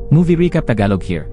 Movie Recap Tagalog here.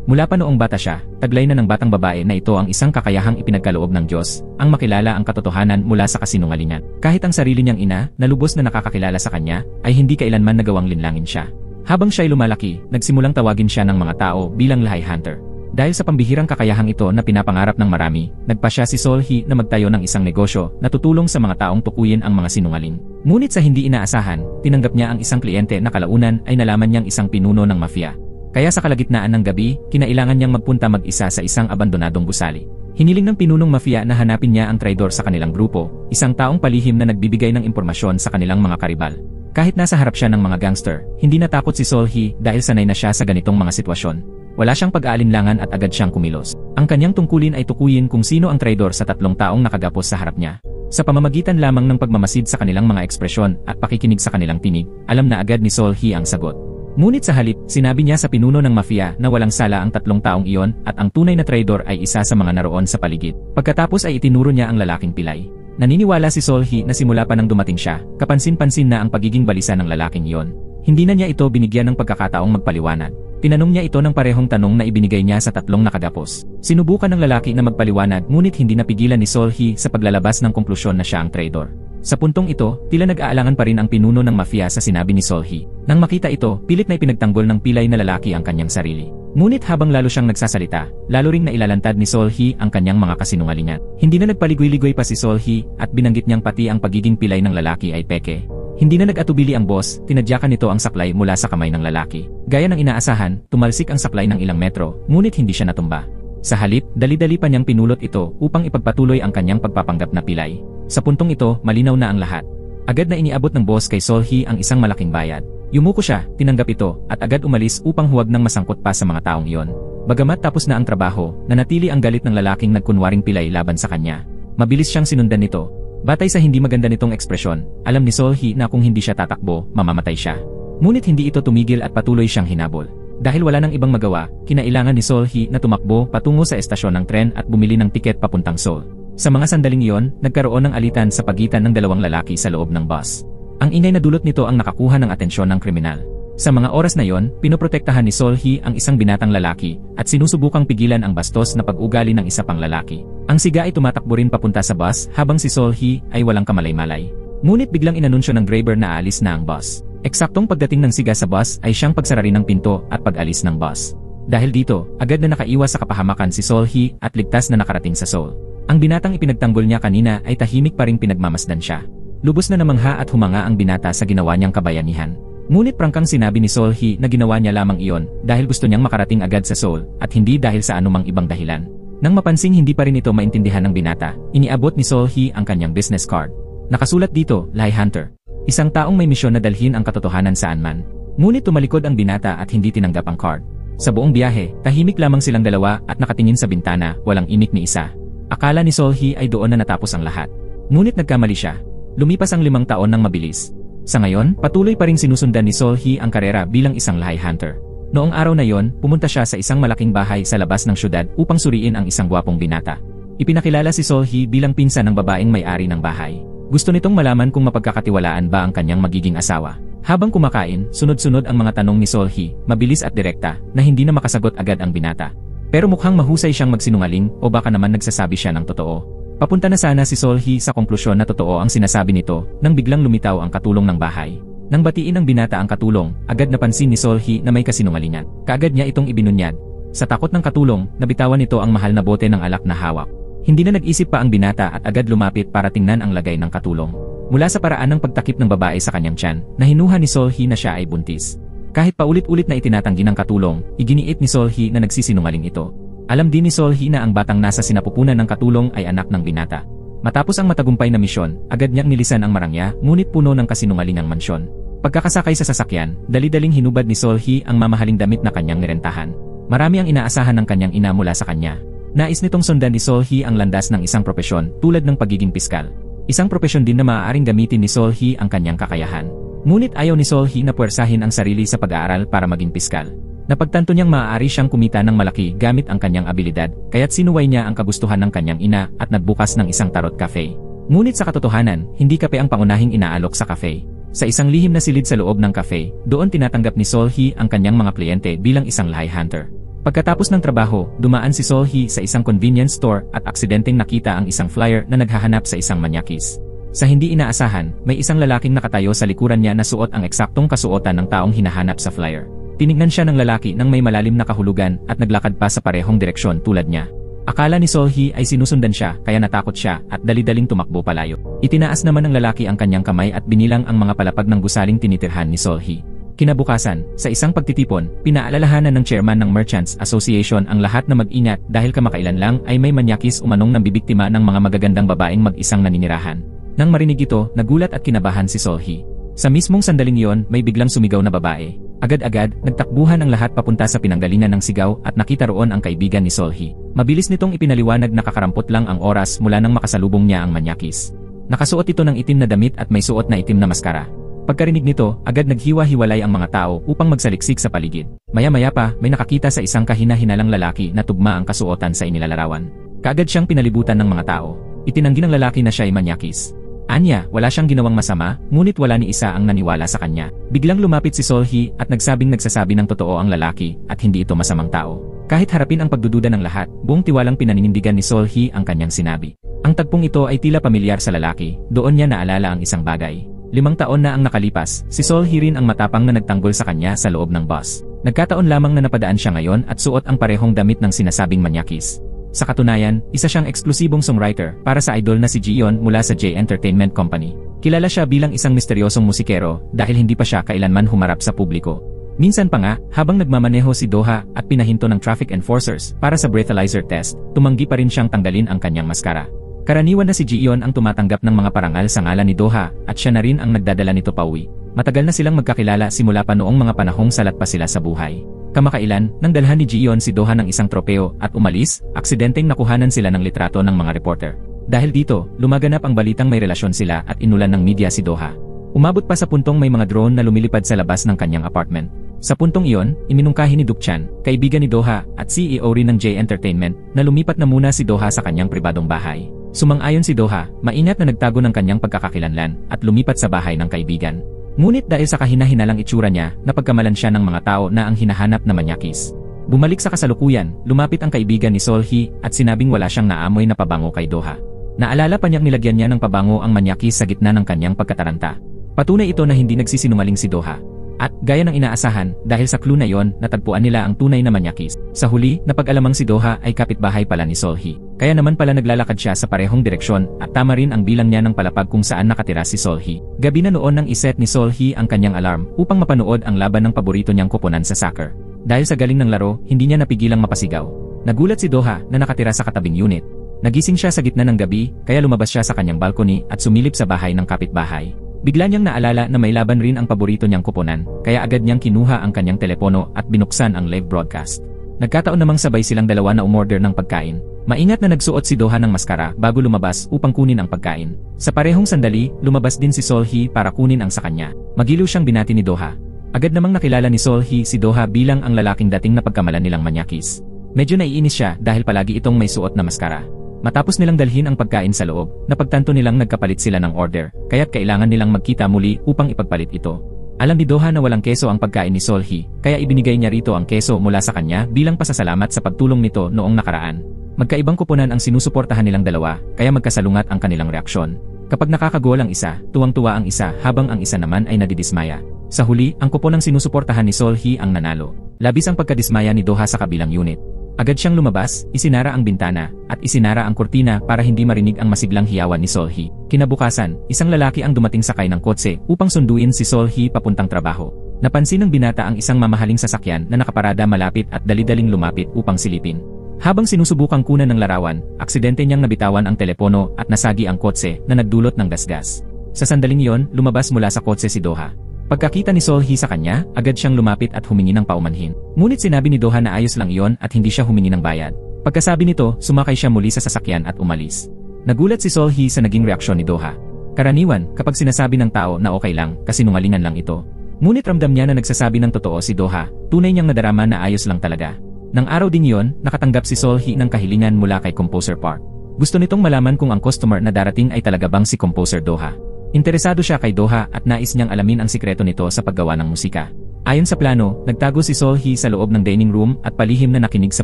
Mula pa noong bata siya, taglay na ng batang babae na ito ang isang kakayahang ipinagkaloob ng Diyos, ang makilala ang katotohanan mula sa kasinungalingan. Kahit ang sarili niyang ina, na lubos na nakakakilala sa kanya, ay hindi kailanman nagawang linlangin siya. Habang siya'y lumalaki, nagsimulang tawagin siya ng mga tao bilang Lahay Hunter. Dahil sa pambihirang kakayahang ito na pinapangarap ng marami, nagpasya si Solhi na magtayo ng isang negosyo na tutulong sa mga taong tukuyin ang mga sinungaling. Ngunit sa hindi inaasahan, tinanggap niya ang isang kliyente na kalaunan ay nalaman niyang isang pinuno ng mafia. Kaya sa kalagitnaan ng gabi, kinailangan niyang magpunta mag-isa sa isang abandonadong gusali. Hiniling ng pinunong mafia na hanapin niya ang traidor sa kanilang grupo, isang taong palihim na nagbibigay ng impormasyon sa kanilang mga karibal. Kahit nasa harap siya ng mga gangster, hindi natakot si Solhi dahil sanay na siya sa ganitong mga sitwasyon. Wala siyang pag-aalinlangan at agad siyang kumilos. Ang kanyang tungkulin ay tukuyin kung sino ang traidor sa tatlong taong nakagapos sa harap niya. Sa pamamagitan lamang ng pagmamasid sa kanilang mga ekspresyon at pakikinig sa kanilang tinig, alam na agad ni Solhi ang sagot. Ngunit sa halip, sinabi niya sa pinuno ng mafia na walang sala ang tatlong taong iyon at ang tunay na traidor ay isa sa mga naroon sa paligid. Pagkatapos ay itinuro niya ang lalaking pilay. Naniniwala si Solhi na simula pa nang dumating siya, kapansin-pansin na ang pagiging balisa ng lalaking iyon. Hindi na niya ito binigyan ng pagkakataong magpaliwanag. Tinanong niya ito ng parehong tanong na ibinigay niya sa tatlong nakagapos. Sinubukan ng lalaki na magpaliwanag ngunit hindi napigilan ni Solhi sa paglalabas ng konklusyon na siya ang traidor. Sa puntong ito, tila nag-aalangan pa rin ang pinuno ng mafia sa sinabi ni Solhi. Nang makita ito, pilit na ipinagtanggol ng pilay na lalaki ang kanyang sarili. Ngunit habang lalo siyang nagsasalita, lalo ring nailalantad ni Solhi ang kanyang mga kasinungalingan. Hindi na nagpaligoy-ligoy pa si Solhi at binanggit niyang pati ang pagiging pilay ng lalaki ay peke. Hindi na nag-atubili ang boss, tinadyakan nito ang saklay mula sa kamay ng lalaki. Gaya ng inaasahan, tumalsik ang saklay ng ilang metro, ngunit hindi siya natumba. Sa halip, dali-dali pa niyang pinulot ito upang ipagpatuloy ang kanyang pagpapanggap na pilay. Sa puntong ito, malinaw na ang lahat. Agad na iniabot ng boss kay Solhi ang isang malaking bayad. Yumuko siya, tinanggap ito, at agad umalis upang huwag nang masangkot pa sa mga taong iyon. Bagamat tapos na ang trabaho, nanatili ang galit ng lalaking nagkunwaring pilay laban sa kanya. Mabilis siyang sinundan nito. Batay sa hindi maganda nitong ekspresyon, alam ni Solhi na kung hindi siya tatakbo, mamamatay siya. Ngunit hindi ito tumigil at patuloy siyang hinabol. Dahil wala nang ibang magawa, kinailangan ni Solhi na tumakbo patungo sa estasyon ng tren at bumili ng tiket papuntang Seoul. Sa mga sandaling iyon, nagkaroon ng alitan sa pagitan ng dalawang lalaki sa loob ng bus. Ang ingay na dulot nito ang nakakuha ng atensyon ng kriminal. Sa mga oras na iyon, pinoprotektahan ni Solhi ang isang binatang lalaki at sinusubukang pigilan ang bastos na pag-ugali ng isa pang lalaki. Ang siga ay tumatakbo rin papunta sa bus habang si Solhi ay walang kamalay-malay. Ngunit biglang inanunsyo ng driver na aalis na ang bus. Eksaktong pagdating ng siga sa bus ay siyang pagsara rin ng pinto at pag-alis ng bus. Dahil dito, agad na nakaiwas sa kapahamakan si Solhi at ligtas na nakarating sa Seoul. Ang binatang ipinagtanggol niya kanina ay tahimik pa ring pinagmamasdan siya. Lubos na namangha at humanga ang binata sa ginawa niyang kabayanihan. Ngunit prangkang sinabi ni Solhi na ginawa niya lamang iyon dahil gusto niyang makarating agad sa Seoul at hindi dahil sa anumang ibang dahilan. Nang mapansing hindi pa rin ito maintindihan ng binata, iniabot ni Solhi ang kanyang business card. Nakasulat dito, Lahay Hunter. Isang taong may misyon na dalhin ang katotohanan saan man. Ngunit tumalikod ang binata at hindi tinanggap ang card. Sa buong biyahe, tahimik lamang silang dalawa at nakatingin sa bintana, walang imik ni isa. Akala ni Solhi ay doon na natapos ang lahat. Ngunit nagkamali siya. Lumipas ang 5 taon ng mabilis. Sa ngayon, patuloy pa ring sinusundan ni Solhi ang karera bilang isang Lahay Hunter. Noong araw na yon, pumunta siya sa isang malaking bahay sa labas ng syudad upang suriin ang isang gwapong binata. Ipinakilala si Solhi bilang pinsan ng babaeng may-ari ng bahay. Gusto nitong malaman kung mapagkakatiwalaan ba ang kanyang magiging asawa. Habang kumakain, sunod-sunod ang mga tanong ni Solhi, mabilis at direkta, na hindi na makasagot agad ang binata. Pero mukhang mahusay siyang magsinungaling o baka naman nagsasabi siya ng totoo. Papunta na sana si Solhi sa konklusyon na totoo ang sinasabi nito nang biglang lumitaw ang katulong ng bahay. Nang batiin ng binata ang katulong, agad napansin ni Solhi na may kasinungalingan. Kaagad niya itong ibinunyad. Sa takot ng katulong, nabitawan nito ang mahal na bote ng alak na hawak. Hindi na nag-isip pa ang binata at agad lumapit para tingnan ang lagay ng katulong. Mula sa paraan ng pagtakip ng babae sa kanyang tiyan, nahinuha ni Solhi na siya ay buntis. Kahit paulit-ulit na itinatanggi ng katulong, iginiit ni Solhi na nagsisinungaling ito. Alam din ni Solhi na ang batang nasa sinapupunan ng katulong ay anak ng binata. Matapos ang matagumpay na misyon, agad niyang nilisan ang marangya ngunit puno ng kasinungalingang mansyon. Pagkakasakay sa sasakyan, dali-daling hinubad ni Solhi ang mamahaling damit na kanyang nirentahan. Marami ang inaasahan ng kanyang ina mula sa kanya. Nais nitong sundan ni Solhi ang landas ng isang propesyon tulad ng pagiging piskal. Isang propesyon din na maaaring gamitin ni Solhi ang kanyang kakayahan. Ngunit ayaw ni Solhi na puwersahin ang sarili sa pag-aaral para maging piskal. Napagtanto niyang maaari siyang kumita ng malaki gamit ang kanyang abilidad, kaya't sinuway niya ang kagustuhan ng kanyang ina at nagbukas ng isang tarot cafe. Ngunit sa katotohanan, hindi kape ang pangunahing inaalok sa cafe. Sa isang lihim na silid sa loob ng cafe, doon tinatanggap ni Sol-hee ang kanyang mga kliyente bilang isang lie hunter. Pagkatapos ng trabaho, dumaan si Sol-hee sa isang convenience store at aksidenteng nakita ang isang flyer na naghahanap sa isang manyakis. Sa hindi inaasahan, may isang lalaking nakatayo sa likuran niya na suot ang eksaktong kasuotan ng taong hinahanap sa flyer. Tinignan siya ng lalaki nang may malalim na kahulugan at naglakad pa sa parehong direksyon tulad niya. Akala ni Sol-hee ay sinusundan siya kaya natakot siya at dali-daling tumakbo palayo. Itinaas naman ng lalaki ang kanyang kamay at binilang ang mga palapag ng gusaling tinitirhan ni Sol-hee. Kinabukasan, sa isang pagtitipon, pinaalalahanan ng chairman ng Merchants Association ang lahat na mag-ingat dahil kamakailan lang ay may manyakis umanong nambibiktima ng mga magagandang babaeng mag-isang naninirahan. Nang marinig ito, nagulat at kinabahan si Sol-hee. Sa mismong sandaling iyon, may biglang sumigaw na babae. Agad-agad, nagtakbuhan ang lahat papunta sa pinanggalingan ng sigaw at nakita roon ang kaibigan ni Sol-hee. Mabilis nitong ipinaliwanag na kakarampot lang ang oras mula nang makasalubong niya ang manyakis. Nakasuot ito ng itim na damit at may suot na itim na maskara. Pagkarinig nito, agad naghiwa-hiwalay ang mga tao upang magsaliksik sa paligid. Maya-maya pa, may nakakita sa isang kahina-hinalang lalaki na tugma ang kasuotan sa inilalarawan. Kaagad siyang pinalibutan ng mga tao. Itinanggi ng lalaki na siya ay manyakis. Anya, wala siyang ginawang masama, ngunit wala ni isa ang naniwala sa kanya. Biglang lumapit si Sol-hee at nagsabi ng totoo ang lalaki at hindi ito masamang tao. Kahit harapin ang pagdududa ng lahat, buong tiwalang pinaninindigan ni Sol-hee ang kanyang sinabi. Ang tagpong ito ay tila pamilyar sa lalaki, doon niya naalala ang isang bagay. 5 taon na ang nakalipas, si Sol-hee rin ang matapang na nagtanggol sa kanya sa loob ng bus. Nagkataon lamang na napadaan siya ngayon at suot ang parehong damit ng sinasabing manyakis. Sa katunayan, isa siyang eksklusibong songwriter para sa idol na si Jiyeon mula sa J Entertainment Company. Kilala siya bilang isang misteryosong musikero dahil hindi pa siya kailanman humarap sa publiko. Minsan pa nga, habang nagmamaneho si Doha at pinahinto ng traffic enforcers para sa breathalyzer test, tumanggi pa rin siyang tanggalin ang kanyang maskara. Karaniwan na si Jiyeon ang tumatanggap ng mga parangal sa ngalan ni Doha at siya na rin ang nagdadala nito pauwi. Matagal na silang magkakilala simula pa noong mga panahong salat pa sila sa buhay. Kamakailan, nang dalhan ni Jiyeon si Doha ng isang tropeo at umalis, aksidenteng nakuhanan sila ng litrato ng mga reporter. Dahil dito, lumaganap ang balitang may relasyon sila at inulan ng media si Doha. Umabot pa sa puntong may mga drone na lumilipad sa labas ng kanyang apartment. Sa puntong iyon, iminungkahi ni Dukchan, kaibigan ni Doha at CEO rin ng J Entertainment, na lumipat na muna si Doha sa kanyang pribadong bahay. Sumang-ayon si Doha, maingat na nagtago ng kanyang pagkakakilanlan at lumipat sa bahay ng kaibigan. Ngunit dahil sa kahina-hinalang itsura niya, napagkamalan siya ng mga tao na ang hinahanap na manyakis. Bumalik sa kasalukuyan, lumapit ang kaibigan ni Sol-hee at sinabing wala siyang naamoy na pabango kay Doha. Naalala pa niyang nilagyan niya ng pabango ang manyakis sa gitna ng kanyang pagkataranta. Patunay ito na hindi nagsisinungaling si Doha. At, gaya ng inaasahan, dahil sa clue na yon, natagpuan nila ang tunay na manyakis. Sa huli, napag-alamang si Doha ay kapitbahay pala ni Sol-hee. Kaya naman pala naglalakad siya sa parehong direksyon at tama rin ang bilang niya ng palapag kung saan nakatira si Sol-hee. Gabi na noon nang iset ni Sol-hee ang kanyang alarm upang mapanood ang laban ng paborito niyang koponan sa soccer. Dahil sa galing ng laro, hindi niya napigilang mapasigaw. Nagulat si Doha na nakatira sa katabing unit. Nagising siya sa gitna ng gabi, kaya lumabas siya sa kanyang balcony at sumilip sa bahay ng kapitbahay. Bigla niyang naalala na may laban rin ang paborito niyang koponan, kaya agad niyang kinuha ang kanyang telepono at binuksan ang live broadcast. Nagkataon namang sabay silang dalawa na umorder ng pagkain. Maingat na nagsuot si Doha ng maskara bago lumabas upang kunin ang pagkain. Sa parehong sandali, lumabas din si Sol-hee para kunin ang sa kanya. Magiliw siyang binati ni Doha. Agad namang nakilala ni Sol-hee si Doha bilang ang lalaking dating napagkamalan nilang manyakis. Medyo naiinis siya dahil palagi itong may suot na maskara. Matapos nilang dalhin ang pagkain sa loob, napagtanto nilang nagkapalit sila ng order, kaya't kailangan nilang magkita muli upang ipagpalit ito. Alam ni Doha na walang keso ang pagkain ni Sol-hee, kaya ibinigay niya rito ang keso mula sa kanya bilang pasasalamat sa pagtulong nito noong nakaraan. Magkaibang koponan ang sinusuportahan nilang dalawa, kaya magkasalungat ang kanilang reaksyon. Kapag nakakagol ang isa, tuwang-tuwa ang isa habang ang isa naman ay nadidismaya. Sa huli, ang koponang sinusuportahan ni Sol-hee ang nanalo. Labis ang pagkadismaya ni Doha sa kabilang unit. Agad siyang lumabas, isinara ang bintana, at isinara ang kurtina para hindi marinig ang masiglang hiyawan ni Sol-hee. Kinabukasan, isang lalaki ang dumating sakay ng kotse upang sunduin si Sol-hee papuntang trabaho. Napansin ng binata ang isang mamahaling sasakyan na nakaparada malapit at dali-daling lumapit upang silipin. Habang sinusubukang kunan ng larawan, aksidente niyang nabitawan ang telepono at nasagi ang kotse na nagdulot ng gasgas. Sa sandaling yon, lumabas mula sa kotse si Doha. Pagkakita ni Sol-hee sa kanya, agad siyang lumapit at humingi ng paumanhin. Ngunit sinabi ni Doha na ayos lang iyon at hindi siya humingi ng bayad. Pagkasabi nito, sumakay siya muli sa sasakyan at umalis. Nagulat si Sol-hee sa naging reaksyon ni Doha. Karaniwan, kapag sinasabi ng tao na okay lang, kasinungalingan lang ito. Ngunit ramdam niya na nagsasabi ng totoo si Doha, tunay niyang nadarama na ayos lang talaga. Nang araw din iyon, nakatanggap si Sol-hee ng kahilingan mula kay Composer Park. Gusto nitong malaman kung ang customer na darating ay talaga bang si Composer Doha. Interesado siya kay Doha at nais niyang alamin ang sikreto nito sa paggawa ng musika. Ayon sa plano, nagtago si Seol-hee sa loob ng dining room at palihim na nakinig sa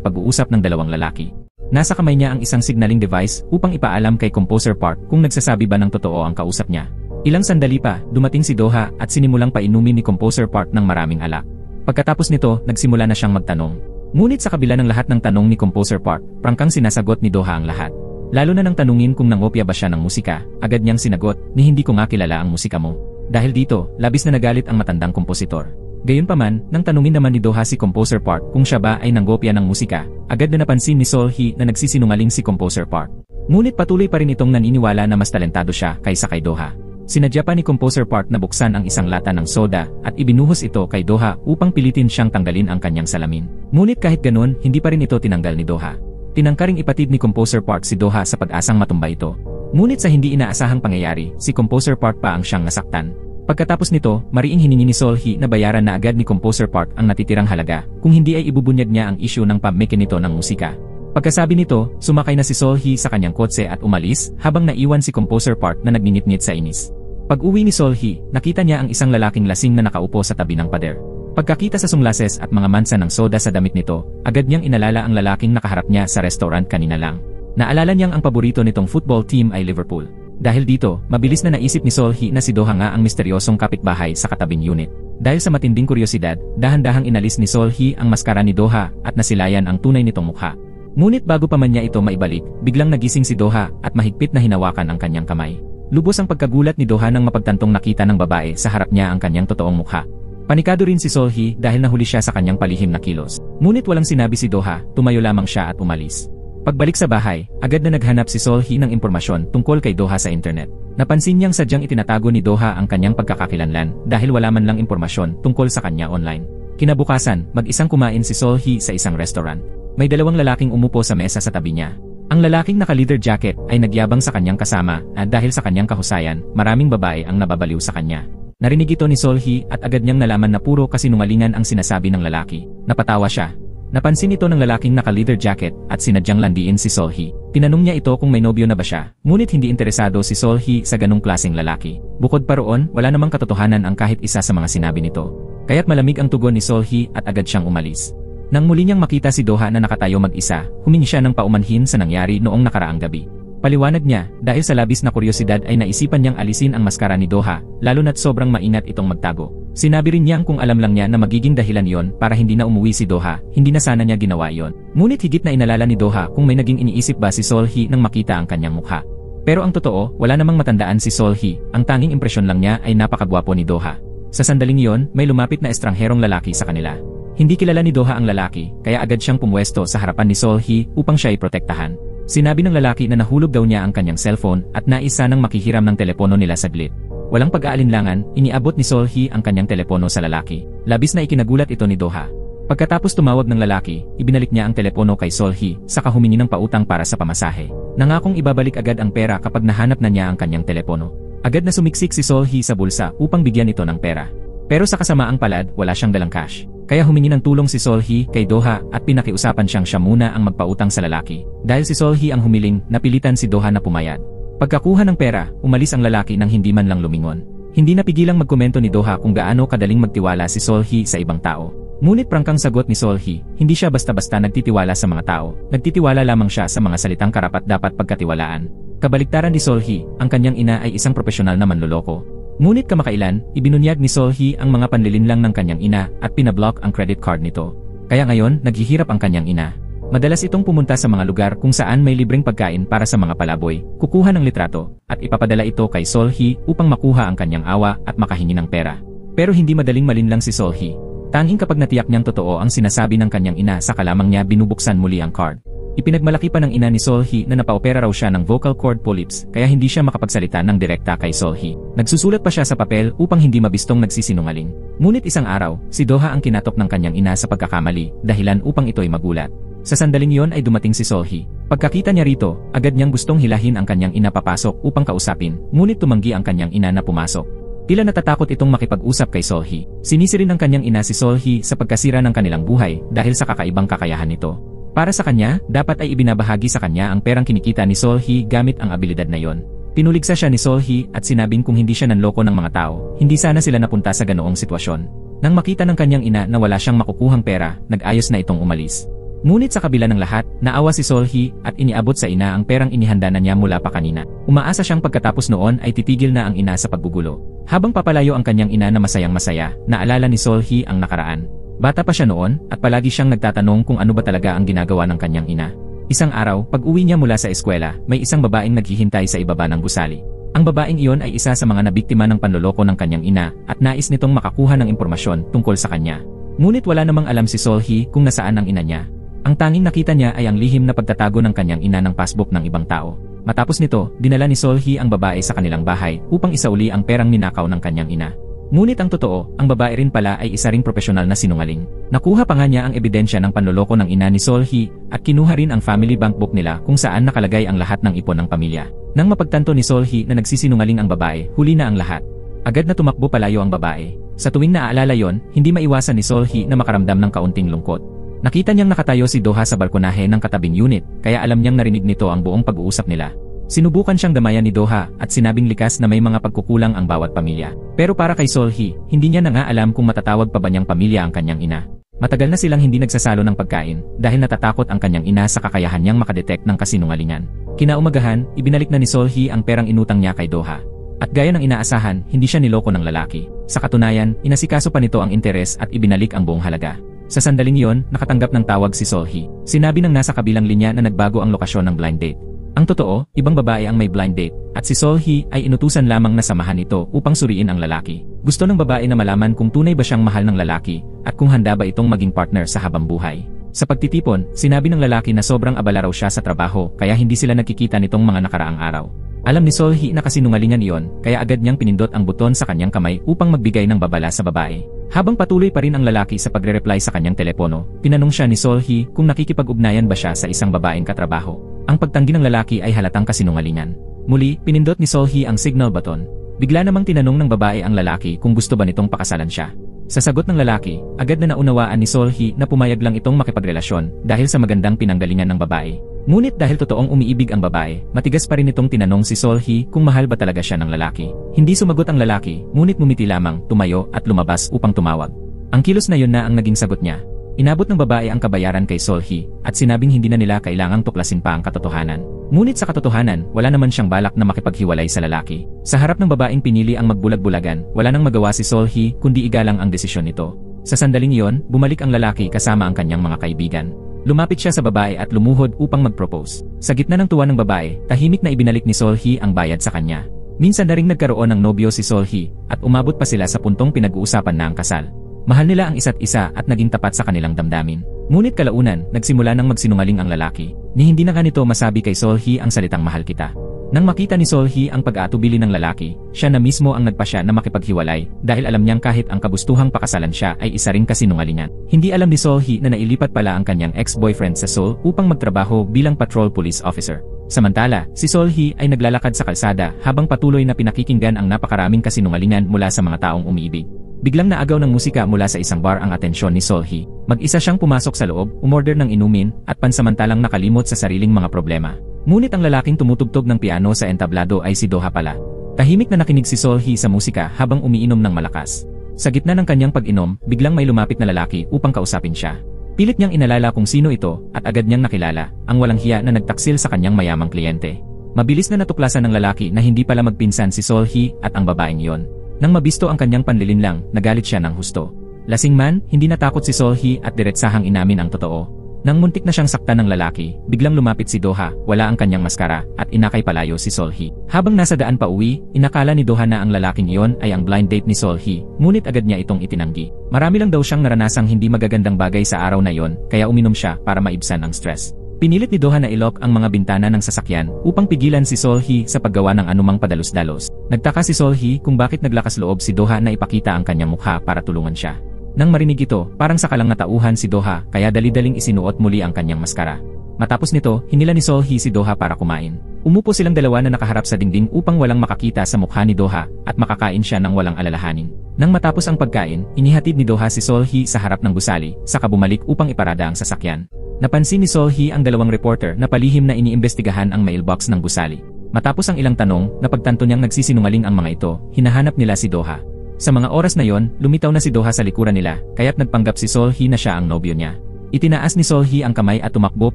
pag-uusap ng dalawang lalaki. Nasa kamay niya ang isang signaling device upang ipaalam kay Composer Park kung nagsasabi ba ng totoo ang kausap niya. Ilang sandali pa, dumating si Doha at sinimulang painumin ni Composer Park ng maraming alak. Pagkatapos nito, nagsimula na siyang magtanong. Ngunit sa kabila ng lahat ng tanong ni Composer Park, prangkang sinasagot ni Doha ang lahat. Lalo na nang tanungin kung nangopya ba siya ng musika, agad niyang sinagot, "Ni hindi ko nga kilala ang musika mo." Dahil dito, labis na nagalit ang matandang kompositor. Gayunpaman, nang tanungin naman ni Doha si Composer Park kung siya ba ay nanggopya ng musika, agad na napansin ni Seol-hee na nagsisinungaling si Composer Park. Ngunit patuloy pa rin itong naniniwala na mas talentado siya kaysa kay Doha. Sinadya pa ni Composer Park na buksan ang isang lata ng soda at ibinuhos ito kay Doha upang pilitin siyang tanggalin ang kanyang salamin. Ngunit kahit ganun, hindi pa rin ito tinanggal ni Doha. Tinangkaring ipatid ni Composer Park si Doha sa pag-asang matumba ito. Ngunit sa hindi inaasahang pangyayari, si Composer Park pa ang siyang nasaktan. Pagkatapos nito, mariing hiningi ni Seol-hee na bayaran na agad ni Composer Park ang natitirang halaga, kung hindi ay ibubunyag niya ang issue ng pammaking nito ng musika. Pagkasabi nito, sumakay na si Seol-hee sa kanyang kotse at umalis, habang naiwan si Composer Park na nagninit-nit sa inis. Pag-uwi ni Seol-hee, nakita niya ang isang lalaking lasing na nakaupo sa tabi ng pader. Pagkakita sa sunglases at mga mansa ng soda sa damit nito, agad niyang inalala ang lalaking nakaharap niya sa restaurant kanina lang. Naalala niyang ang paborito nitong football team ay Liverpool. Dahil dito, mabilis na naisip ni Seol-hee na si Doha nga ang misteryosong kapitbahay sa katabing unit. Dahil sa matinding kuryosidad, dahan-dahang inalis ni Seol-hee ang maskara ni Doha at nasilayan ang tunay nitong mukha. Ngunit bago pa man niya ito maibalik, biglang nagising si Doha at mahigpit na hinawakan ang kanyang kamay. Lubos ang pagkagulat ni Doha nang mapagtantong nakita ng babae sa harap niya ang kanyang totoong mukha. Panikado rin si Seol-hee dahil nahuli siya sa kanyang palihim na kilos. Ngunit walang sinabi si Doha, tumayo lamang siya at umalis. Pagbalik sa bahay, agad na naghanap si Seol-hee ng impormasyon tungkol kay Doha sa internet. Napansin niyang sadyang itinatago ni Doha ang kanyang pagkakakilanlan dahil wala man lang impormasyon tungkol sa kanya online. Kinabukasan, mag-isang kumain si Seol-hee sa isang restaurant. May dalawang lalaking umupo sa mesa sa tabi niya. Ang lalaking naka-leather jacket ay nagyabang sa kanyang kasama at dahil sa kanyang kahusayan, maraming babae ang nababaliw sa kanya. Narinig ito ni Seol-hee at agad niyang nalaman na puro kasinungalingan ang sinasabi ng lalaki. Napatawa siya. Napansin ito ng lalaking naka-leather jacket at sinadyang landiin si Seol-hee. Tinanong niya ito kung may nobyo na ba siya, ngunit hindi interesado si Seol-hee sa ganong klaseng lalaki. Bukod pa roon, wala namang katotohanan ang kahit isa sa mga sinabi nito. Kaya't malamig ang tugon ni Seol-hee at agad siyang umalis. Nang muli niyang makita si Doha na nakatayo mag-isa, humingi siya ng paumanhin sa nangyari noong nakaraang gabi. Paliwanag niya, dahil sa labis na kuryosidad ay naisipan niyang alisin ang maskara ni Doha, lalo na't sobrang maingat itong magtago. Sinabi rin niyang kung alam lang niya na magiging dahilan yon para hindi na umuwi si Doha, hindi na sana niya ginawa yon. Ngunit higit na inalala ni Doha kung may naging iniisip ba si Seol-hee nang makita ang kanyang mukha. Pero ang totoo, wala namang matandaan si Seol-hee, ang tanging impresyon lang niya ay napakagwapo ni Doha. Sa sandaling iyon, may lumapit na estrangherong lalaki sa kanila. Hindi kilala ni Doha ang lalaki, kaya agad siyang pumwesto sa harapan ni Seol-hee upang siya ay protektahan. Sinabi ng lalaki na nahulog daw niya ang kanyang cellphone at nais sanang makihiram ng telepono nila saglit. Walang pag-aalinlangan, iniabot ni Seol-hee ang kanyang telepono sa lalaki. Labis na ikinagulat ito ni Doha. Pagkatapos tumawag ng lalaki, ibinalik niya ang telepono kay Seol-hee, saka humingi ng pautang para sa pamasahe. Nangakong ibabalik agad ang pera kapag nahanap na niya ang kanyang telepono. Agad na sumiksik si Seol-hee sa bulsa upang bigyan ito ng pera. Pero sa kasamaang palad, wala siyang dalang cash. Kaya humingi ng tulong si Seol-hee kay Doha at pinakiusapan siyang siya muna ang magpautang sa lalaki. Dahil si Seol-hee ang humiling, napilitan si Doha na pumayag. Pagkakuha ng pera, umalis ang lalaki nang hindi man lang lumingon. Hindi napigilang magkomento ni Doha kung gaano kadaling magtiwala si Seol-hee sa ibang tao. Ngunit prangkang sagot ni Seol-hee, hindi siya basta-basta nagtitiwala sa mga tao, nagtitiwala lamang siya sa mga salitang karapat-dapat pagkatiwalaan. Kabaliktaran ni Seol-hee, ang kanyang ina ay isang profesional na manloloko. Ngunit kamakailan, ibinunyag ni Seol-hee ang mga panlilinlang ng kanyang ina at pinablock ang credit card nito. Kaya ngayon, naghihirap ang kanyang ina. Madalas itong pumunta sa mga lugar kung saan may libreng pagkain para sa mga palaboy, kukuha ng litrato, at ipapadala ito kay Seol-hee upang makuha ang kanyang awa at makahingi ng pera. Pero hindi madaling malinlang si Seol-hee. Tanging kapag natiyak niyang totoo ang sinasabi ng kanyang ina saka lamang niya binubuksan muli ang card. Ipinagmalaki pa ng ina ni Seol-hee na napaopera raw siya ng vocal cord polyps kaya hindi siya makapagsalita ng direkta kay Seol-hee. Nagsusulat pa siya sa papel upang hindi mabistong nagsisinungaling. Ngunit isang araw, si Doha ang kinatok ng kanyang ina sa pagkakamali, dahilan upang ito'y magulat. Sa sandaling iyon ay dumating si Seol-hee. Pagkakita niya rito, agad niyang gustong hilahin ang kanyang ina papasok upang kausapin, ngunit tumanggi ang kanyang ina na pumasok. Tila natatakot itong makipag-usap kay Seol-hee. Sinisi rin ng kanyang ina si Seol-hee sa pagkasira ng kanilang buhay dahil sa kakaibang kakayahan nito. Para sa kanya, dapat ay ibinabahagi sa kanya ang perang kinikita ni Seol-hee gamit ang abilidad na yon. Pinuligsa siya ni Solhee at sinabing kung hindi siya nanloko ng mga tao, hindi sana sila napunta sa ganoong sitwasyon. Nang makita ng kanyang ina na wala siyang makukuhang pera, nag-ayos na itong umalis. Ngunit sa kabila ng lahat, naawa si Solhee at iniabot sa ina ang perang inihanda na niya mula pa kanina. Umaasa siyang pagkatapos noon ay titigil na ang ina sa paggugulo. Habang papalayo ang kanyang ina na masayang-masaya, naalala ni Solhee ang nakaraan. Bata pa siya noon at palagi siyang nagtatanong kung ano ba talaga ang ginagawa ng kanyang ina. Isang araw, pag-uwi niya mula sa eskwela, may isang babaeng naghihintay sa ibaba ng gusali. Ang babaeng iyon ay isa sa mga nabiktima ng panloloko ng kanyang ina at nais nitong makakuha ng impormasyon tungkol sa kanya. Ngunit wala namang alam si Solhee kung nasaan ang ina niya. Ang tanging nakita niya ay ang lihim na pagtatago ng kanyang ina ng passbook ng ibang tao. Matapos nito, dinala ni Solhee ang babae sa kanilang bahay upang isauli ang perang ninakaw ng kanyang ina. Ngunit ang totoo, ang babae rin pala ay isa ring profesional na sinungaling. Nakuha pa nga niya ang ebidensya ng panloloko ng ina ni Solhee at kinuha rin ang family bankbook nila kung saan nakalagay ang lahat ng ipon ng pamilya. Nang mapagtanto ni Solhee na nagsisinungaling ang babae, huli na ang lahat. Agad na tumakbo palayo ang babae. Sa tuwing naaalala yon, hindi maiwasan ni Solhee na makaramdam ng kaunting lungkot. Nakita niyang nakatayo si Doha sa balkonahe ng katabing unit, kaya alam niyang narinig nito ang buong pag-uusap nila. Sinubukan siyang damayan ni Doha at sinabing likas na may mga pagkukulang ang bawat pamilya. Pero para kay Solhee, hindi niya na nga alam kung matatawag pa ba niyang pamilya ang kanyang ina. Matagal na silang hindi nagsasalo ng pagkain dahil natatakot ang kanyang ina sa kakayahan niyang makadetect ng kasinungalingan. Kinaumagahan, ibinalik na ni Solhee ang perang inutang niya kay Doha. At gaya ng inaasahan, hindi siya niloko ng lalaki. Sa katunayan, inasikaso pa nito ang interes at ibinalik ang buong halaga. Sa sandaling iyon, nakatanggap ng tawag si Solhee. Sinabi ng nasa kabilang linya na nagbago ang lokasyon ng blind date. Ang totoo, ibang babae ang may blind date, at si Solhee ay inutusan lamang na samahan ito upang suriin ang lalaki. Gusto ng babae na malaman kung tunay ba siyang mahal ng lalaki, at kung handa ba itong maging partner sa habang buhay. Sa pagtitipon, sinabi ng lalaki na sobrang abala raw siya sa trabaho kaya hindi sila nagkikita nitong mga nakaraang araw. Alam ni Solhee na kasinungalingan iyon, kaya agad niyang pinindot ang buton sa kanyang kamay upang magbigay ng babala sa babae. Habang patuloy pa rin ang lalaki sa pagre-reply sa kanyang telepono, tinanong siya ni Solhee kung nakikipag-ugnayan ba siya sa isang babaeng katrabaho. Ang pagtanggi ng lalaki ay halatang kasinungalingan. Muli, pinindot ni Solhee ang signal button. Bigla namang tinanong ng babae ang lalaki kung gusto ba nitong pakasalan siya. Sa sagot ng lalaki, agad na naunawaan ni Solhee na pumayag lang itong makipagrelasyon dahil sa magandang pinanggalingan ng babae. Ngunit dahil totoong umiibig ang babae, matigas pa rin itong tinanong si Solhee kung mahal ba talaga siya ng lalaki. Hindi sumagot ang lalaki, ngunit ngumiti lamang, tumayo at lumabas upang tumawag. Ang kilos na yun na ang naging sagot niya. Inabot ng babae ang kabayaran kay Solhee at sinabing hindi na nila kailangang tuklasin pa ang katotohanan. Ngunit sa katotohanan, wala naman siyang balak na makipaghiwalay sa lalaki. Sa harap ng babaeng pinili ang magbulag-bulagan, wala nang magawa si Solhee kundi igalang ang desisyon nito. Sa sandaling iyon, bumalik ang lalaki kasama ang kanyang mga kaibigan. Lumapit siya sa babae at lumuhod upang mag-propose. Sa gitna ng tuwa ng babae, tahimik na ibinalik ni Solhee ang bayad sa kanya. Minsan na ring nagkaroon ng nobyo si Solhee at umabot pa sila sa puntong pinag-uusapan na ang kasal. Mahal nila ang isa't isa at naging tapat sa kanilang damdamin. Ngunit kalaunan, nagsimula nang magsinungaling ang lalaki. Ni hindi na ganito masabi kay Solhee ang salitang mahal kita. Nang makita ni Solhee ang pag-aatubili ng lalaki, siya na mismo ang nagpasya na makipaghiwalay dahil alam niyang kahit ang kabustuhang pakasalan siya ay isa ring kasinungalingan. Hindi alam ni Solhee na nailipat pala ang kanyang ex-boyfriend sa Seoul upang magtrabaho bilang patrol police officer. Samantala, si Solhee ay naglalakad sa kalsada habang patuloy na pinakikinggan ang napakaraming kasinungalingan mula sa mga taong umiibig. Biglang naagaw ng musika mula sa isang bar ang atensyon ni Solhee. Mag-isa siyang pumasok sa loob, umorder ng inumin, at pansamantalang nakalimot sa sariling mga problema. Ngunit ang lalaking tumutugtog ng piano sa entablado ay si Doha pala. Tahimik na nakinig si Solhee sa musika habang umiinom ng malakas. Sa gitna ng kanyang pag-inom, biglang may lumapit na lalaki upang kausapin siya. Pilit niyang inalala kung sino ito at agad niyang nakilala, ang walang hiya na nagtaksil sa kanyang mayamang kliyente. Mabilis na natuklasan ng lalaki na hindi pala magpinsan si Solhee at ang babaeng iyon. Nang mabisto ang kanyang panlilinlang, nagalit siya ng husto. Lasing man, hindi natakot si Solhee at diretsahang inamin ang totoo. Nang muntik na siyang saktan ng lalaki, biglang lumapit si Doha, wala ang kanyang maskara, at inakay palayo si Solhee. Habang nasa daan pa uwi, inakala ni Doha na ang lalaking iyon ay ang blind date ni Solhee, ngunit agad niya itong itinanggi. Marami lang daw siyang naranasang hindi magagandang bagay sa araw na iyon, kaya uminom siya para maibsan ang stress. Pinilit ni Doha na ilok ang mga bintana ng sasakyan upang pigilan si Solhee sa paggawa ng anumang padalos-dalos. Nagtaka si Solhee kung bakit naglakas loob si Doha na ipakita ang kanyang mukha para tulungan siya. Nang marinig ito, parang sakalang natauhan si Doha kaya dali-daling isinuot muli ang kanyang maskara. Matapos nito, hinila ni Solhee si Doha para kumain. Umupo silang dalawa na nakaharap sa dingding upang walang makakita sa mukha ni Doha at makakain siya ng walang alalahanin. Nang matapos ang pagkain, inihatid ni Doha si Solhee sa harap ng gusali, saka bumalik upang iparada ang sasakyan. Napansin ni Solhee ang dalawang reporter na palihim na iniimbestigahan ang mailbox ng gusali. Matapos ang ilang tanong, napagtanto niyang nagsisinungaling ang mga ito, hinahanap nila si Doha. Sa mga oras na yon, lumitaw na si Doha sa likuran nila, kaya't nagpanggap si Sol-hee na siya ang nobyo niya. Itinaas ni Sol-hee ang kamay at tumakbo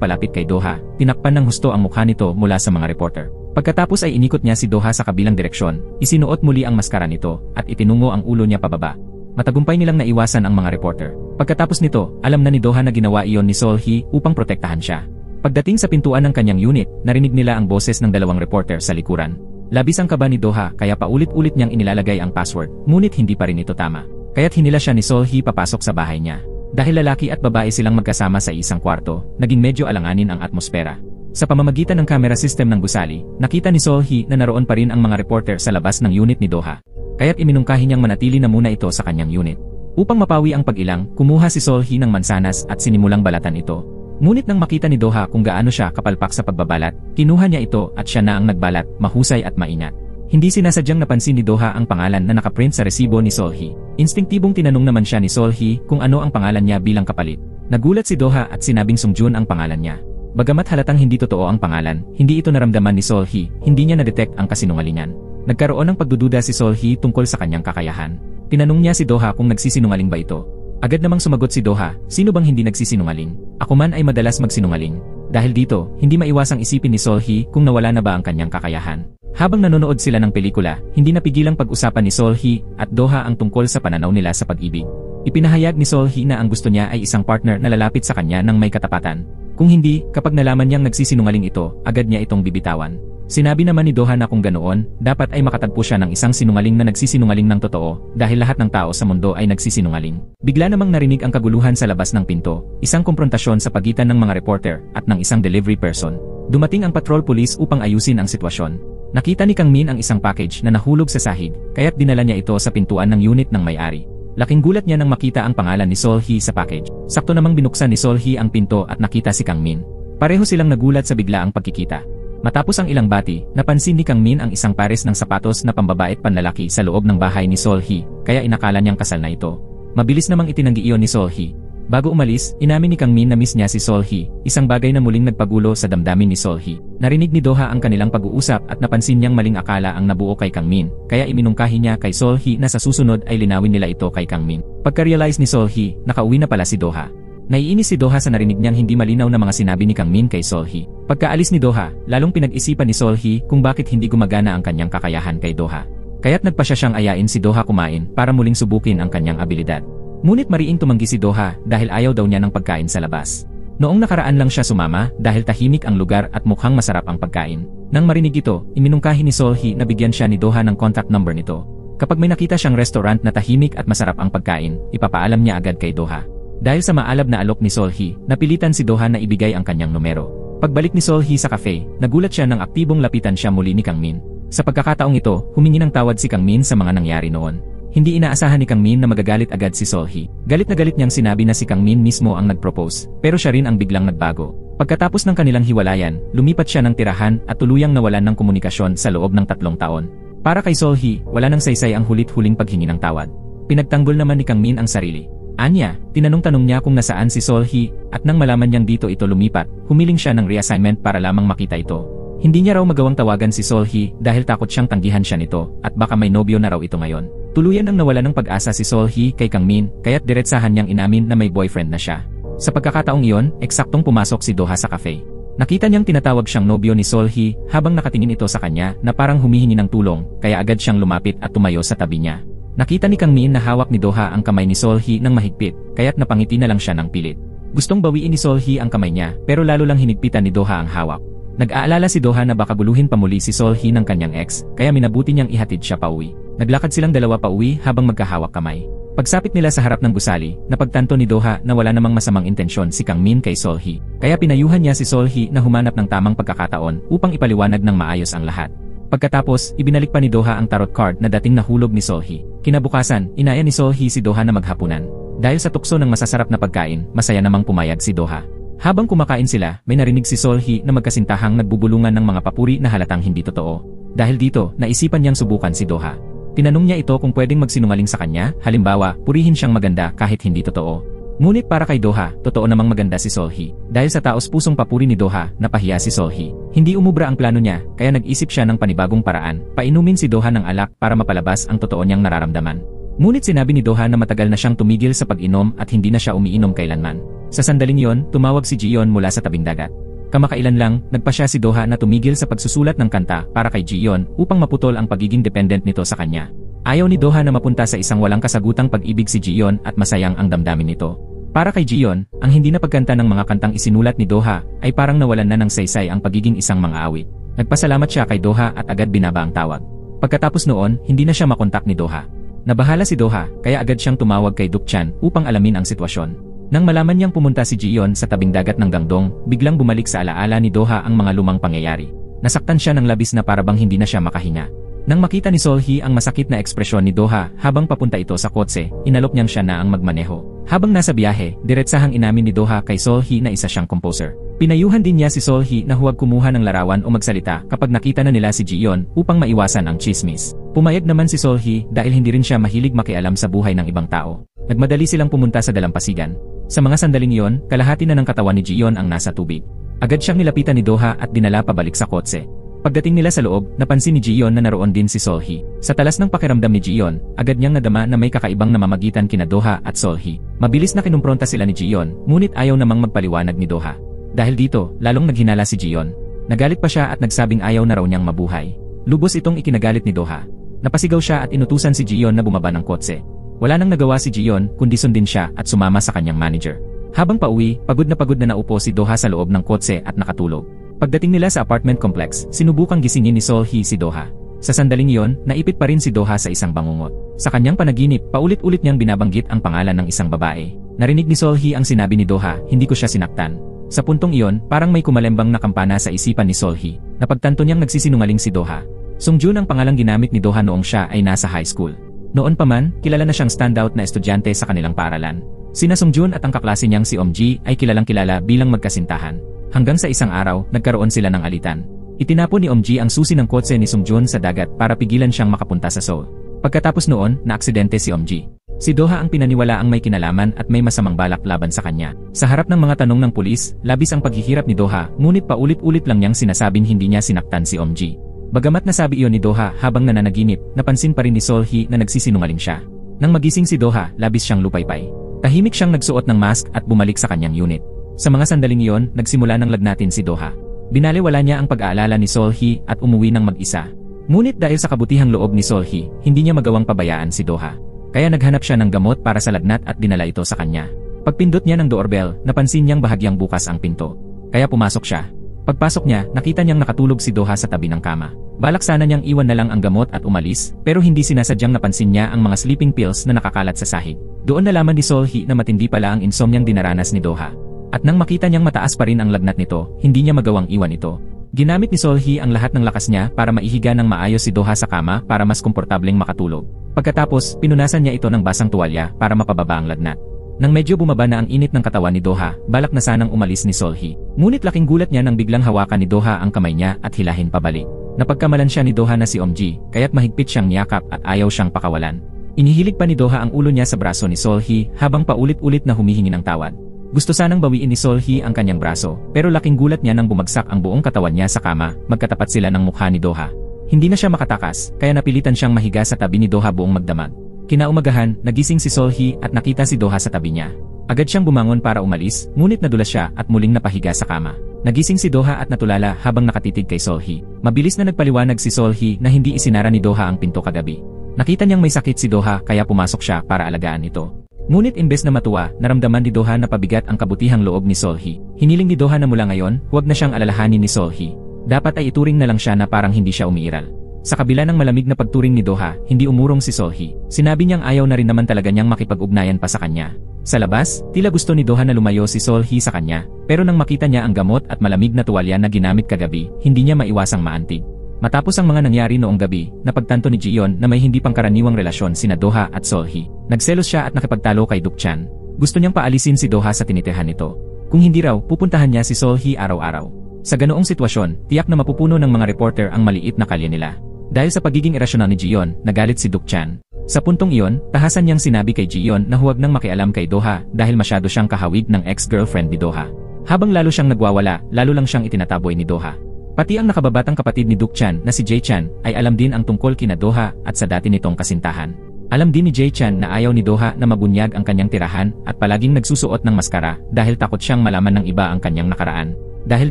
palapit kay Doha, tinakpan ng husto ang mukha nito mula sa mga reporter. Pagkatapos ay inikot niya si Doha sa kabilang direksyon, isinuot muli ang maskara nito, at itinungo ang ulo niya pababa. Matagumpay nilang naiwasan ang mga reporter. Pagkatapos nito, alam na ni Doha na ginawa iyon ni Sol-hee upang protektahan siya. Pagdating sa pintuan ng kanyang unit, narinig nila ang boses ng dalawang reporter sa likuran. Labis ang kaba ni Doha kaya paulit-ulit niyang inilalagay ang password, ngunit hindi pa rin ito tama. Kaya't hinila siya ni Sol-hee papasok sa bahay niya. Dahil lalaki at babae silang magkasama sa isang kwarto, naging medyo alanganin ang atmosfera. Sa pamamagitan ng camera system ng gusali, nakita ni Sol-hee na naroon pa rin ang mga reporter sa labas ng unit ni Doha. Kaya't iminungkahi niyang manatili na muna ito sa kanyang unit. Upang mapawi ang pag-ilang, kumuha si Sol-hee ng mansanas at sinimulang balatan ito. Ngunit nang makita ni Doha kung gaano siya kapalpak sa pagbabalat, kinuha niya ito at siya na ang nagbalat, mahusay at maingat. Hindi sinasadyang napansin ni Doha ang pangalan na nakaprint sa resibo ni Sol-hee. Instinktibong tinanong naman siya ni Sol-hee kung ano ang pangalan niya bilang kapalit. Nagulat si Doha at sinabing Sungjun ang pangalan niya. Bagamat halatang hindi totoo ang pangalan, hindi ito naramdaman ni Sol-hee, hindi niya na-detect ang kasinungalingan. Nagkaroon ng pagdududa si Sol-hee tungkol sa kanyang kakayahan. Tinanong niya si Doha kung nagsisinungaling ba ito. Agad namang sumagot si Doha, sino bang hindi nagsisinungaling? Ako man ay madalas magsinungaling. Dahil dito, hindi maiwasang isipin ni Sol-hee kung nawala na ba ang kanyang kakayahan. Habang nanonood sila ng pelikula, hindi napigilang pag-usapan ni Sol-hee at Doha ang tungkol sa pananaw nila sa pag-ibig. Ipinahayag ni Sol-hee na ang gusto niya ay isang partner na lalapit sa kanya ng may katapatan. Kung hindi, kapag nalaman niyang nagsisinungaling ito, agad niya itong bibitawan. Sinabi naman ni Doha na kung ganoon, dapat ay makatagpo siya ng isang sinungaling na nagsisinungaling ng totoo, dahil lahat ng tao sa mundo ay nagsisinungaling. Bigla namang narinig ang kaguluhan sa labas ng pinto, isang komprontasyon sa pagitan ng mga reporter at ng isang delivery person. Dumating ang patrol police upang ayusin ang sitwasyon. Nakita ni Kang Min ang isang package na nahulog sa sahig, kaya't dinala niya ito sa pintuan ng unit ng may-ari. Laking gulat niya nang makita ang pangalan ni Sol-hee sa package. Sakto namang binuksan ni Sol-hee ang pinto at nakita si Kang Min. Pareho silang nagulat sa biglaang pagkikita. Matapos ang ilang bati, napansin ni Kang Min ang isang pares ng sapatos na pambabae at panlalaki sa loob ng bahay ni Sol-hee, kaya inakala niyang kasal na ito. Mabilis namang itinanggi iyon ni Sol-hee. Bago umalis, inamin ni Kang Min na miss niya si Sol-hee, isang bagay na muling nagpagulo sa damdamin ni Sol-hee. Narinig ni Doha ang kanilang pag-uusap at napansin niyang maling akala ang nabuo kay Kang Min, kaya iminungkahi niya kay Sol-hee na sa susunod ay linawin nila ito kay Kang Min. Pagka-realize ni Sol-hee, nakauwi na pala si Doha. Naiinis si Doha sa narinig niyang hindi malinaw na mga sinabi ni Kang Min kay Sol-hee. Pagkaalis ni Doha, lalong pinag-isipan ni Sol-hee kung bakit hindi gumagana ang kanyang kakayahan kay Doha. Kaya't nagpasya siyang ayain si Doha kumain para muling subukin ang kanyang abilidad. Ngunit mariing tumanggi si Doha dahil ayaw daw niya ng pagkain sa labas. Noong nakaraan lang siya sumama dahil tahimik ang lugar at mukhang masarap ang pagkain. Nang marinig ito, iminungkahi ni Sol-hee na bigyan siya ni Doha ng contact number nito. Kapag may nakita siyang restaurant na tahimik at masarap ang pagkain, ipapaalam niya agad kay Doha. Dahil sa maalab na alok ni Sol-hee, napilitan si Doha na ibigay ang kanyang numero. Pagbalik ni Sol-hee sa cafe, nagulat siya nang aktibong lapitan siya muli ni Kang Min. Sa pagkakataong ito, humingi ng tawad si Kang Min sa mga nangyari noon. Hindi inaasahan ni Kang Min na magagalit agad si Sol-hee. Galit na galit niyang sinabi na si Kang Min mismo ang nag-propose, pero siya rin ang biglang nagbago. Pagkatapos ng kanilang hiwalayan, lumipat siya ng tirahan at tuluyang nawalan ng komunikasyon sa loob ng 3 taon. Para kay Sol-hee, wala nang saysay ang hulit-huling paghingi ng tawad. Pinagtanggol naman ni Kang Min ang sarili. Anya, tinanong-tanong niya kung nasaan si Sol-hee, at nang malaman niyang dito ito lumipat, humiling siya ng reassignment para lamang makita ito. Hindi niya raw magawang tawagan si Sol-hee dahil takot siyang tanggihan siya nito at baka may nobyo na raw ito ngayon. Tuluyan ang nawala ng pag-asa si Sol-hee kay Kang Min kaya't diretsahan niyang inamin na may boyfriend na siya. Sa pagkakataong iyon, eksaktong pumasok si Doha sa cafe. Nakita niyang tinatawag siyang nobyo ni Sol-hee habang nakatingin ito sa kanya na parang humihingi ng tulong kaya agad siyang lumapit at tumayo sa tabi niya. Nakita ni Kang Min na hawak ni Doha ang kamay ni Sol-hee ng mahigpit, kaya't napangiti na lang siya ng pilit. Gustong bawiin ni Sol-hee ang kamay niya, pero lalo lang hinigpitan ni Doha ang hawak. Nag-aalala si Doha na baka guluhin pa muli si Sol-hee ng kanyang ex, kaya minabuti niyang ihatid siya pauwi. Naglakad silang dalawa pauwi habang magkahawak kamay. Pagsapit nila sa harap ng gusali, napagtanto ni Doha na wala namang masamang intensyon si Kang Min kay Sol-hee, kaya pinayuhan niya si Sol-hee na humanap ng tamang pagkakataon upang ipaliwanag ng maayos ang lahat. Pagkatapos, ibinalik pa ni Doha ang tarot card na dating nahulog ni Sol-hee. Kinabukasan, inaya ni Sol-hee si Doha na maghapunan. Dahil sa tukso ng masasarap na pagkain, masaya namang pumayag si Doha. Habang kumakain sila, may narinig si Sol-hee na magkasintahang nagbubulungan ng mga papuri na halatang hindi totoo. Dahil dito, naisipan niyang subukan si Doha. Tinanong niya ito kung pwedeng magsinungaling sa kanya, halimbawa, purihin siyang maganda kahit hindi totoo. Ngunit para kay Doha, totoo namang maganda si Solhee. Dahil sa taos-pusong papuri ni Doha, napahiya si Solhee. Hindi umubra ang plano niya, kaya nag-isip siya ng panibagong paraan, painumin si Doha ng alak para mapalabas ang totoo niyang nararamdaman. Ngunit sinabi ni Doha na matagal na siyang tumigil sa pag-inom at hindi na siya umiinom kailanman. Sa sandaling iyon, tumawag si Jiyeon mula sa tabing dagat. Kamakailan lang, nagpasya si Doha na tumigil sa pagsusulat ng kanta para kay Jiyeon upang maputol ang pagiging dependent nito sa kanya. Ayaw ni Doha na mapunta sa isang walang kasagutang pag-ibig si Jiyeon at masayang ang damdamin nito. Para kay Jiyeon, ang hindi na pagkanta ng mga kantang isinulat ni Doha ay parang nawalan na ng saysay ang pagiging isang mang-aawit. Nagpasalamat siya kay Doha at agad binaba ang tawag. Pagkatapos noon, hindi na siya makontak ni Doha. Nabahala si Doha, kaya agad siyang tumawag kay Dukchan upang alamin ang sitwasyon. Nang malaman niyang pumunta si Jiyeon sa tabing dagat ng Gangdong, biglang bumalik sa alaala ni Doha ang mga lumang pangyayari. Nasaktan siya ng labis na parabang hindi na siya makahinga. Nang makita ni Solhee ang masakit na ekspresyon ni Doha habang papunta ito sa kotse, inalok niyang siya na ang magmaneho. Habang nasa biyahe, diretsahang inamin ni Doha kay Solhee na isa siyang composer. Pinayuhan din niya si Solhee na huwag kumuha ng larawan o magsalita kapag nakita na nila si Jiyeon upang maiwasan ang chismis. Pumayag naman si Solhee dahil hindi rin siya mahilig makialam sa buhay ng ibang tao. Nagmadali silang pumunta sa dalampasigan. Sa mga sandaling iyon, kalahati na ng katawan ni Jiyeon ang nasa tubig. Agad siyang nilapitan ni Doha at dinala pabalik sa kotse. Pagdating nila sa loob, napansin ni Jiyeon na naroon din si Solhee. Sa talas ng pakiramdam ni Jiyeon, agad niyang nadama na may kakaibang namamagitan kina Doha at Solhee. Mabilis na kinumpronta sila ni Jiyeon, ngunit ayaw namang magpaliwanag ni Doha. Dahil dito, lalong naghinala si Jiyeon. Nagalit pa siya at nagsabing ayaw na raw niyang mabuhay. Lubos itong ikinagalit ni Doha. Napasigaw siya at inutusan si Jiyeon na bumaba ng kotse. Wala nang nagawa si Jiyeon kundi sundin siya at sumama sa kanyang manager. Habang pauwi, pagod na naupo si Doha sa loob ng kotse at nakatulog. Pagdating nila sa apartment complex, sinubukang gisingin ni Solhee si Doha. Sa sandaling iyon, naipit pa rin si Doha sa isang bangungot. Sa kanyang panaginip, paulit-ulit niyang binabanggit ang pangalan ng isang babae. Narinig ni Solhee ang sinabi ni Doha, hindi ko siya sinaktan. Sa puntong iyon, parang may kumalembang na kampana sa isipan ni Solhee. Napagtanto niyang nagsisinungaling si Doha. Sungjun ang pangalang ginamit ni Doha noong siya ay nasa high school. Noon pa man, kilala na siyang standout na estudyante sa kanilang paaralan. Sina Sungjun at ang kaklase niyang si Omji ay kilalang-kilala bilang magkasintahan. Hanggang sa isang araw, nagkaroon sila ng alitan. Itinapon ni Omji ang susi ng kotse ni Sungjun sa dagat para pigilan siyang makapunta sa Seoul. Pagkatapos noon, naaksidente si Omji. Si Doha ang pinaniwala ang may kinalaman at may masamang balak laban sa kanya. Sa harap ng mga tanong ng pulis, labis ang paghihirap ni Doha, ngunit paulit-ulit lang niyang sinasabing hindi niya sinaktan si Omji. Bagamat nasabi iyon ni Doha habang nananaginip, napansin pa rin ni Solhee na nagsisinungaling siya. Nang magising si Doha, labis siyang lupaypay. Tahimik siyang nagsuot ng mask at bumalik sa kanyang unit. Sa mga sandaling iyon, nagsimula ng lagnatin si Doha. Binaliwala niya ang pag-aalala ni Solhee at umuwi ng mag-isa. Ngunit dahil sa kabutihang loob ni Solhee, hindi niya magawang pabayaan si Doha. Kaya naghanap siya ng gamot para sa lagnat at dinala ito sa kanya. Pagpindot niya ng doorbell, napansin niyang bahagyang bukas ang pinto. Kaya pumasok siya. Pagpasok niya, nakita niyang nakatulog si Doha sa tabi ng kama. Balak sana niyang iwan na lang ang gamot at umalis, pero hindi sinasadyang napansin niya ang mga sleeping pills na nakakalat sa sahig. Doon nalaman ni Solhee na matindi pala ang insomniang dinaranas ni Doha. At nang makita niyang mataas pa rin ang lagnat nito, hindi niya magawang iwan ito. Ginamit ni Solhee ang lahat ng lakas niya para maihiga ng maayos si Doha sa kama para mas komportableng makatulog. Pagkatapos, pinunasan niya ito ng basang tuwalya para mapababa ang lagnat. Nang medyo bumaba na ang init ng katawan ni Doha, balak na sanang umalis ni Solhee. Ngunit laking gulat niya nang biglang hawakan ni Doha ang kamay niya at hilahin pabalik. Napagkamalan siya ni Doha na si Omji, kaya't mahigpit siyang niyakap at ayaw siyang pakawalan. Inihilig pa ni Doha ang ulo niya sa braso ni Solhee habang paulit-ulit na humihingi ng tawad. Gusto sanang bawiin ni Solhee ang kanyang braso, pero laking gulat niya nang bumagsak ang buong katawan niya sa kama, magkatapat sila ng mukha ni Doha. Hindi na siya makatakas, kaya napilitan siyang mahiga sa tabi ni Doha buong magdamag. Kinaumagahan, nagising si Solhee at nakita si Doha sa tabi niya. Agad siyang bumangon para umalis, ngunit nadulas siya at muling napahiga sa kama. Nagising si Doha at natulala habang nakatitig kay Solhee. Mabilis na nagpaliwanag si Solhee na hindi isinara ni Doha ang pinto kagabi. Nakita niyang may sakit si Doha kaya pumasok siya para alagaan ito. Ngunit imbes na matuwa, naramdaman ni Doha na pabigat ang kabutihang loob ni Solhee. Hiniling ni Doha na mula ngayon, huwag na siyang alalahanin ni Solhee. Dapat ay ituring na lang siya na parang hindi siya umiiral. Sa kabila ng malamig na pagturing ni Doha, hindi umurong si Solhee. Sinabi niyang ayaw na rin naman talaga niyang makipag-ugnayan pa sa kanya. Sa labas, tila gusto ni Doha na lumayo si Solhee sa kanya, pero nang makita niya ang gamot at malamig na tuwalya na ginamit kagabi, hindi niya maiwasang maantig. Matapos ang mga nangyari noong gabi, napagtanto ni Jiyeon na may hindi pangkaraniwang relasyon sina Doha at Solhee. Nagselos siya at nakipagtalo kay Dukchan. Gusto niyang paalisin si Doha sa tinitirhan nito. Kung hindi raw, pupuntahan niya si Solhee araw-araw. Sa ganoong sitwasyon, tiyak na mapupuno ng mga reporter ang maliit na kalye nila. Dahil sa pagiging irasyon ni Jiyeon, nagalit si Dukchan. Sa puntong iyon, tahasan niyang sinabi kay Jiyeon na huwag nang makialam kay Doha dahil masyado siyang kahawig ng ex-girlfriend ni Doha. Habang lalo siyang nagwawala, lalo lang siyang itinataboy ni Doha. Pati ang nakababatang kapatid ni Dukchan na si Jae-chan ay alam din ang tungkol kina Doha at sa dati nitong kasintahan. Alam din ni Jae-chan na ayaw ni Doha na mabunyag ang kanyang tirahan at palaging nagsusuot ng maskara dahil takot siyang malaman ng iba ang kanyang nakaraan. Dahil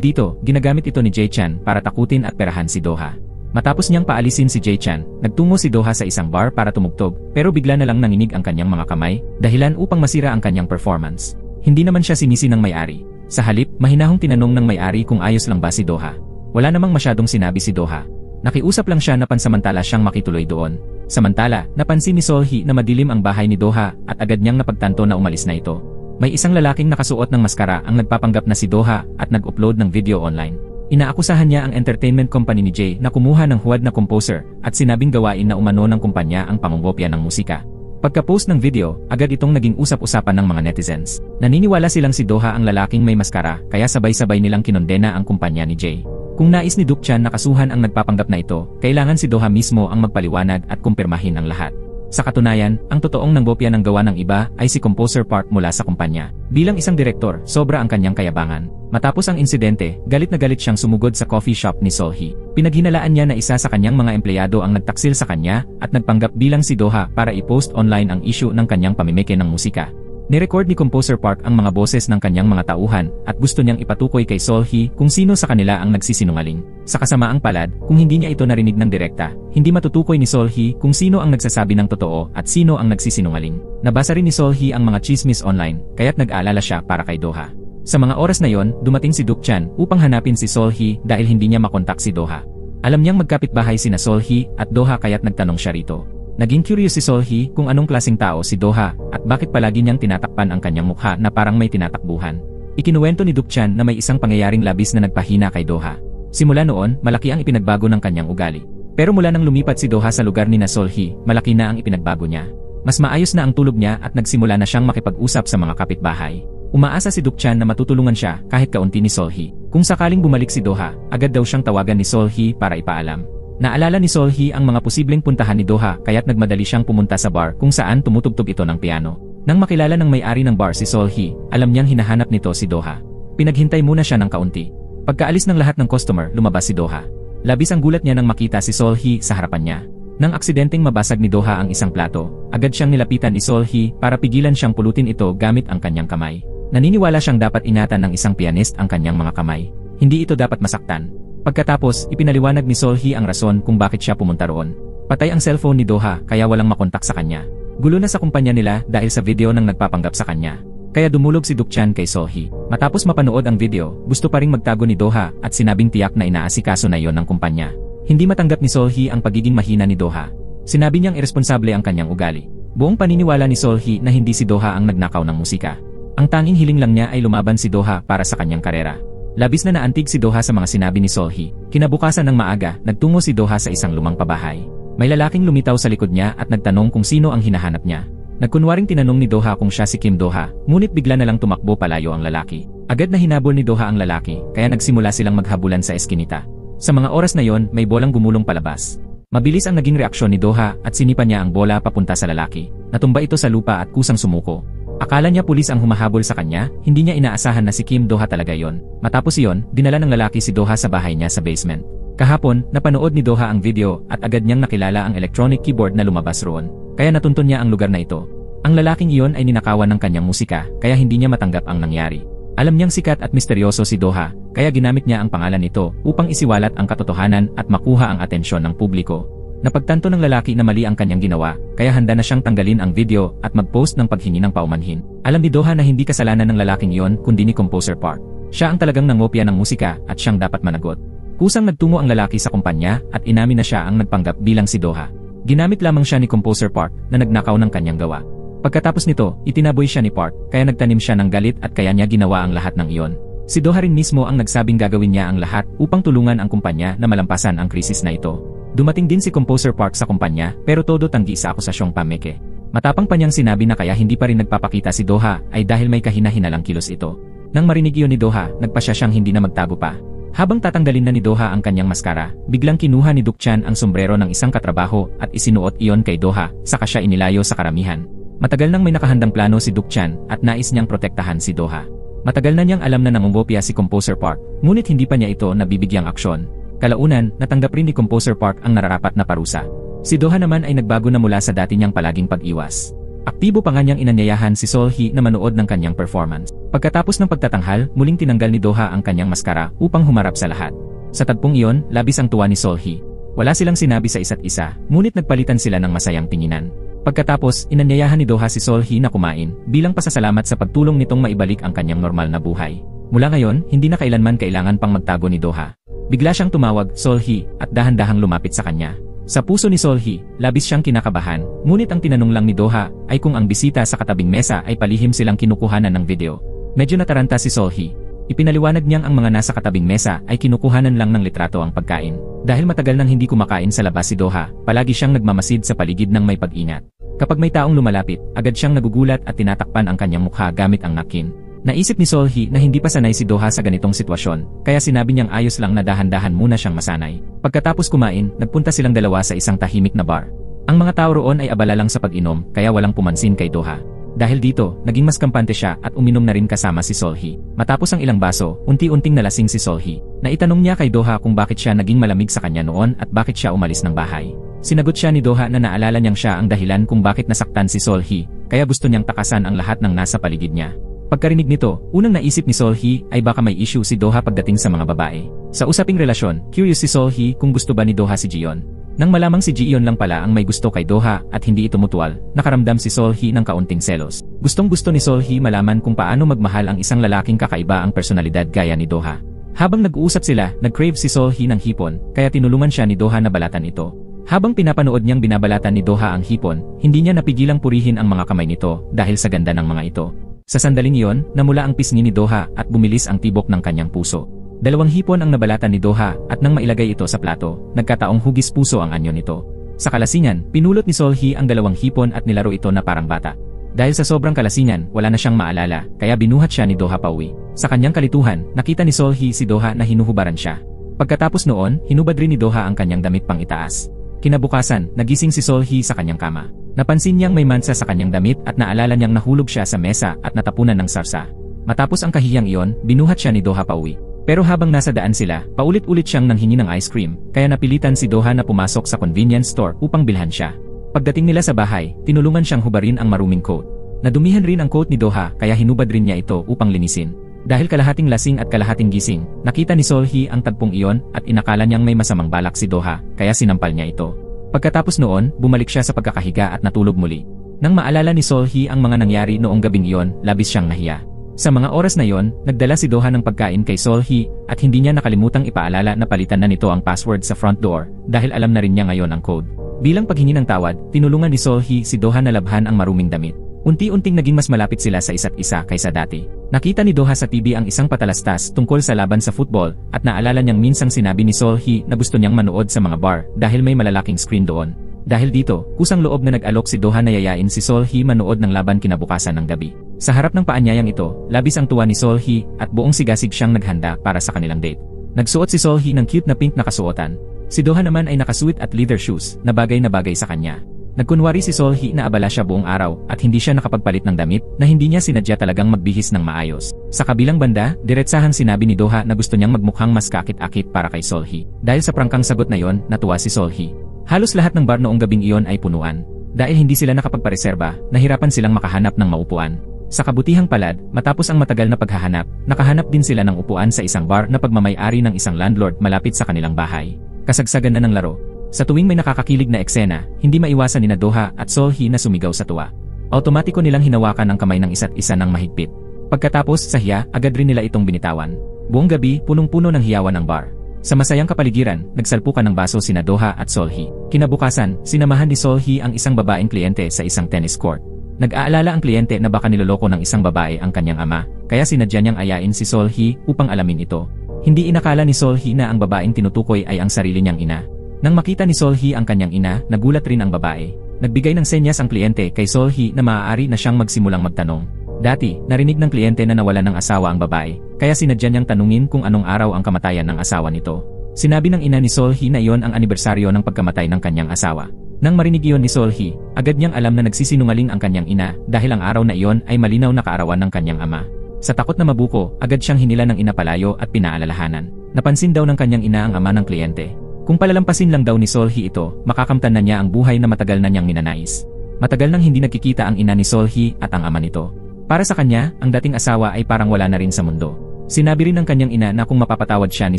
dito, ginagamit ito ni Jae-chan para takutin at perahan si Doha. Matapos niyang paalisin si Jae-chan, nagtungo si Doha sa isang bar para tumugtog pero bigla na lang nanginig ang kanyang mga kamay, dahilan upang masira ang kanyang performance. Hindi naman siya sinisi ng may-ari. Sa halip, mahinahong tinanong ng may-ari kung ayos lang ba si Doha. Wala namang masyadong sinabi si Doha. Nakiusap lang siya na pansamantala siyang makituloy doon. Samantala, napansin ni Solhee na madilim ang bahay ni Doha at agad niyang napagtanto na umalis na ito. May isang lalaking nakasuot ng maskara ang nagpapanggap na si Doha at nag-upload ng video online. Inaakusahan niya ang entertainment company ni Jay na kumuha ng huwad na composer at sinabing gawain na umano ng kumpanya ang pangungopya ng musika. Pagka-post ng video, agad itong naging usap-usapan ng mga netizens. Naniniwala silang si Doha ang lalaking may maskara kaya sabay-sabay nilang kinondena ang kumpanya ni Jay. Kung nais ni Dukchan na kasuhan ang nagpapanggap na ito, kailangan si Doha mismo ang magpaliwanag at kumpirmahin ang lahat. Sa katunayan, ang totoong nanggopya ng gawa ng iba ay si Composer Park mula sa kumpanya. Bilang isang direktor, sobra ang kanyang kayabangan. Matapos ang insidente, galit na galit siyang sumugod sa coffee shop ni Solhee. Pinaghinalaan niya na isa sa kanyang mga empleyado ang nagtaksil sa kanya at nagpanggap bilang si Doha para i-post online ang issue ng kanyang pamimeke ng musika. Nirecord ni Composer Park ang mga boses ng kanyang mga tauhan at gusto niyang ipatukoy kay Solhee kung sino sa kanila ang nagsisinungaling. Sa kasamaang palad, kung hindi niya ito narinig ng direkta, hindi matutukoy ni Solhee kung sino ang nagsasabi ng totoo at sino ang nagsisinungaling. Nabasa rin ni Solhee ang mga chismis online, kaya't nag-aalala siya para kay Doha. Sa mga oras na yon, dumating si Dukchan upang hanapin si Solhee dahil hindi niya makontak si Doha. Alam niyang magkapitbahay sina Solhee at Doha kaya't nagtanong siya rito. Naging curious si Solhee kung anong klaseng tao si Doha at bakit palagi niyang tinatakpan ang kanyang mukha na parang may tinatakbuhan. Ikinuwento ni Dukchan na may isang pangyayaring labis na nagpahina kay Doha. Simula noon, malaki ang ipinagbago ng kanyang ugali. Pero mula nang lumipat si Doha sa lugar ni na Solhee, malaki na ang ipinagbago niya. Mas maayos na ang tulog niya at nagsimula na siyang makipag-usap sa mga kapitbahay. Umaasa si Dukchan na matutulungan siya kahit kaunti ni Solhee. Kung sakaling bumalik si Doha, agad daw siyang tawagan ni Solhee para ipaalam. Naalala ni Solhee ang mga posibleng puntahan ni Doha kaya't nagmadali siyang pumunta sa bar kung saan tumutugtog ito ng piano. Nang makilala ng may-ari ng bar si Solhee, alam niyang hinahanap nito si Doha. Pinaghintay muna siya ng kaunti. Pagkaalis ng lahat ng customer, lumabas si Doha. Labis ang gulat niya nang makita si Solhee sa harapan niya. Nang aksidenteng mabasag ni Doha ang isang plato, agad siyang nilapitan ni Solhee para pigilan siyang pulutin ito gamit ang kanyang kamay. Naniniwala siyang dapat ingatan ng isang pianist ang kanyang mga kamay. Hindi ito dapat masaktan. Pagkatapos, ipinaliwanag ni Solhee ang rason kung bakit siya pumunta roon. Patay ang cellphone ni Doha kaya walang makontak sa kanya. Gulo na sa kumpanya nila dahil sa video ng nagpapanggap sa kanya. Kaya dumulog si Dukchan kay Solhee. Matapos mapanood ang video, gusto pa ring magtago ni Doha at sinabing tiyak na inaasikaso na iyon ng kumpanya. Hindi matanggap ni Solhee ang pagiging mahina ni Doha. Sinabi niyang iresponsable ang kanyang ugali. Buong paniniwala ni Solhee na hindi si Doha ang nagnakaw ng musika. Ang tanging hiling lang niya ay lumaban si Doha para sa kanyang karera. Labis na naantig si Doha sa mga sinabi ni Solhee. Kinabukasan ng maaga, nagtungo si Doha sa isang lumang pabahay. May lalaking lumitaw sa likod niya at nagtanong kung sino ang hinahanap niya. Nagkunwaring tinanong ni Doha kung siya si Kim Doha, ngunit bigla na lang tumakbo palayo ang lalaki. Agad na hinabol ni Doha ang lalaki, kaya nagsimula silang maghabulan sa eskinita. Sa mga oras na yon, may bolang gumulong palabas. Mabilis ang naging reaksyon ni Doha at sinipa niya ang bola papunta sa lalaki. Natumba ito sa lupa at kusang sumuko. Akala niya pulis ang humahabol sa kanya, hindi niya inaasahan na si Kim Doha talaga yon. Matapos iyon, dinala ng lalaki si Doha sa bahay niya sa basement. Kahapon, napanood ni Doha ang video at agad niyang nakilala ang electronic keyboard na lumabas roon. Kaya natuntun niya ang lugar na ito. Ang lalaking iyon ay ninakawan ng kanyang musika, kaya hindi niya matanggap ang nangyari. Alam niyang sikat at misteryoso si Doha, kaya ginamit niya ang pangalan nito upang isiwalat ang katotohanan at makuha ang atensyon ng publiko. Napagtanto ng lalaki na mali ang kanyang ginawa, kaya handa na siyang tanggalin ang video at mag-post ng paghingi ng paumanhin. Alam ni Doha na hindi kasalanan ng lalaking iyon kundi ni Composer Park. Siya ang talagang nangopya ng musika at siyang dapat managot. Kusang nagtungo ang lalaki sa kumpanya at inamin na siya ang nagpanggap bilang si Doha. Ginamit lamang siya ni Composer Park na nagnakaw ng kanyang gawa. Pagkatapos nito, itinaboy siya ni Park kaya nagtanim siya ng galit at kaya niya ginawa ang lahat ng iyon. Si Doha rin mismo ang nagsabing gagawin niya ang lahat upang tulungan ang kumpanya na malampasan ang krisis na ito. Dumating din si Composer Park sa kumpanya pero todo tanggi sa akusasyong pameke. Matapang pa niyang sinabi na kaya hindi pa rin nagpapakita si Doha ay dahil may kahina-hinalang kilos ito. Nang marinig iyon ni Doha, nagpasya siyang hindi na magtago pa. Habang tatanggalin na ni Doha ang kanyang maskara, biglang kinuha ni Dukchan ang sombrero ng isang katrabaho at isinuot iyon kay Doha, saka siya inilayo sa karamihan. Matagal nang may nakahandang plano si Dukchan at nais niyang protektahan si Doha. Matagal na niyang alam na nangungopia si Composer Park, ngunit hindi pa niya ito nabibigyang aksyon. Kalaunan, natanggap rin ni Composer Park ang nararapat na parusa. Si Doha naman ay nagbago na mula sa dati niyang palaging pag-iwas. Aktibo pa nga niyang inanyayahan si Solhee na manood ng kanyang performance. Pagkatapos ng pagtatanghal, muling tinanggal ni Doha ang kanyang maskara upang humarap sa lahat. Sa tagpong iyon, labis ang tuwa ni Solhee. Wala silang sinabi sa isa't isa, ngunit nagpalitan sila ng masayang tinginan. Pagkatapos, inanyayahan ni Doha si Solhee na kumain, bilang pasasalamat sa pagtulong nitong maibalik ang kanyang normal na buhay. Mula ngayon, hindi na kailanman kailangan pang magtago ni Doha. Bigla siyang tumawag, Solhee, at dahan-dahang lumapit sa kanya. Sa puso ni Solhee, labis siyang kinakabahan, ngunit ang tinanong lang ni Doha ay kung ang bisita sa katabing mesa ay palihim silang kinukuhanan ng video. Medyo nataranta si Solhee. Ipinaliwanag niyang ang mga nasa katabing mesa ay kinukuhanan lang ng litrato ang pagkain. Dahil matagal nang hindi kumakain sa labas si Doha, palagi siyang nagmamasid sa paligid ng may pag-ingat. Kapag may taong lumalapit, agad siyang nagugulat at tinatakpan ang kanyang mukha gamit ang napkin. Naisip ni Solhee na hindi pa sanay si Doha sa ganitong sitwasyon, kaya sinabi niyang ayos lang na dahan-dahan muna siyang masanay. Pagkatapos kumain, nagpunta silang dalawa sa isang tahimik na bar. Ang mga tao roon ay abala lang sa pag-inom, kaya walang pumansin kay Doha. Dahil dito, naging mas kampante siya at uminom na rin kasama si Solhee. Matapos ang ilang baso, unti-unting nalasing si Solhee. Naitanong niya kay Doha kung bakit siya naging malamig sa kanya noon at bakit siya umalis ng bahay. Sinagot siya ni Doha na naalala niyang siya ang dahilan kung bakit nasaktan si Solhee, kaya gusto niyang takasan ang lahat ng nasa paligid niya. Pagkarinig nito, unang naisip ni Solhee ay baka may issue si Doha pagdating sa mga babae. Sa usaping relasyon, curious si Solhee kung gusto ba ni Doha si Jion. Nang malamang si Jion lang pala ang may gusto kay Doha at hindi ito mutual, nakaramdam si Solhee ng kaunting selos. Gustong-gusto ni Solhee malaman kung paano magmahal ang isang lalaking kakaiba ang personalidad gaya ni Doha. Habang nag-uusap sila, nag-crave si Solhee ng hipon, kaya tinulungan siya ni Doha na balatan ito. Habang pinapanood niyang binabalatan ni Doha ang hipon, hindi niya napigilang purihin ang mga kamay nito dahil sa ganda ng mga ito. Sa sandaling iyon, namula ang pisngi ni Doha at bumilis ang tibok ng kanyang puso. 2 hipon ang nabalatan ni Doha at nang mailagay ito sa plato, nagkataong hugis puso ang anyo nito. Sa kalasingan, pinulot ni Solhee ang 2 hipon at nilaro ito na parang bata. Dahil sa sobrang kalasingan, wala na siyang maalala, kaya binuhat siya ni Doha pauwi. Sa kanyang kalituhan, nakita ni Solhee si Doha na hinuhubaran siya. Pagkatapos noon, hinubad rin ni Doha ang kanyang damit pang itaas. Kinabukasan, nagising si Solhee sa kanyang kama. Napansin niyang may mansa sa kanyang damit at naalala niyang nahulog siya sa mesa at natapunan ng sarsa. Matapos ang kahiyang iyon, binuhat siya ni Doha pauwi. Pero habang nasa daan sila, paulit-ulit siyang nanghingi ng ice cream, kaya napilitan si Doha na pumasok sa convenience store upang bilhan siya. Pagdating nila sa bahay, tinulungan siyang hubarin ang maruming coat. Nadumihan rin ang coat ni Doha kaya hinubad rin niya ito upang linisin. Dahil kalahating lasing at kalahating gising, nakita ni Solhee ang tagpong iyon at inakala niyang may masamang balak si Doha, kaya sinampal niya ito. Pagkatapos noon, bumalik siya sa pagkakahiga at natulog muli. Nang maalala ni Solhee ang mga nangyari noong gabing iyon, labis siyang nahiya. Sa mga oras na iyon, nagdala si Doha ng pagkain kay Solhee at hindi niya nakalimutang ipaalala na palitan na nito ang password sa front door dahil alam na rin niya ngayon ang code. Bilang paghingi ng tawad, tinulungan ni Solhee si Doha na labhan ang maruming damit. Unti-unting naging mas malapit sila sa isa't isa kaysa dati. Nakita ni Doha sa TV ang isang patalastas tungkol sa laban sa football at naalala niyang minsang sinabi ni Solhee na gusto niyang manood sa mga bar dahil may malalaking screen doon. Dahil dito, kusang loob na nag-alok si Doha na yayain si Solhee manood ng laban kinabukasan ng gabi. Sa harap ng paanyayang ito, labis ang tuwa ni Solhee at buong sigasig siyang naghanda para sa kanilang date. Nagsuot si Solhee ng cute na pink na kasuotan. Si Doha naman ay nakasuit at leather shoes na bagay sa kanya. Nagkunwari si Solhee na abala siya buong araw at hindi siya nakapagpalit ng damit na hindi niya sinadya talagang magbihis ng maayos. Sa kabilang banda, diretsahang sinabi ni Doha na gusto niyang magmukhang mas kakit-akit para kay Solhee. Dahil sa prangkang sagot na yon, natuwa si Solhee. Halos lahat ng bar noong gabing iyon ay punuan. Dahil hindi sila nakapagpareserba, nahirapan silang makahanap ng maupuan. Sa kabutihang palad, matapos ang matagal na paghahanap, nakahanap din sila ng upuan sa isang bar na pagmamay-ari ng isang landlord malapit sa kanilang bahay. Kasagsagan na ng laro. Sa tuwing may nakakakilig na eksena, hindi maiwasan ni Doha at Solhee na sumigaw sa tuwa. Automatiko nilang hinawakan ang kamay ng isa't isa ng mahigpit. Pagkatapos sa hiya, agad rin nila itong binitawan. Buong gabi, punong-puno ng hiyawan ang bar. Sa masayang kapaligiran, nagsalpukan ng baso sina Doha at Solhee. Kinabukasan, sinamahan ni Solhee ang isang babaeng kliyente sa isang tennis court. Nag-aalala ang kliyente na baka niloloko ng isang babae ang kanyang ama, kaya sinadya niyang ayain si Solhee upang alamin ito. Hindi inakala ni Solhee na ang babaeng tinutukoy ay ang sarili niyang ina. Nang makita ni Solhee ang kanyang ina, nagulat rin ang babae. Nagbigay ng senyas ang kliyente kay Solhee na maaari na siyang magsimulang magtanong. Dati, narinig ng kliyente na nawalan ng asawa ang babae, kaya sinadya niyang tanungin kung anong araw ang kamatayan ng asawa nito. Sinabi ng ina ni Solhi na iyon ang anibersaryo ng pagkamatay ng kanyang asawa. Nang marinig iyon ni Solhi, agad niyang alam na nagsisinungaling ang kanyang ina dahil ang araw na iyon ay malinaw na kaarawan ng kanyang ama. Sa takot na mabuko, agad siyang hinila ng ina palayo at pinaalalahanan. Napansin daw ng kanyang ina ang ama ng kliyente. Kung palalampasin lang daw ni Solhi ito, makakamtan na niya ang buhay na matagal na niyang ninanais. Matagal nang hindi nagkikita ang ina ni Solhi at ang ama nito. Para sa kanya, ang dating asawa ay parang wala na rin sa mundo. Sinabi rin ng kanyang ina na kung mapapatawad siya ni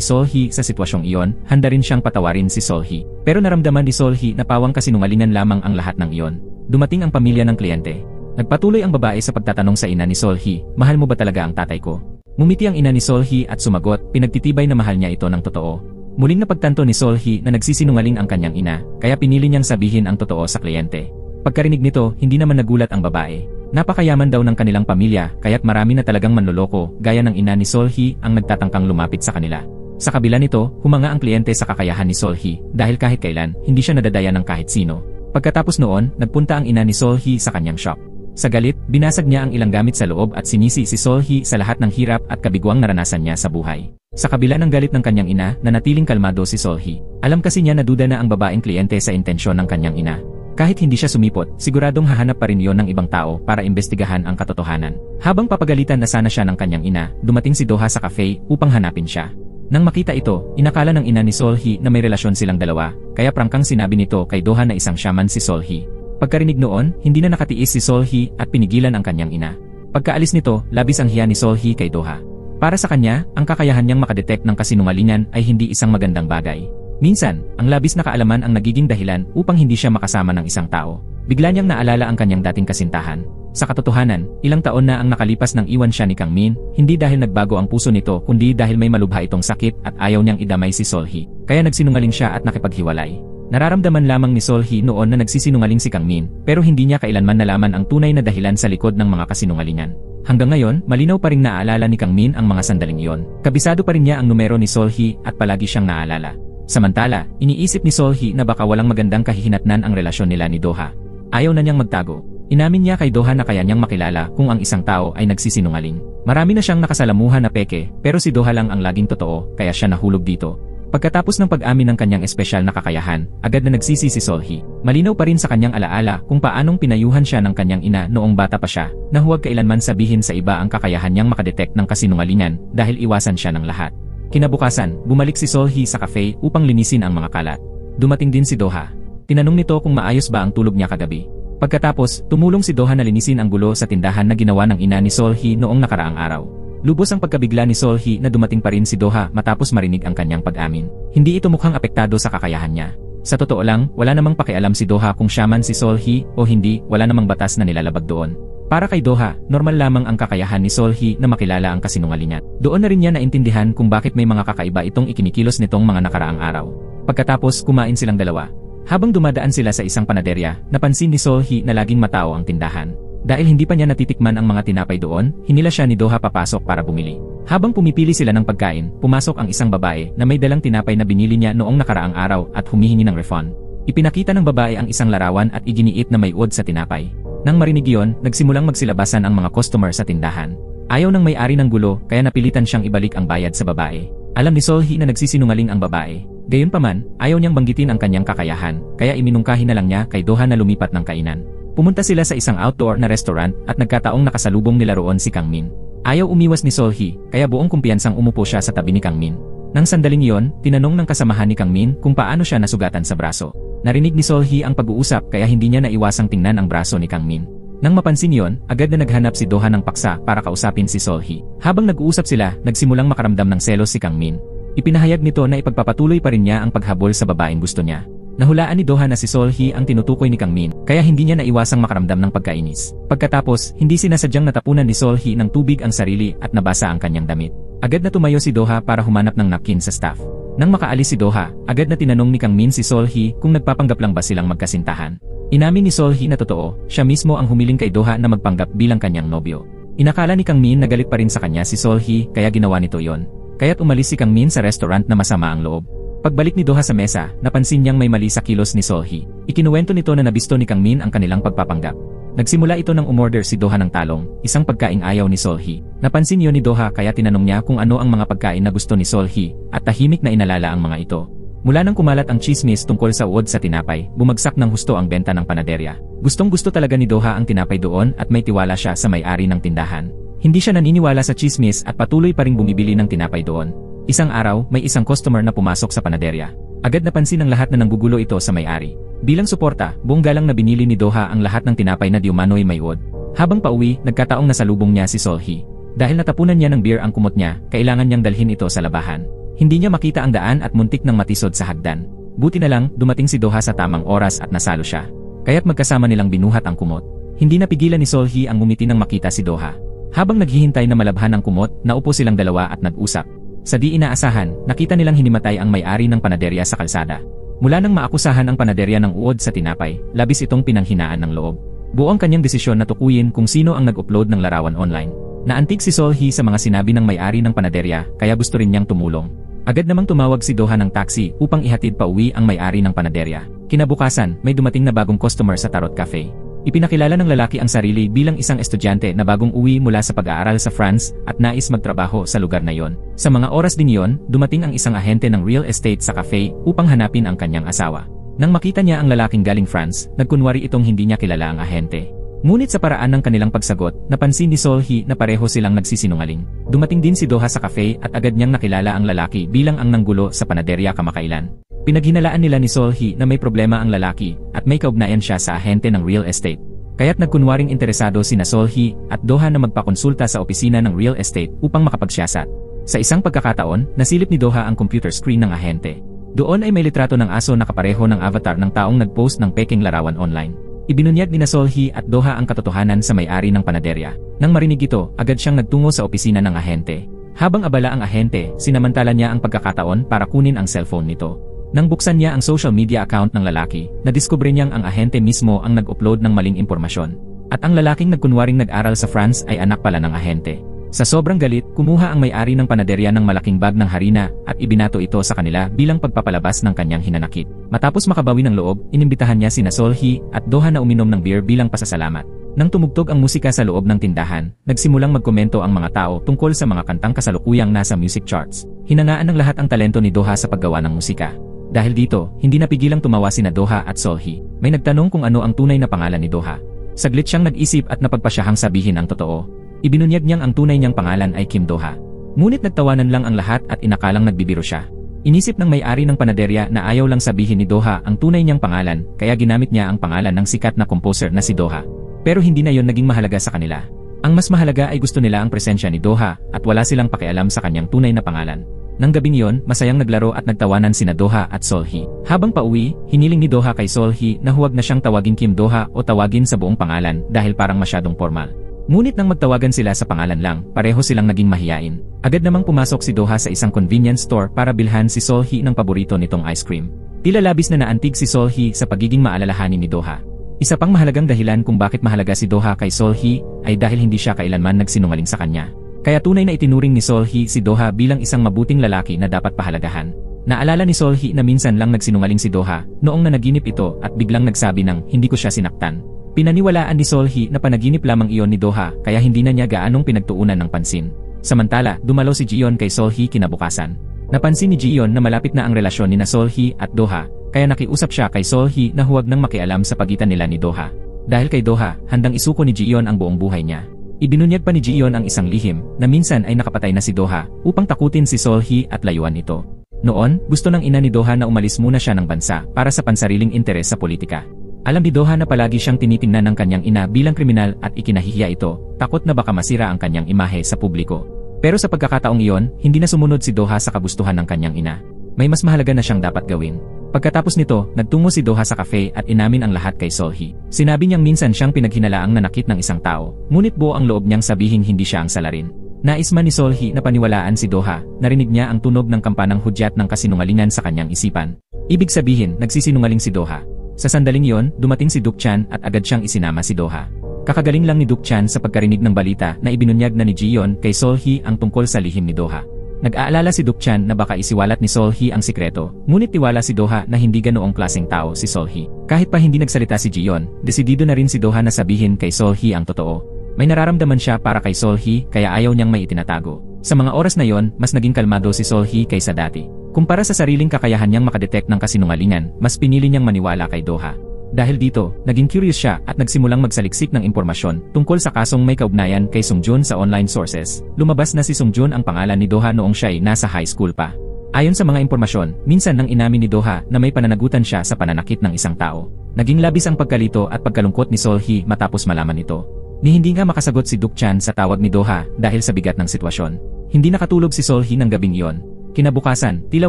Solhi sa sitwasyong iyon, handa rin siyang patawarin si Solhi. Pero naramdaman ni Solhi na pawang kasinungalingan lamang ang lahat ng iyon. Dumating ang pamilya ng kliyente. Nagpatuloy ang babae sa pagtatanong sa ina ni Solhi, "Mahal mo ba talaga ang tatay ko?" Ngumiti ang ina ni Solhi at sumagot, pinagtitibay na mahal niya ito ng totoo. Muling napagtanto ni Solhi na nagsisinungaling ang kanyang ina, kaya pinili niyang sabihin ang totoo sa kliyente. Pagkarinig nito, hindi naman nagulat ang babae. Napakayaman daw ng kanilang pamilya, kaya't marami na talagang manloloko, gaya ng ina ni Solhi ang nagtatangkang lumapit sa kanila. Sa kabila nito, humanga ang kliyente sa kakayahan ni Solhi, dahil kahit kailan, hindi siya nadadaya ng kahit sino. Pagkatapos noon, nagpunta ang ina ni Solhi sa kanyang shop. Sa galit, binasag niya ang ilang gamit sa loob at sinisi si Solhi sa lahat ng hirap at kabiguang naranasan niya sa buhay. Sa kabila ng galit ng kanyang ina, nanatiling kalmado si Solhi. Alam kasi niya na duda na ang babaeng kliyente sa intensyon ng kanyang ina. Kahit hindi siya sumipot, siguradong hahanap pa rin iyon ng ibang tao para imbestigahan ang katotohanan. Habang papagalitan na sana siya ng kanyang ina, dumating si Doha sa cafe upang hanapin siya. Nang makita ito, inakala ng ina ni Solhi na may relasyon silang dalawa, kaya prangkang sinabi nito kay Doha na isang shaman si Solhi. Pagkarinig noon, hindi na nakatiis si Solhi at pinigilan ang kanyang ina. Pagkaalis nito, labis ang hiya ni Solhi kay Doha. Para sa kanya, ang kakayahan niyang makadetect ng kasinungalingan ay hindi isang magandang bagay. Minsan, ang labis na kaalaman ang nagiging dahilan upang hindi siya makasama ng isang tao. Bigla niyang naalala ang kanyang dating kasintahan. Sa katotohanan, ilang taon na ang nakalipas nang iwan siya ni Kang Min, hindi dahil nagbago ang puso nito kundi dahil may malubha itong sakit at ayaw niyang idamay si Solhi. Kaya nagsinungaling siya at nakipaghiwalay. Nararamdaman lamang ni Solhi noon na nagsisinungaling si Kang Min, pero hindi niya kailanman nalaman ang tunay na dahilan sa likod ng mga kasinungalingan. Hanggang ngayon, malinaw pa ring naaalala ni Kang Min ang mga sandaling iyon. Kabisado pa rin niya ang numero ni Solhi at palagi siyang naalala. Samantala, iniisip ni Solhi na baka walang magandang kahihinatnan ang relasyon nila ni Doha. Ayaw na niyang magtago. Inamin niya kay Doha na kaya niyang makilala kung ang isang tao ay nagsisinungaling. Marami na siyang nakasalamuhan na peke, pero si Doha lang ang laging totoo, kaya siya nahulog dito. Pagkatapos ng pag-amin ng kanyang espesyal na kakayahan, agad na nagsisi si Solhi. Malinaw pa rin sa kanyang alaala kung paanong pinayuhan siya ng kanyang ina noong bata pa siya, na huwag kailanman sabihin sa iba ang kakayahan niyang makadetect ng kasinungalingan dahil iwasan siya ng lahat. Kinabukasan, bumalik si Solhi sa cafe upang linisin ang mga kalat. Dumating din si Doha. Tinanong nito kung maayos ba ang tulog niya kagabi. Pagkatapos, tumulong si Doha na linisin ang gulo sa tindahan na ginawa ng ina ni Solhi noong nakaraang araw. Lubos ang pagkabigla ni Solhi na dumating pa rin si Doha matapos marinig ang kanyang pag-amin. Hindi ito mukhang apektado sa kakayahan niya. Sa totoo lang, wala namang pakialam si Doha kung shaman si Solhi o hindi, wala namang batas na nilalabag doon. Para kay Doha, normal lamang ang kakayahan ni Solhi na makilala ang kasinungalingan. Doon na rin niya naintindihan kung bakit may mga kakaiba itong ikinikilos nitong mga nakaraang araw. Pagkatapos, kumain silang dalawa. Habang dumadaan sila sa isang panaderya, napansin ni Solhi na laging matao ang tindahan. Dahil hindi pa niya natitikman ang mga tinapay doon, hinila siya ni Doha papasok para bumili. Habang pumipili sila ng pagkain, pumasok ang isang babae na may dalang tinapay na binili niya noong nakaraang araw at humihingi ng refund. Ipinakita ng babae ang isang larawan at iginiit na may uod sa tinapay. Nang marinig iyon, nagsimulang magsilabasan ang mga customer sa tindahan. Ayaw ng may-ari ng gulo kaya napilitan siyang ibalik ang bayad sa babae. Alam ni Solhi na nagsisinungaling ang babae. Gayunpaman, ayaw niyang banggitin ang kanyang kakayahan, kaya iminungkahi na lang niya kay Doha na lumipat ng kainan. Pumunta sila sa isang outdoor na restaurant at nagkataong nakasalubong nila roon si Kang Min. Ayaw umiwas ni Solhi, kaya buong kumpiyansang umupo siya sa tabi ni Kang Min. Nang sandaling iyon, tinanong ng kasamahan ni Kang Min kung paano siya nasugatan sa braso. Narinig ni Solhi ang pag-uusap kaya hindi niya naiwasang tingnan ang braso ni Kang Min. Nang mapansin iyon, agad na naghanap si Doha ng paksa para kausapin si Solhi. Habang nag-uusap sila, nagsimulang makaramdam ng selos si Kang Min. Ipinahayag nito na ipagpapatuloy pa rin niya ang paghabol sa babaeng gusto niya. Nahulaan ni Doha na si Solhi ang tinutukoy ni Kang Min, kaya hindi niya naiwasang makaramdam ng pagkainis. Pagkatapos, hindi sinasadyang natapunan ni Solhi ng tubig ang sarili at nabasa ang kanyang damit. Agad na tumayo si Doha para humanap ng napkin sa staff. Nang makaalis si Doha, agad na tinanong ni Kang Min si Solhi kung nagpapanggap lang ba silang magkasintahan. Inamin ni Solhi na totoo, siya mismo ang humiling kay Doha na magpanggap bilang kanyang nobyo. Inakala ni Kang Min na galit pa rin sa kanya si Solhi kaya ginawa nito yon. Kaya't umalis si Kang Min sa restaurant na masama ang loob. Pagbalik ni Doha sa mesa, napansin niyang may mali sa kilos ni Solhi. Ikinuwento nito na nabisto ni Kang Min ang kanilang pagpapanggap. Nagsimula ito nang umorder si Doha ng talong, isang pagkaing ayaw ni Solhi. Napansin yon ni Doha kaya tinanong niya kung ano ang mga pagkain na gusto ni Solhi, at tahimik na inalala ang mga ito. Mula nang kumalat ang chismis tungkol sa uod sa tinapay, bumagsak ng husto ang benta ng panaderya. Gustong-gusto talaga ni Doha ang tinapay doon at may tiwala siya sa may-ari ng tindahan. Hindi siya naniniwala sa chismis at patuloy pa ring bumibili ng tinapay doon. Isang araw, may isang customer na pumasok sa panaderya. Agad napansin ng lahat na nanggugulo ito sa may-ari. Bilang suporta, buong galang na binili ni Doha ang lahat ng tinapay na di umano'y may uod. Habang pauwi, nagkataong nasalubong niya si Solhi. Dahil natapunan niya ng beer ang kumot niya, kailangan niyang dalhin ito sa labahan. Hindi niya makita ang daan at muntik nang matisod sa hagdan. Buti na lang, dumating si Doha sa tamang oras at nasalo siya. Kaya't magkasama nilang binuhat ang kumot. Hindi napigilan ni Solhi ang ngumiti nang makita si Doha. Habang naghihintay na malabhan ang kumot, naupo silang dalawa at nag-usap. Sa di inaasahan, nakita nilang hinimatay ang may-ari ng panaderya sa kalsada. Mula nang maakusahan ang panaderya ng uod sa tinapay, labis itong pinanghinaan ng loob. Buo ang kanyang desisyon na tukuyin kung sino ang nag-upload ng larawan online. Naantig si Solhi sa mga sinabi ng may-ari ng panaderya kaya gusto rin niyang tumulong. Agad namang tumawag si Doha ng taxi upang ihatid pa uwi ang may-ari ng panaderya. Kinabukasan, may dumating na bagong customer sa Tarot Cafe. Ipinakilala ng lalaki ang sarili bilang isang estudyante na bagong uwi mula sa pag-aaral sa France at nais magtrabaho sa lugar na yon. Sa mga oras din yon, dumating ang isang ahente ng real estate sa cafe upang hanapin ang kanyang asawa. Nang makita niya ang lalaking galing France, nagkunwari itong hindi niya kilala ang ahente. Ngunit sa paraan ng kanilang pagsagot, napansin ni Solhi na pareho silang nagsisinungaling. Dumating din si Doha sa cafe at agad niyang nakilala ang lalaki bilang ang nanggulo sa panaderya kamakailan. Pinaghinalaan nila ni Solhi na may problema ang lalaki at may kaugnayan siya sa ahente ng real estate. Kaya't nagkunwaring interesado sina Solhi at Doha na magpakonsulta sa opisina ng real estate upang makapagsiyasat. Sa isang pagkakataon, nasilip ni Doha ang computer screen ng ahente. Doon ay may litrato ng aso na kapareho ng avatar ng taong nagpost ng peking larawan online. Ibinunyag ni Solhi at Doha ang katotohanan sa may-ari ng panaderya. Nang marinig ito, agad siyang nagtungo sa opisina ng ahente. Habang abala ang ahente, sinamantala niya ang pagkakataon para kunin ang cellphone nito. Nang buksan niya ang social media account ng lalaki, nadiskubre niyang ang ahente mismo ang nag-upload ng maling impormasyon. At ang lalaking nagkunwaring nag-aral sa France ay anak pala ng ahente. Sa sobrang galit, kumuha ang may-ari ng panaderya ng malaking bag ng harina at ibinato ito sa kanila bilang pagpapalabas ng kanyang hinanakit. Matapos makabawi ng loob, inimbitahan niya sina Solhi at Doha na uminom ng beer bilang pasasalamat. Nang tumugtog ang musika sa loob ng tindahan, nagsimulang magkomento ang mga tao tungkol sa mga kantang kasalukuyang nasa music charts. Hinangaan ng lahat ang talento ni Doha sa paggawa ng musika. Dahil dito, hindi napigilang tumawa sina Doha at Solhi. May nagtanong kung ano ang tunay na pangalan ni Doha. Saglit siyang nag-isip at napagpasyahang sabihin ang totoo. Ibinunyag niyang ang tunay niyang pangalan ay Kim Doha. Ngunit nagtawanan lang ang lahat at inakalang nagbibiro siya. Inisip ng may-ari ng panaderya na ayaw lang sabihin ni Doha ang tunay niyang pangalan kaya ginamit niya ang pangalan ng sikat na composer na si Doha. Pero hindi na yon naging mahalaga sa kanila. Ang mas mahalaga ay gusto nila ang presensya ni Doha at wala silang pakialam sa kanyang tunay na pangalan. Nang gabing yon, masayang naglaro at nagtawanan sina Doha at Solhi. Habang pauwi, hiniling ni Doha kay Solhi na huwag na siyang tawagin Kim Doha o tawagin sa buong pangalan dahil parang masyadong formal. Ngunit nang magtawagan sila sa pangalan lang, pareho silang naging mahiyain. Agad namang pumasok si Doha sa isang convenience store para bilhan si Solhi ng paborito nitong ice cream. Tila labis na naantig si Solhi sa pagiging maalalahanin ni Doha. Isa pang mahalagang dahilan kung bakit mahalaga si Doha kay Solhi ay dahil hindi siya kailanman nagsinungaling sa kanya. Kaya tunay na itinuring ni Solhi si Doha bilang isang mabuting lalaki na dapat pahalagahan. Naalala ni Solhi na minsan lang nagsinungaling si Doha noong nanaginip ito at biglang nagsabi ng hindi ko siya sinaktan. Pinaniwalaan ni Solhi na panaginip lamang iyon ni Doha kaya hindi na niya gaanong pinagtuunan ng pansin. Samantala, dumalo si Jion kay Solhi kinabukasan. Napansin ni Jion na malapit na ang relasyon ni Solhi at Doha kaya nakiusap siya kay Solhi na huwag nang makialam sa pagitan nila ni Doha. Dahil kay Doha, handang isuko ni Jion ang buong buhay niya. Ibinunyag pa ni Jion ang isang lihim na minsan ay nakapatay na si Doha upang takutin si Solhi at layuan ito. Noon, gusto ng ina ni Doha na umalis muna siya ng bansa para sa pansariling interes sa politika. Alam ni Doha na palagi siyang tinitingnan ng kanyang ina bilang kriminal at ikinahihiya ito, takot na baka masira ang kanyang imahe sa publiko. Pero sa pagkakataong iyon, hindi na sumunod si Doha sa kagustuhan ng kanyang ina. May mas mahalaga na siyang dapat gawin. Pagkatapos nito, nagtungo si Doha sa cafe at inamin ang lahat kay Solhi. Sinabi niyang minsan siyang pinaghinalaang nanakit ng isang tao, ngunit buo ang loob niyang sabihin hindi siya ang salarin. Nais man ni Solhi na paniwalaan si Doha, narinig niya ang tunog ng kampanang hudyat ng kasinungalingan sa kanyang isipan. Ibig sabihin, nagsisinungaling si Doha. Sa sandaling yon, dumating si Duc Chan at agad siyang isinama si Doha. Kakagaling lang ni Duc Chan sa pagkarinig ng balita na ibinunyag na ni Jion kay Solhi ang tungkol sa lihim ni Doha. Nag-aalala si Dukchan na baka isiwalat ni Solhee ang sikreto, ngunit tiwala si Doha na hindi ganoong klaseng tao si Solhee. Kahit pa hindi nagsalita si Jiyeon, desidido na rin si Doha na sabihin kay Solhee ang totoo. May nararamdaman siya para kay Solhee kaya ayaw niyang may itinatago. Sa mga oras na yon, mas naging kalmado si Solhee kaysa dati. Kumpara sa sariling kakayahan niyang makadetect ng kasinungalingan, mas pinili niyang maniwala kay Doha. Dahil dito, naging curious siya at nagsimulang magsaliksik ng impormasyon tungkol sa kasong may kaugnayan kay Sungjun sa online sources. Lumabas na si Sungjun ang pangalan ni Doha noong siya ay nasa high school pa. Ayon sa mga impormasyon, minsan nang inamin ni Doha na may pananagutan siya sa pananakit ng isang tao. Naging labis ang pagkalito at pagkalungkot ni Solhee matapos malaman ito. Ni hindi nga makasagot si Dukchan sa tawag ni Doha dahil sa bigat ng sitwasyon. Hindi nakatulog si Solhee ng gabing iyon. Kinabukasan, tila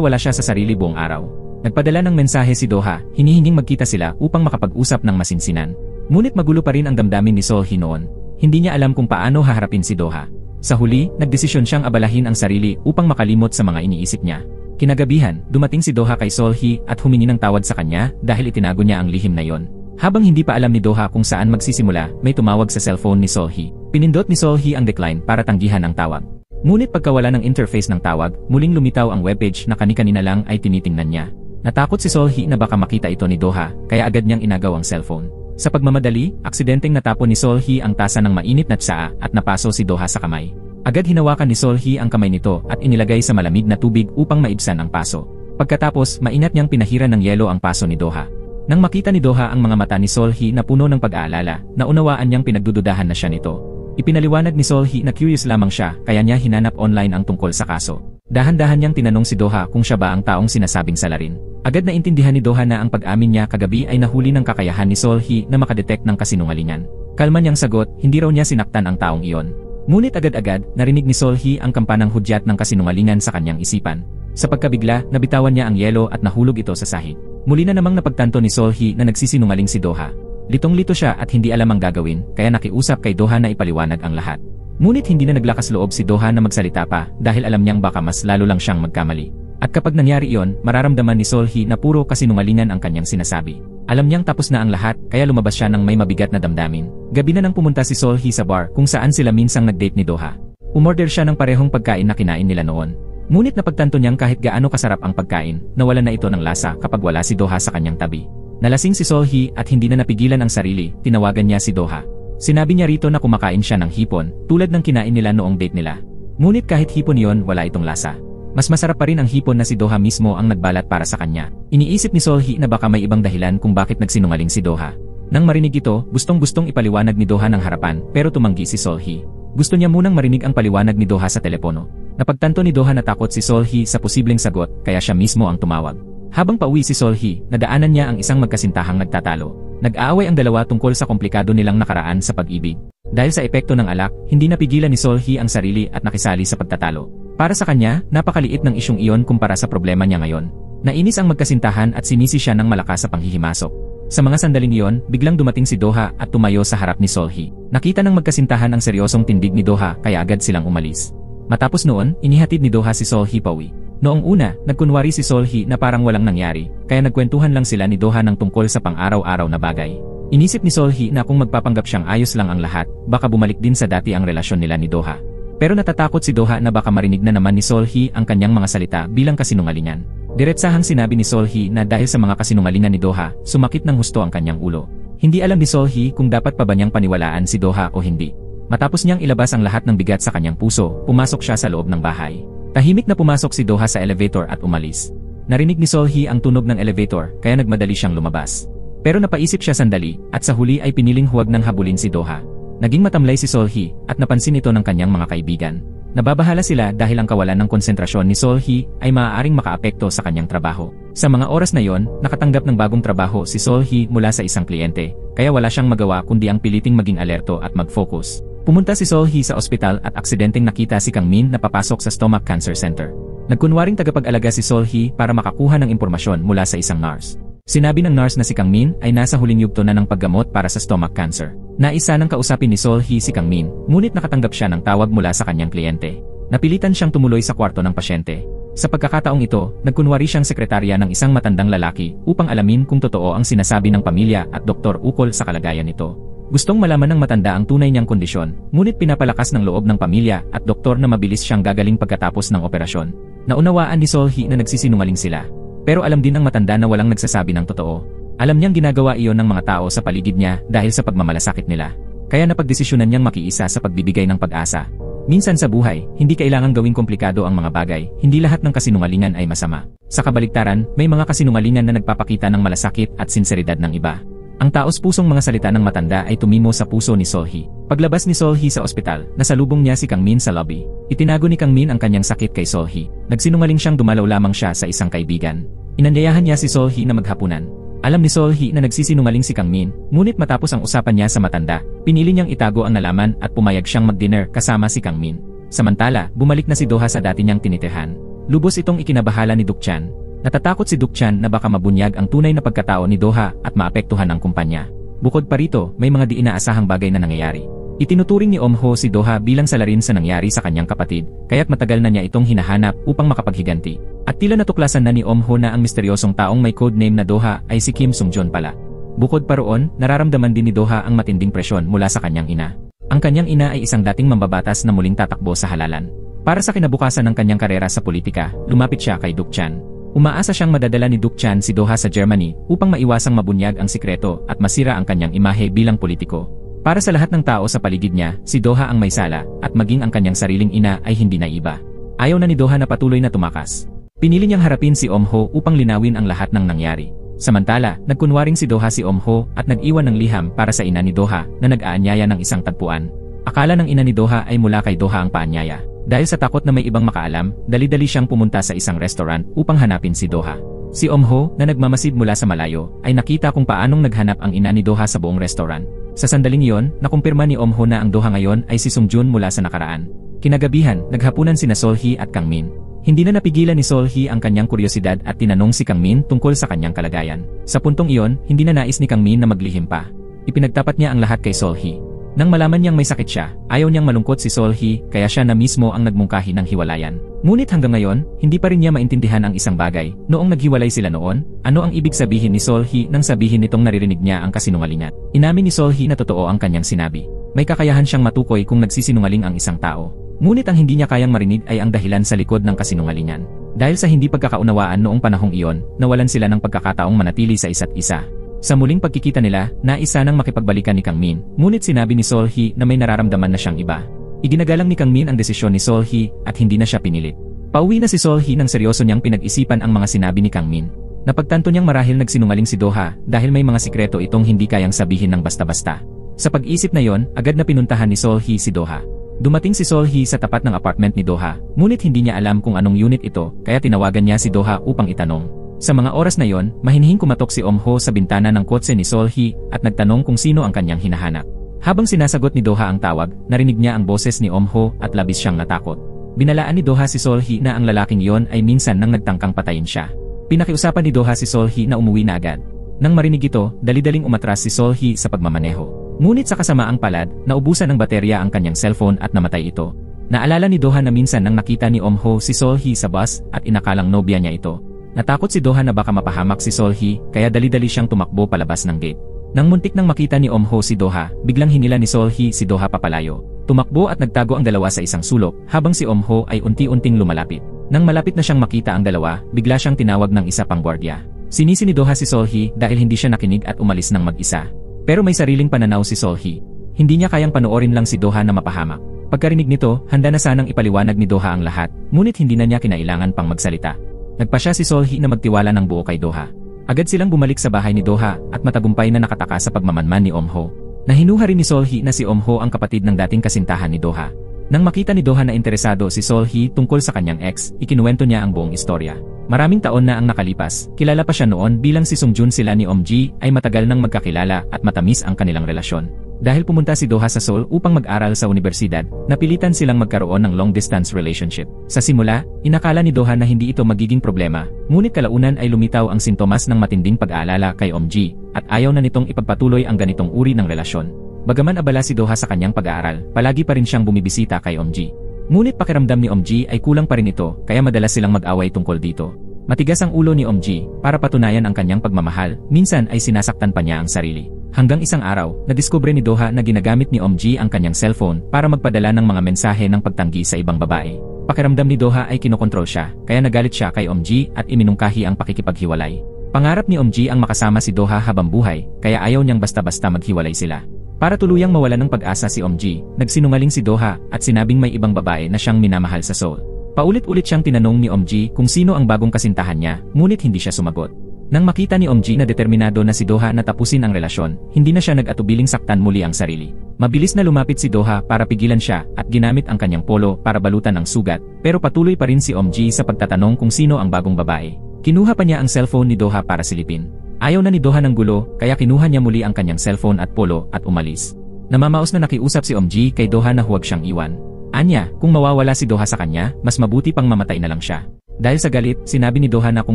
wala siya sa sarili buong araw. Nagpadala ng mensahe si Doha, hinihinging magkita sila upang makapag-usap ng masinsinan. Ngunit magulo pa rin ang damdamin ni Solhee noon. Hindi niya alam kung paano haharapin si Doha. Sa huli, nagdesisyon siyang abalahin ang sarili upang makalimot sa mga iniisip niya. Kinagabihan, dumating si Doha kay Solhee at humingi ng tawad sa kanya dahil itinago niya ang lihim na yon. Habang hindi pa alam ni Doha kung saan magsisimula, may tumawag sa cellphone ni Solhee. Pinindot ni Solhee ang decline para tanggihan ang tawag. Ngunit pagkawala ng interface ng tawag, muling lumitaw ang webpage na kani-kanina lang ay tinitingnan niya. Natakot si Solhee na baka makita ito ni Doha, kaya agad niyang inagaw ang cellphone. Sa pagmamadali, aksidenteng natapon ni Solhee ang tasa ng mainit na tsaa at napaso si Doha sa kamay. Agad hinawakan ni Solhee ang kamay nito at inilagay sa malamig na tubig upang maibsan ang paso. Pagkatapos, mainat niyang pinahiran ng yelo ang paso ni Doha. Nang makita ni Doha ang mga mata ni Solhee na puno ng pag-aalala, naunawaan niyang pinagdududahan na siya nito. Ipinaliwanag ni Solhee na curious lamang siya kaya niya hinanap online ang tungkol sa kaso. Dahan-dahan niyang tinanong si Doha kung siya ba ang taong sinasabing salarin. Agad na intindihan ni Doha na ang pag-amin niya kagabi ay nahuli ng kakayahan ni Solhee na makadetect ng kasinungalingan. Kalma niyang sagot, hindi raw niya sinaktan ang taong iyon. Ngunit agad-agad, narinig ni Solhee ang kampanang hudyat ng kasinungalingan sa kanyang isipan. Sa pagkabigla, nabitawan niya ang yelo at nahulog ito sa sahig. Muli na namang napagtanto ni Solhee na nagsisinungaling si Doha. Litong-lito siya at hindi alam ang gagawin, kaya nakiusap kay Doha na ipaliwanag ang lahat. Ngunit hindi na naglakas loob si Doha na magsalita pa dahil alam niyang baka mas lalo lang siyang magkamali. At kapag nangyari iyon, mararamdaman ni Solhee na puro kasinungalingan ang kanyang sinasabi. Alam niyang tapos na ang lahat, kaya lumabas siya ng may mabigat na damdamin. Gabi na nang pumunta si Solhee sa bar kung saan sila minsang nag-date ni Doha. Umorder siya ng parehong pagkain na kinain nila noon. Ngunit napagtanto niyang kahit gaano kasarap ang pagkain, nawala na ito ng lasa kapag wala si Doha sa kanyang tabi. Nalasing si Solhee at hindi na napigilan ang sarili, tinawagan niya si Doha. Sinabi niya rito na kumakain siya ng hipon, tulad ng kinain nila noong date nila. Ngunit kahit hipon yon, wala itong lasa. Mas masarap pa rin ang hipon na si Doha mismo ang nagbalat para sa kanya. Iniisip ni Solhee na baka may ibang dahilan kung bakit nagsinungaling si Doha. Nang marinig ito, gustong-gustong ipaliwanag ni Doha ng harapan, pero tumanggi si Solhee. Gusto niya munang marinig ang paliwanag ni Doha sa telepono. Napagtanto ni Doha na takot si Solhee sa posibleng sagot, kaya siya mismo ang tumawag. Habang pauwi si Solhee, nadaanan niya ang isang magkasintahang nagtatalo. Nag-aaway ang dalawa tungkol sa komplikado nilang nakaraan sa pag-ibig. Dahil sa epekto ng alak, hindi napigilan ni Solhee ang sarili at nakisali sa pagtatalo. Para sa kanya, napakaliit ng isyong iyon kumpara sa problema niya ngayon. Nainis ang magkasintahan at sinisi siya ng malakas sa panghihimasok. Sa mga sandaling iyon, biglang dumating si Doha at tumayo sa harap ni Solhee. Nakita ng magkasintahan ang seryosong tindig ni Doha kaya agad silang umalis. Matapos noon, inihatid ni Doha si Solhee pauwi. Noong una, nagkunwari si Solhee na parang walang nangyari, kaya nagkwentuhan lang sila ni Doha ng tungkol sa pang-araw-araw na bagay. Inisip ni Solhee na kung magpapanggap siyang ayos lang ang lahat, baka bumalik din sa dati ang relasyon nila ni Doha. Pero natatakot si Doha na baka marinig na naman ni Solhee ang kanyang mga salita bilang kasinungalingan. Diretsahang sinabi ni Solhee na dahil sa mga kasinungalingan ni Doha, sumakit ng husto ang kanyang ulo. Hindi alam ni Solhee kung dapat pa ba niyang paniwalaan si Doha o hindi. Matapos niyang ilabas ang lahat ng bigat sa kanyang puso, pumasok siya sa loob ng bahay. Tahimik na pumasok si Doha sa elevator at umalis. Narinig ni Solhee ang tunog ng elevator kaya nagmadali siyang lumabas. Pero napaisip siya sandali at sa huli ay piniling huwag nang habulin si Doha. Naging matamlay si Solhee at napansin ito ng kanyang mga kaibigan. Nababahala sila dahil ang kawalan ng konsentrasyon ni Solhee ay maaaring makaapekto sa kanyang trabaho. Sa mga oras na yon, nakatanggap ng bagong trabaho si Solhee mula sa isang kliyente, kaya wala siyang magawa kundi ang piliting maging alerto at mag-focus. Pumunta si Solhee sa ospital at aksidenteng nakita si Kang Min na papasok sa Stomach Cancer Center. Nagkunwaring tagapag-alaga si Solhee para makakuha ng impormasyon mula sa isang nurse. Sinabi ng nurse na si Kang Min ay nasa huling yugto na ng paggamot para sa stomach cancer. Naisa nang kausapin ni Solhee si Kang Min, ngunit nakatanggap siya ng tawag mula sa kanyang kliyente. Napilitan siyang tumuloy sa kwarto ng pasyente. Sa pagkakataong ito, nagkunwari siyang sekretarya ng isang matandang lalaki upang alamin kung totoo ang sinasabi ng pamilya at doktor ukol sa kalagayan nito. Gustong malaman ng matanda ang tunay niyang kondisyon, ngunit pinapalakas ng loob ng pamilya at doktor na mabilis siyang gagaling pagkatapos ng operasyon. Naunawaan ni Seol-hee na nagsisinungaling sila. Pero alam din ng matanda na walang nagsasabi ng totoo. Alam niyang ginagawa iyon ng mga tao sa paligid niya dahil sa pagmamalasakit nila. Kaya napagdesisyonan niyang makiisa sa pagbibigay ng pag-asa. Minsan sa buhay, hindi kailangang gawing komplikado ang mga bagay, hindi lahat ng kasinungalingan ay masama. Sa kabaligtaran, may mga kasinungalingan na nagpapakita ng malasakit at sinseridad ng iba. Ang taos-pusong mga salita ng matanda ay tumimo sa puso ni Seol-hee. Paglabas ni Seol-hee sa ospital, nasalubong niya si Kang Min sa lobby. Itinago ni Kang Min ang kanyang sakit kay Seol-hee. Nagsinungaling siyang dumalaw lamang siya sa isang kaibigan. Inanyayahan niya si Seol-hee na maghapunan. Alam ni Seol-hee na nagsisinungaling si Kang Min, ngunit matapos ang usapan niya sa matanda, pinili niyang itago ang nalaman at pumayag siyang mag-dinner kasama si Kang Min. Samantala, bumalik na si Do-ha sa dati niyang tinitirhan. Lubos itong ikinabahala ni Duk-chan. Natatakot si Duk-chan na baka mabunyag ang tunay na pagkatao ni Do-ha at maapektuhan ang kumpanya. Bukod pa rito, may mga di inaasahang bagay na nangyayari. Itinuturing ni Om-ho si Do-ha bilang salarin sa nangyari sa kanyang kapatid, kaya't matagal na niya itong hinahanap upang makapaghiganti. At tila natuklasan na ni Om-ho na ang misteryosong taong may codename na Do-ha ay si Kim Sung-joon pala. Bukod pa roon, nararamdaman din ni Do-ha ang matinding presyon mula sa kanyang ina. Ang kanyang ina ay isang dating mambabatas na muling tatakbo sa halalan. Para sa kinabukasan ng kanyang karera sa politika, lumapit siya kay Duk-chan. Umaasa siyang madadala ni Duk-chan si Do-ha sa Germany upang maiwasang mabunyag ang sikreto at masira ang kanyang imahe bilang politiko. Para sa lahat ng tao sa paligid niya, si Do-ha ang may sala at maging ang kanyang sariling ina ay hindi naiba. Ayaw na ni Do-ha na patuloy na tumakas. Pinili niyang harapin si Om-ho upang linawin ang lahat ng nangyari. Samantala, nagkunwaring si Do-ha si Om-ho at nag-iwan ng liham para sa ina ni Do-ha na nag-aanyaya ng isang tagpuan. Akala ng ina ni Do-ha ay mula kay Do-ha ang paanyaya. Dahil sa takot na may ibang makaalam, dali-dali siyang pumunta sa isang restaurant upang hanapin si Do-ha. Si Om-ho, na nagmamasid mula sa malayo, ay nakita kung paanong naghanap ang ina ni Do-ha sa buong restaurant. Sa sandaling iyon, nakumpirma ni Om-ho na ang Do-ha ngayon ay si Sung-joon mula sa nakaraan. Kinagabihan, naghapunan sina Seol-hee at Kang Min. Hindi na napigilan ni Seol-hee ang kanyang kuryosidad at tinanong si Kang Min tungkol sa kanyang kalagayan. Sa puntong iyon, hindi na nais ni Kang Min na maglihim pa. Ipinagtapat niya ang lahat kay Seol-hee. Nang malaman niyang may sakit siya, ayaw niyang malungkot si Seol-hee kaya siya na mismo ang nagmungkahi ng hiwalayan. Ngunit hanggang ngayon, hindi pa rin niya maintindihan ang isang bagay. Noong naghiwalay sila noon, ano ang ibig sabihin ni Seol-hee nang sabihin nitong naririnig niya ang kasinungalingan? Inamin ni Seol-hee na totoo ang kanyang sinabi. May kakayahan siyang matukoy kung nagsisinungaling ang isang tao. Ngunit ang hindi niya kayang marinig ay ang dahilan sa likod ng kasinungalingan. Dahil sa hindi pagkakaunawaan noong panahong iyon, nawalan sila ng pagkakataong manatili sa isa't isa. Sa muling pagkikita nila, naisa nang makipagbalikan ni Kang Min, ngunit sinabi ni Seol-hee na may nararamdaman na siyang iba. Iginagalang ni Kang Min ang desisyon ni Seol-hee at hindi na siya pinilit. Pauwi na si Seol-hee nang seryoso niyang pinag-isipan ang mga sinabi ni Kang Min. Napagtanto niyang marahil nagsinungaling si Do-ha dahil may mga sikreto itong hindi kayang sabihin ng basta-basta. Sa pag-isip na yon, agad na pinuntahan ni Seol-hee si Do-ha. Dumating si Seol-hee sa tapat ng apartment ni Do-ha, ngunit hindi niya alam kung anong unit ito, kaya tinawagan niya si Do-ha upang itanong. Sa mga oras na yon, mahinihing kumatok si Om-ho sa bintana ng kotse ni Seol-hee at nagtanong kung sino ang kanyang hinahanap. Habang sinasagot ni Do-ha ang tawag, narinig niya ang boses ni Om-ho at labis siyang natakot. Binalaan ni Do-ha si Seol-hee na ang lalaking yon ay minsan nang nagtangkang patayin siya. Pinakiusapan ni Do-ha si Seol-hee na umuwi na agad. Nang marinig ito, dali-daling umatras si Seol-hee sa pagmamaneho. Ngunit sa kasamaang palad, naubusan ng baterya ang kanyang cellphone at namatay ito. Naalala ni Do-ha na minsan nang nakita ni Om-ho si Seol-hee sa bus at inakalang nobya niya ito. Natakot si Do-ha na baka mapahamak si Seol-hee kaya dali-dali siyang tumakbo palabas ng gate. Nang muntik nang makita ni Om-ho si Do-ha, biglang hinila ni Seol-hee si Do-ha papalayo. Tumakbo at nagtago ang dalawa sa isang sulok habang si Om-ho ay unti-unting lumalapit. Nang malapit na siyang makita ang dalawa, bigla siyang tinawag ng isa pang gwardiya. Sinisi ni Do-ha si Seol-hee dahil hindi siya nakinig at umalis ng mag-isa. Pero may sariling pananaw si Seol-hee. Hindi niya kayang panoorin lang si Do-ha na mapahamak. Pagkarinig nito, handa na sanang ipaliwanag ni Do-ha ang lahat, ngunit hindi na niya kinailangan pang magsalita. Nagpasya si Seol-hee na magtiwala ng buo kay Do-ha. Agad silang bumalik sa bahay ni Do-ha at matagumpay na nakataka sa pagmamanman ni Om-ho. Nahinuha rin ni Seol-hee na si Om-ho ang kapatid ng dating kasintahan ni Do-ha. Nang makita ni Do-ha na interesado si Seol-hee tungkol sa kanyang ex, ikinuwento niya ang buong istorya. Maraming taon na ang nakalipas, kilala pa siya noon bilang si Sung-joon sila ni Om-ji ay matagal nang magkakilala at matamis ang kanilang relasyon. Dahil pumunta si Do-ha sa Seoul upang mag-aral sa universidad, napilitan silang magkaroon ng long-distance relationship. Sa simula, inakala ni Do-ha na hindi ito magiging problema, ngunit kalaunan ay lumitaw ang sintomas ng matinding pag-aalala kay Om-ji, at ayaw na nitong ipagpatuloy ang ganitong uri ng relasyon. Bagaman abala si Do-ha sa kanyang pag-aaral, palagi pa rin siyang bumibisita kay Om-ji. Ngunit pakiramdam ni Om-ji ay kulang pa rin ito, kaya madalas silang mag-away tungkol dito. Matigas ang ulo ni Om-ji, para patunayan ang kanyang pagmamahal, minsan ay sinasaktan pa niya ang sarili. Hanggang isang araw, nadiskubre ni Doha na ginagamit ni Omji ang kanyang cellphone para magpadala ng mga mensahe ng pagtanggi sa ibang babae. Pakiramdam ni Doha ay kinokontrol siya, kaya nagalit siya kay Omji at iminungkahi ang pakikipaghiwalay. Pangarap ni Omji ang makasama si Doha habang buhay, kaya ayaw niyang basta-basta maghiwalay sila. Para tuluyang mawala ng pag-asa si Omji, nagsinungaling si Doha at sinabing may ibang babae na siyang minamahal sa Seoul. Paulit-ulit siyang tinanong ni Omji kung sino ang bagong kasintahan niya, ngunit hindi siya sumagot. Nang makita ni Omji na determinado na si Doha na tapusin ang relasyon, hindi na siya nag-atubiling saktan muli ang sarili. Mabilis na lumapit si Doha para pigilan siya at ginamit ang kanyang polo para balutan ang sugat, pero patuloy pa rin si Omji sa pagtatanong kung sino ang bagong babae. Kinuha pa niya ang cellphone ni Doha para silipin. Ayaw na ni Doha ng gulo, kaya kinuha niya muli ang kanyang cellphone at polo at umalis. Namamaos na nakiusap si Omji kay Doha na huwag siyang iwan. Anya, kung mawawala si Doha sa kanya, mas mabuti pang mamatay na lang siya. Dahil sa galit, sinabi ni Doha na kung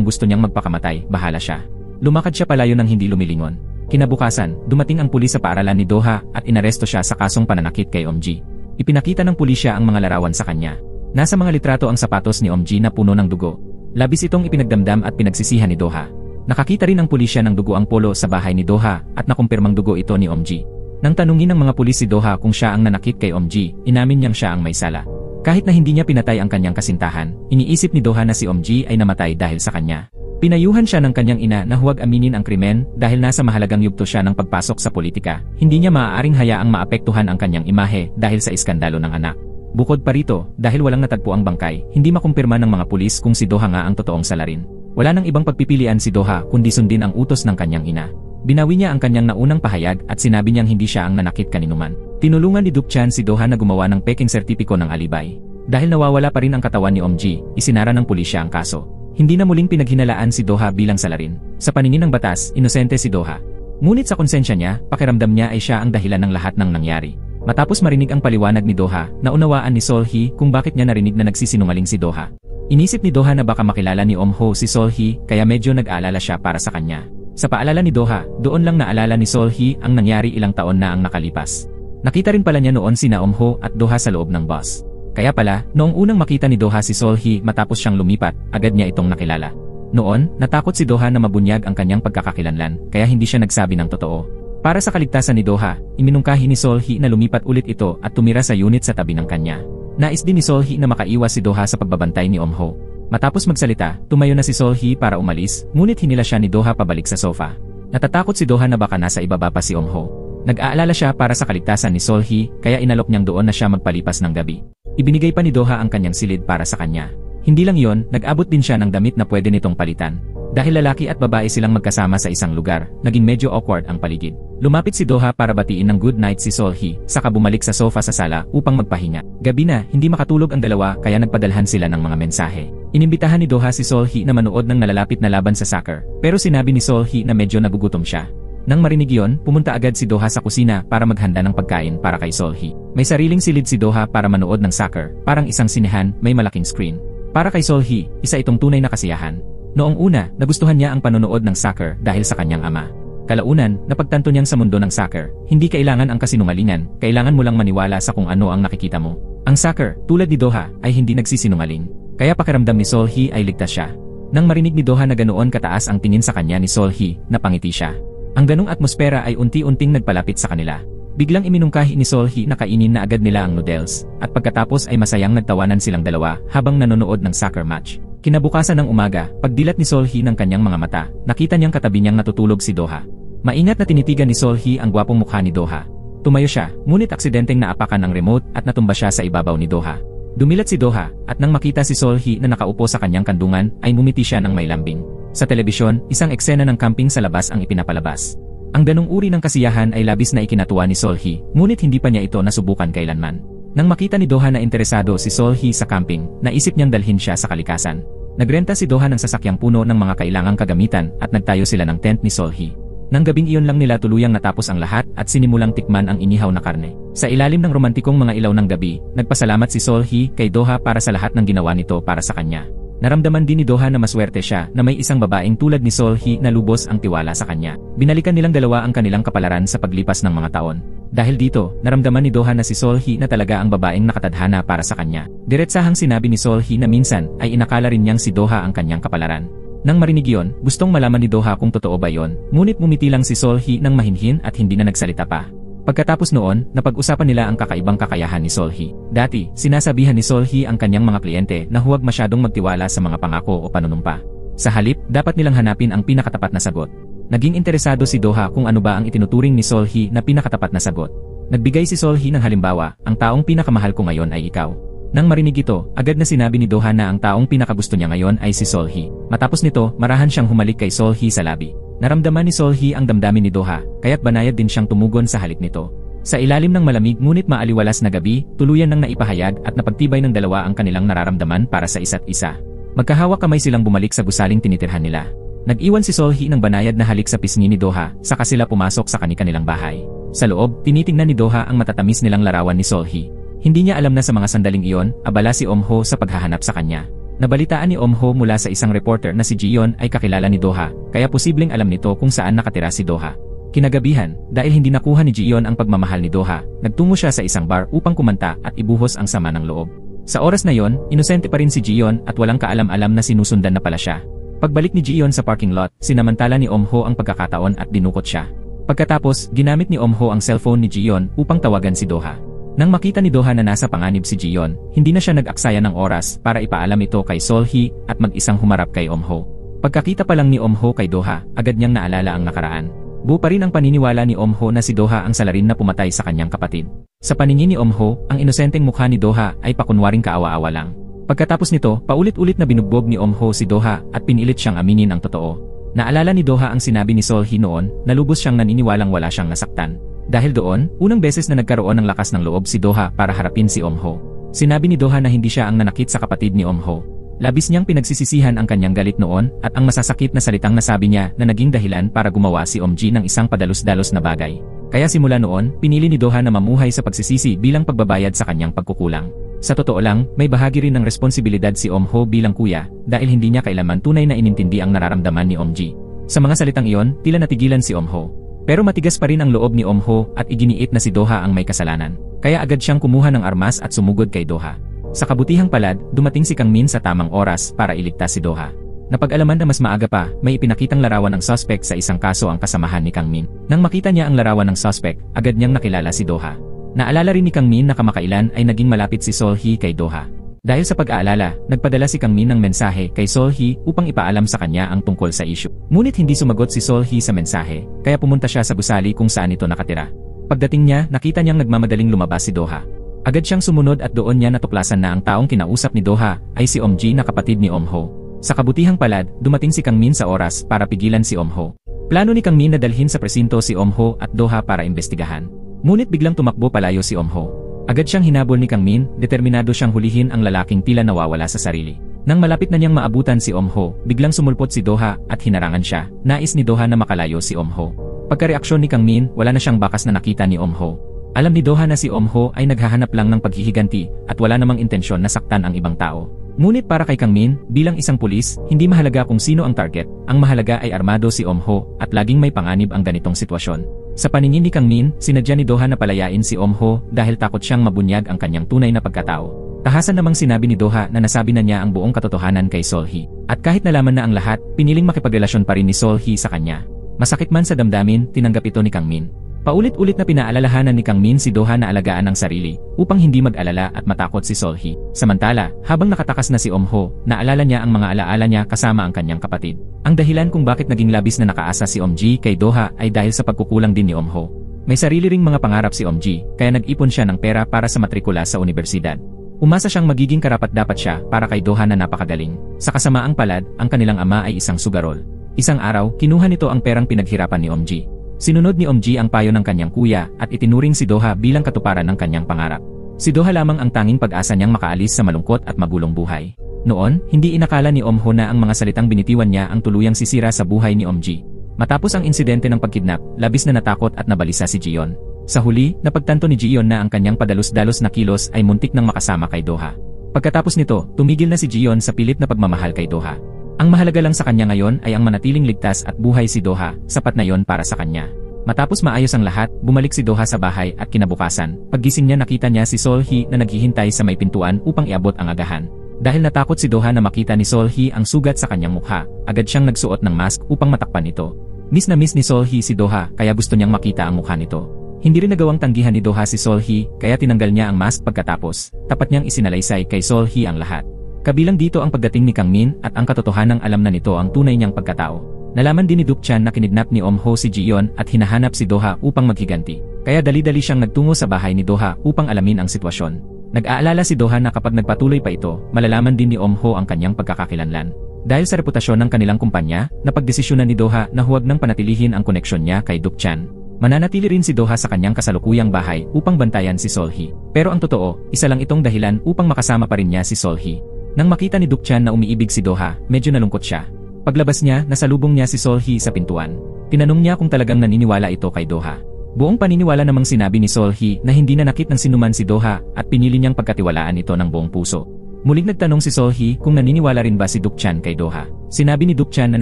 gusto niyang magpakamatay, bahala siya. Lumakad siya palayo nang hindi lumilingon. Kinabukasan, dumating ang pulis sa paaralan ni Doha at inaresto siya sa kasong pananakit kay Omji. Ipinakita ng pulisya ang mga larawan sa kanya. Nasa mga litrato ang sapatos ni Omji na puno ng dugo. Labis itong ipinagdamdam at pinagsisihan ni Doha. Nakakita rin ng pulisya ng dugo ang polo sa bahay ni Doha at nakumpirmang dugo ito ni Omji. Nang tanungin ng mga pulis si Doha kung siya ang nanakit kay Omji, inamin niyang siya ang may sala. Kahit na hindi niya pinatay ang kanyang kasintahan, iniisip ni Doha na si Omji ay namatay dahil sa kanya. Pinayuhan siya ng kanyang ina na huwag aminin ang krimen dahil nasa mahalagang yugto siya ng pagpasok sa politika. Hindi niya maaaring hayaang maapektuhan ang kanyang imahe dahil sa iskandalo ng anak. Bukod pa rito, dahil walang natagpo ang bangkay, hindi makumpirma ng mga pulis kung si Doha nga ang totoong salarin. Wala nang ibang pagpipilian si Doha kundi sundin ang utos ng kanyang ina. Binawi niya ang kanyang naunang pahayag at sinabi niyang hindi siya ang nanakit kaninuman. Tinulungan ni Dukchan si Doha na gumawa ng peking sertipiko ng alibay. Dahil nawawala pa rin ang katawan ni Omji, isinara ng pulisya ang kaso. Hindi na muling pinaghinalaan si Doha bilang salarin. Sa paningin ng batas, inosente si Doha. Ngunit sa konsensya niya, pakiramdam niya ay siya ang dahilan ng lahat ng nangyari. Matapos marinig ang paliwanag ni Doha, naunawaan ni Sol-hee kung bakit niya narinig na nagsisinungaling si Doha. Inisip ni Doha na baka makilala ni Om-ho si Sol-hee kaya medyo nag-aalala siya para sa kanya. Sa paalala ni Doha, doon lang naalala ni Sol-hee ang nangyari ilang taon na ang nakalipas. Nakita rin pala niya noon sina Om-ho at Doha sa loob ng bus. Kaya pala, noong unang makita ni Doha si Sol-hee matapos siyang lumipat, agad niya itong nakilala. Noon, natakot si Doha na mabunyag ang kanyang pagkakakilanlan, kaya hindi siya nagsabi ng totoo. Para sa kaligtasan ni Doha, iminungkahi ni Sol-hee na lumipat ulit ito at tumira sa unit sa tabi ng kanya. Nais din ni Sol-hee na makaiwas si Doha sa pagbabantay ni Om-ho. Matapos magsalita, tumayo na si Sol-hee para umalis, ngunit hinila siya ni Doha pabalik sa sofa. Natatakot si Doha na baka nasa ibaba pa si Om-ho. Nag-aalala siya para sa kaligtasan ni Sol-hee, kaya inalok niyang doon na siya magpalipas ng gabi. Ibinigay pa ni Doha ang kanyang silid para sa kanya. Hindi lang yon, nag-abot din siya ng damit na pwede nitong palitan. Dahil lalaki at babae silang magkasama sa isang lugar, naging medyo awkward ang paligid. Lumapit si Doha para batiin ng good night si Sol-hee, saka bumalik sa sofa sa sala upang magpahinga. Gabi na, hindi makatulog ang dalawa kaya nagpadalhan sila ng mga mensahe. Inimbitahan ni Doha si Sol-hee na manood ng nalalapit na laban sa soccer, pero sinabi ni Sol-hee na medyo nagugutom siya. Nang marinig yon, pumunta agad si Doha sa kusina para maghanda ng pagkain para kay Sol-hee. May sariling silid si Doha para manood ng soccer, parang isang sinehan, may malaking screen. Para kay Sol-hee, isa itong tunay na kasiyahan. Noong una, nagustuhan niya ang panonood ng soccer dahil sa kanyang ama. Kalaunan, napagtanto niyang sa mundo ng soccer, hindi kailangan ang kasinungalingan, kailangan mo lang maniwala sa kung ano ang nakikita mo. Ang soccer, tulad ni Doha, ay hindi nagsisinungaling. Kaya pakiramdam ni Sol-hee ay ligtas siya. Nang marinig ni Doha na ganoon kataas ang tingin sa kanya ni Sol-hee, napangiti siya. Ang ganong atmosfera ay unti-unting nagpalapit sa kanila. Biglang iminungkahi ni Sol-hee na kainin na agad nila ang noodles, at pagkatapos ay masayang nagtawanan silang dalawa habang nanonood ng soccer match. Kinabukasan ng umaga, pagdilat ni Sol-hee ng kanyang mga mata, nakita niyang katabi niyang natutulog si Doha. Maingat na tinitigan ni Sol-hee ang gwapong mukha ni Doha. Tumayo siya, ngunit aksidenteng naapakan ang remote at natumba siya sa ibabaw ni Doha. Dumilat si Doha, at nang makita si Sol-hee na nakaupo sa kanyang kandungan, ay ngumiti siya ng may lambing. Sa telebisyon, isang eksena ng camping sa labas ang ipinapalabas. Ang ganong uri ng kasiyahan ay labis na ikinatuwa ni Sol-hee, ngunit hindi pa niya ito nasubukan kailanman. Nang makita ni Doha na interesado si Sol-hee sa camping, naisip niyang dalhin siya sa kalikasan. Nagrenta si Doha ng sasakyang puno ng mga kailangang kagamitan at nagtayo sila ng tent ni Sol-hee. Nang gabing iyon lang nila tuluyang natapos ang lahat at sinimulang tikman ang inihaw na karne. Sa ilalim ng romantikong mga ilaw ng gabi, nagpasalamat si Sol-hee kay Doha para sa lahat ng ginawa nito para sa kanya. Naramdaman din ni Doha na maswerte siya na may isang babaeng tulad ni Sol-hee na lubos ang tiwala sa kanya. Binalikan nilang dalawa ang kanilang kapalaran sa paglipas ng mga taon. Dahil dito, naramdaman ni Doha na si Sol-hee na talaga ang babaeng nakatadhana para sa kanya. Diretsahang sinabi ni Sol-hee na minsan ay inakala rin niyang si Doha ang kanyang kapalaran. Nang marinig yon, gustong malaman ni Doha kung totoo ba yon, ngunit ngumiti lang si Solhi nang mahinhin at hindi na nagsalita pa. Pagkatapos noon, napag-usapan nila ang kakaibang kakayahan ni Solhi. Dati, sinasabihan ni Solhi ang kanyang mga kliyente na huwag masyadong magtiwala sa mga pangako o panunumpa. Sa halip, dapat nilang hanapin ang pinakatapat na sagot. Naging interesado si Doha kung ano ba ang itinuturing ni Solhi na pinakatapat na sagot. Nagbigay si Solhi ng halimbawa, ang taong pinakamahal ko ngayon ay ikaw. Nang marinig ito, agad na sinabi ni Doha na ang taong pinakagusto niya ngayon ay si Solhi. Matapos nito, marahan siyang humalik kay Solhi sa labi. Naramdaman ni Solhi ang damdamin ni Doha, kaya't banayad din siyang tumugon sa halik nito. Sa ilalim ng malamig ngunit maaliwalas na gabi, tuluyan nang naipahayag at napagtibay ng dalawa ang kanilang nararamdaman para sa isa't isa. Magkahawak kamay silang bumalik sa gusaling tinitirhan nila. Nag-iwan si Solhi ng banayad na halik sa pisngi ni Doha, saka sila pumasok sa kanilang bahay. Sa loob, tinitingnan ni Doha ang matatamis nilang larawan ni Solhi. Hindi niya alam na sa mga sandaling iyon, abala si Omho sa paghahanap sa kanya. Nabalitaan ni Omho mula sa isang reporter na si Jiyon ay kakilala ni Doha, kaya posibleng alam nito kung saan nakatira si Doha. Kinagabihan, dahil hindi nakuha ni Jiyon ang pagmamahal ni Doha, nagtungo siya sa isang bar upang kumanta at ibuhos ang sama ng loob. Sa oras na yon, inosente pa rin si Jiyon at walang kaalam-alam na sinusundan na pala siya. Pagbalik ni Jiyon sa parking lot, sinamantala ni Omho ang pagkakataon at dinukot siya. Pagkatapos, ginamit ni Omho ang cellphone ni Jiyon upang tawagan si Doha. Nang makita ni Doha na nasa panganib si Jiyon, hindi na siya nag-aksaya ng oras para ipaalam ito kay Solhi at mag-isang humarap kay Omho. Pagkakita pa lang ni Omho kay Doha, agad niyang naalala ang nakaraan. Buo pa rin ang paniniwala ni Omho na si Doha ang salarin na pumatay sa kanyang kapatid. Sa paningin ni Omho, ang inosenteng mukha ni Doha ay pakunwaring kaawa-awa lang. Pagkatapos nito, paulit-ulit na binugbog ni Omho si Doha at pinilit siyang aminin ang totoo. Naalala ni Doha ang sinabi ni Solhi noon na lubos siyang naniniwalang wala siyang nasaktan. Dahil doon, unang beses na nagkaroon ng lakas ng loob si Doha para harapin si Omho. Sinabi ni Doha na hindi siya ang nanakit sa kapatid ni Omho. Labis niyang pinagsisisihan ang kanyang galit noon at ang masasakit na salitang nasabi niya na naging dahilan para gumawa si Omji ng isang padalos-dalos na bagay. Kaya simula noon, pinili ni Doha na mamuhay sa pagsisisi bilang pagbabayad sa kanyang pagkukulang. Sa totoo lang, may bahagi rin ng responsibilidad si Omho bilang kuya dahil hindi niya kailanman tunay na inintindi ang nararamdaman ni Omji. Sa mga salitang iyon, tila natigilan si Omho. Pero matigas pa rin ang loob ni Omho at iginiit na si Doha ang may kasalanan. Kaya agad siyang kumuha ng armas at sumugod kay Doha. Sa kabutihang palad, dumating si Kang Min sa tamang oras para iligtas si Doha. Napag-alaman na mas maaga pa, may ipinakitang larawan ng suspect sa isang kaso ang kasamahan ni Kang Min. Nang makita niya ang larawan ng suspect, agad niyang nakilala si Doha. Naalala rin ni Kang Min na kamakailan ay naging malapit si Solhi kay Doha. Dahil sa pag-aalala, nagpadala si Kang Min ng mensahe kay Solhi upang ipaalam sa kanya ang tungkol sa issue. Ngunit hindi sumagot si Solhi sa mensahe, kaya pumunta siya sa gusali kung saan ito nakatira. Pagdating niya, nakita niyang nagmamadaling lumabas si Doha. Agad siyang sumunod at doon niya natuklasan na ang taong kinausap ni Doha ay si Omji na kapatid ni Omho. Sa kabutihang palad, dumating si Kang Min sa oras para pigilan si Omho. Plano ni Kang Min na dalhin sa presinto si Omho at Doha para imbestigahan. Ngunit biglang tumakbo palayo si Omho. Agad siyang hinabol ni Kang Min, determinado siyang hulihin ang lalaking tila nawawala sa sarili. Nang malapit na niyang maabutan si Omho, biglang sumulpot si Doha at hinarangan siya. Nais ni Doha na makalayo si Omho. Pagkareaksyon ni Kang Min, wala na siyang bakas na nakita ni Omho. Alam ni Doha na si Omho ay naghahanap lang ng paghihiganti at wala namang intensyon na saktan ang ibang tao. Ngunit para kay Kang Min, bilang isang pulis, hindi mahalaga kung sino ang target. Ang mahalaga ay armado si Omho at laging may panganib ang ganitong sitwasyon. Sa paningin ni Kang Min, sinadya ni Doha na palayain si Omho dahil takot siyang mabunyag ang kanyang tunay na pagkatao. Tahasan namang sinabi ni Doha na nasabi na niya ang buong katotohanan kay Solhi. At kahit nalaman na ang lahat, piniling makipagrelasyon pa rin ni Solhi sa kanya. Masakit man sa damdamin, tinanggap ito ni Kang Min. Paulit-ulit na pinaalalahanan ni Kang Min si Doha na alagaan ang sarili upang hindi mag-alala at matakot si Solhi. Samantala, habang nakatakas na si Omho, naalala niya ang mga alaala niya kasama ang kanyang kapatid. Ang dahilan kung bakit naging labis na nakaasa si Omji kay Doha ay dahil sa pagkukulang din ni Omho. May sarili ring mga pangarap si Omji, kaya nag-ipon siya ng pera para sa matrikula sa universidad. Umasa siyang magiging karapat-dapat siya para kay Doha na napakagaling. Sa kasamaang palad, ang kanilang ama ay isang sugarol. Isang araw, kinuha nito ang perang pinaghirapan ni Omji. Sinunod ni Omji ang payo ng kanyang kuya at itinuring si Doha bilang katuparan ng kanyang pangarap. Si Doha lamang ang tanging pag-asa niyang makaalis sa malungkot at magulong buhay. Noon, hindi inakala ni Omho na ang mga salitang binitiwan niya ang tuluyang sisira sa buhay ni Omji. Matapos ang insidente ng pagkidnap, labis na natakot at nabalisa si Jiyon. Sa huli, napagtanto ni Jiyon na ang kanyang padalos-dalos na kilos ay muntik nang makasama kay Doha. Pagkatapos nito, tumigil na si Jiyon sa pilit na pagmamahal kay Doha. Ang mahalaga lang sa kanya ngayon ay ang manatiling ligtas at buhay si Doha, sapat na yon para sa kanya. Matapos maayos ang lahat, bumalik si Doha sa bahay at kinabukasan, paggising niya nakita niya si Solhi na naghihintay sa may pintuan upang iabot ang agahan. Dahil natakot si Doha na makita ni Solhee ang sugat sa kanyang mukha, agad siyang nagsuot ng mask upang matakpan ito. Miss na miss ni Solhee si Doha kaya gusto niyang makita ang mukha nito. Hindi rin nagawang tanggihan ni Doha si Solhee kaya tinanggal niya ang mask pagkatapos, tapat niyang isinalaysay kay Solhee ang lahat. Kabilang dito ang pagdating ni Kang Min at ang katotohanang alam na nito ang tunay niyang pagkatao. Nalaman din ni Duc Chan na kinidnap ni Ho si Ji-yeon at hinahanap si Doha upang maghiganti. Kaya dali-dali siyang nagtungo sa bahay ni Doha upang alamin ang sitwasyon. Nag-aalala si Doha na kapag nagpatuloy pa ito, malalaman din ni Ho ang kanyang pagkakakilanlan. Dahil sa reputasyon ng kanilang kumpanya, napagdesisyonan ni Doha na huwag nang panatilihin ang koneksyon niya kay Duc Chan. Mananatili rin si Doha sa kanyang kasalukuyang bahay upang bantayan si Solhee. Pero ang totoo, isa lang itong dahilan upang makasama pa rin niya si Solhee. Nang makita ni Duc Chan na umiibig si Doha, medyo nalungkot siya. Paglabas niya, nasalubong niya si Solhee sa pintuan. Tinanong niya kung talagang naniniwala ito kay Doha. Buong paniniwala namang sinabi ni Solhee na hindi nanakit ng sinuman si Doha at pinili niyang pagkatiwalaan ito ng buong puso. Muling nagtanong si Solhee kung naniniwala rin ba si Duc Chan kay Doha. Sinabi ni Duc Chan na